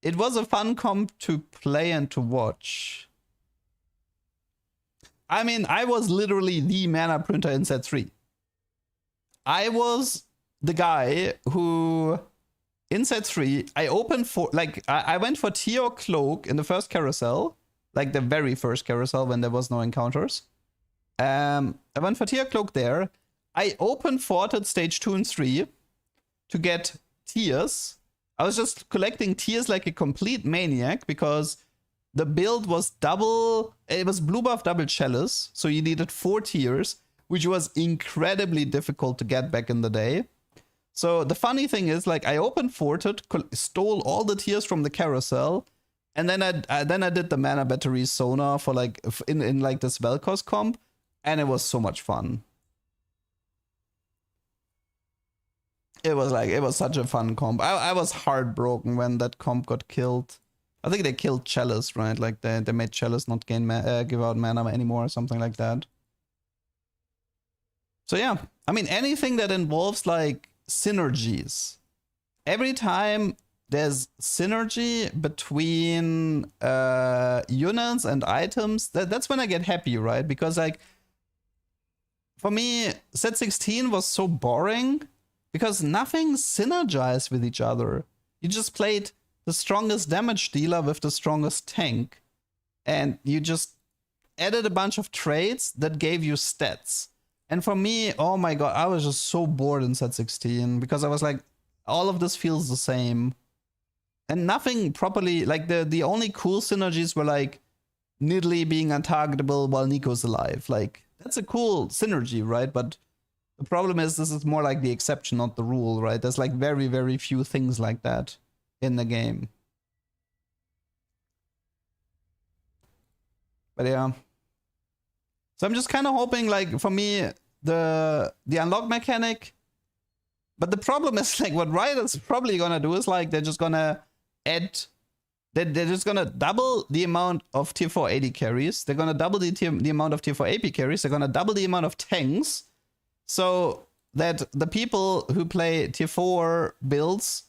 it was a fun comp to play and to watch. I mean, I was literally the mana printer in set 3. I was the guy who, in set 3, I opened for, like, I went for Tear Cloak in the first carousel, like the very first carousel when there was no encounters. I went for Tear Cloak there. I open forted stage 2 and 3 to get tears. I was just collecting tears like a complete maniac because the build was it was blue buff double chalice, so you needed 4 tears, which was incredibly difficult to get back in the day. So the funny thing is, like, I opened forted, stole all the tears from the carousel, and then I did the mana battery sonar for like in like this Vel'Koz comp, and it was so much fun. It was such a fun comp. I was heartbroken when that comp got killed. I think they killed Chalice, right? Like they made Chalice not give out mana anymore or something like that. So yeah, I mean, anything that involves like synergies. Every time there's synergy between units and items, that's when I get happy, right? Because like, for me, set 16 was so boring because nothing synergized with each other. You just played the strongest damage dealer with the strongest tank, and you just added a bunch of traits that gave you stats. And for me, oh my god, I was just so bored in set 16 because I was like, all of this feels the same. And nothing properly, like the only cool synergies were like Nidalee being untargetable while Nico's alive. Like, that's a cool synergy, right? But the problem is this is more like the exception, not the rule, right? There's like very, very few things like that in the game. But yeah. So I'm just kind of hoping, like, for me, the unlock mechanic. But the problem is, like, what Riot is probably gonna do is, like, they're just gonna add... They're just gonna double the amount of tier 4 AD carries. They're gonna double the amount of tier 4 AP carries. They're gonna double the amount of tanks. So that the people who play tier 4 builds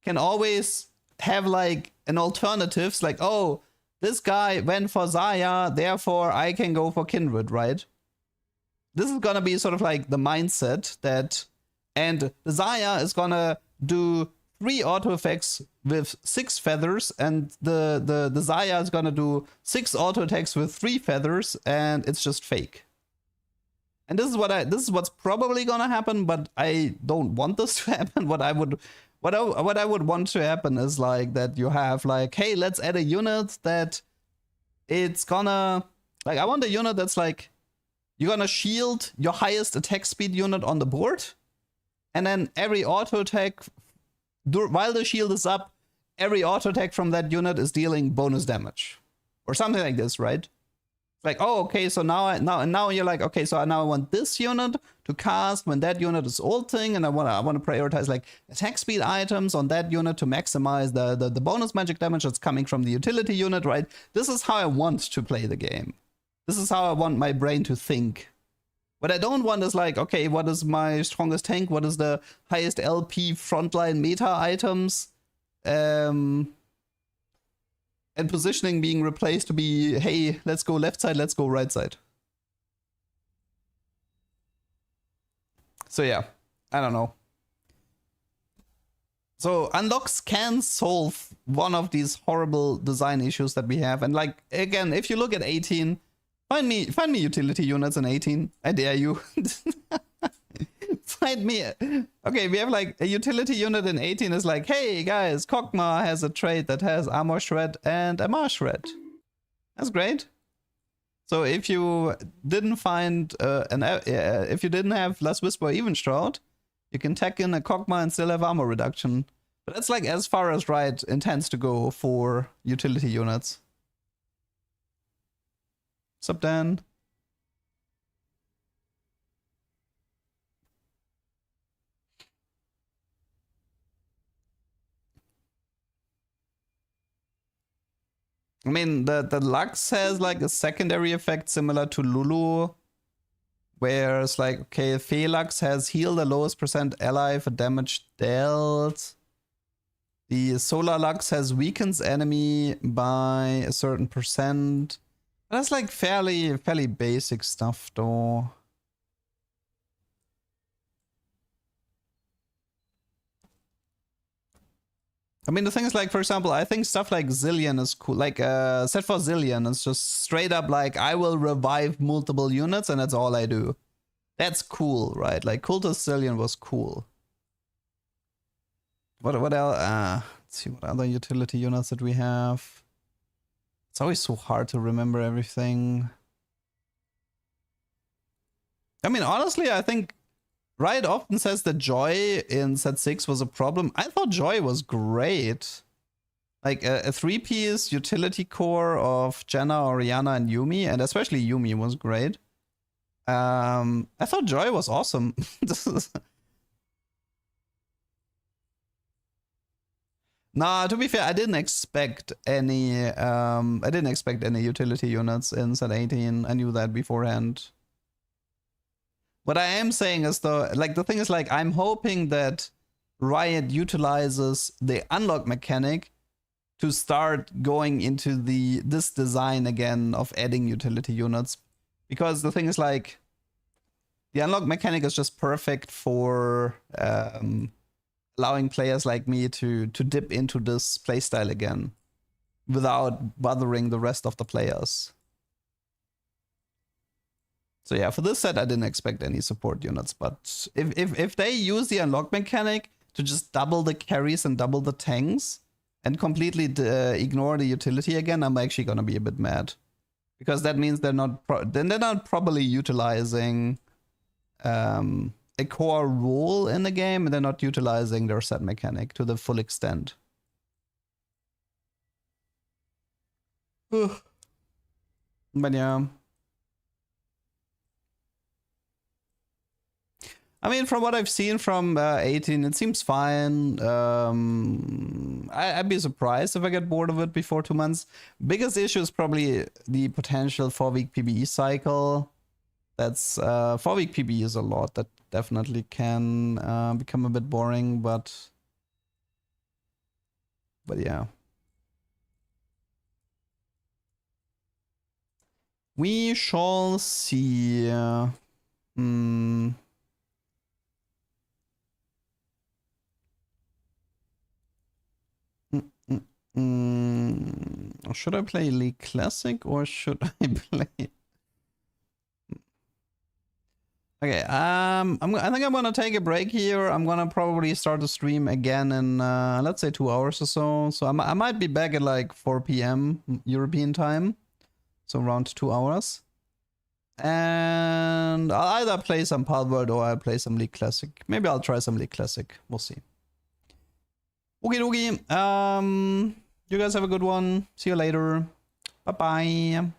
can always have, like, an alternatives. Like, oh, this guy went for Zarya, therefore I can go for Kindred, right? This is gonna be sort of like the mindset that... And the Zarya is gonna do 3 auto effects with 6 feathers, and the Zarya is gonna do 6 auto attacks with 3 feathers, and it's just fake. And this is what's probably gonna happen, but I don't want this to happen. What I would want to happen is like that you have like, hey, let's add a unit that it's gonna, like, I want a unit that's like, you're gonna shield your highest attack speed unit on the board, and then every auto attack, while the shield is up, every auto attack from that unit is dealing bonus damage. Or something like this, right? Like, oh, okay, so now you're like, okay, so now I want this unit to cast when that unit is ulting, and I want to prioritize like attack speed items on that unit to maximize the bonus magic damage that's coming from the utility unit, right? This is how I want to play the game. This is how I want my brain to think. What I don't want is like, okay, what is my strongest tank? What is the highest LP frontline meta items? And positioning being replaced to be, hey, let's go left side, let's go right side. So yeah, I don't know. So unlocks can solve one of these horrible design issues that we have. And like, again, if you look at 18, find me utility units in 18. I dare you. Find me. Okay, we have like a utility unit in 18 is like, hey guys, Kog'Maw has a trait that has armor shred and a Mars shred. That's great. So if you didn't find if you didn't have Last Whisper or Even Shroud, you can tack in a Kog'Maw and still have armor reduction. But that's like as far as Riot intends to go for utility units. Sup, Dan? I mean, the Lux has like a secondary effect similar to Lulu, where it's like, okay, Felux has heal the lowest percent ally for damage dealt. The Solar Lux has weakens enemy by a certain percent. That's like fairly basic stuff though. I mean, the thing is, like, for example, I think stuff like Zillion is cool. Like, set for Zillion is just straight up like, I will revive multiple units and that's all I do. That's cool, right? Like, Cultist Zillion was cool. What else? Let's see, what other utility units that we have? It's always so hard to remember everything. I mean, honestly, I think Riot often says that Joy in set 6 was a problem. I thought Joy was great. Like a 3-piece utility core of Janna, Orianna, and Yuumi, and especially Yuumi was great. I thought Joy was awesome. Nah, to be fair, I didn't expect any utility units in set 18. I knew that beforehand. What I am saying is though, like the thing is like, I'm hoping that Riot utilizes the unlock mechanic to start going into this design again of adding utility units. Because the thing is like, the unlock mechanic is just perfect for a allowing players like me to dip into this playstyle again without bothering the rest of the players. So yeah, for this set I didn't expect any support units, but if they use the unlock mechanic to just double the carries and double the tanks and completely ignore the utility again, I'm actually gonna be a bit mad, because that means they're not properly utilizing a core rule in the game, and they're not utilizing their set mechanic to the full extent. But yeah. I mean, from what I've seen from 18, it seems fine. I'd be surprised if I get bored of it before 2 months. Biggest issue is probably the potential 4-week PBE cycle. That's 4-week PBE is a lot. That definitely can become a bit boring, but yeah. We shall see. Should I play League Classic or should I play? Okay, I think I'm gonna take a break here. I'm gonna probably start the stream again in let's say 2 hours or so. So I might be back at like 4 p.m. European time, so around 2 hours. And I'll either play some Palworld or I'll play some League Classic. Maybe I'll try some League Classic. We'll see. Okay, dokie. You guys have a good one. See you later. Bye bye.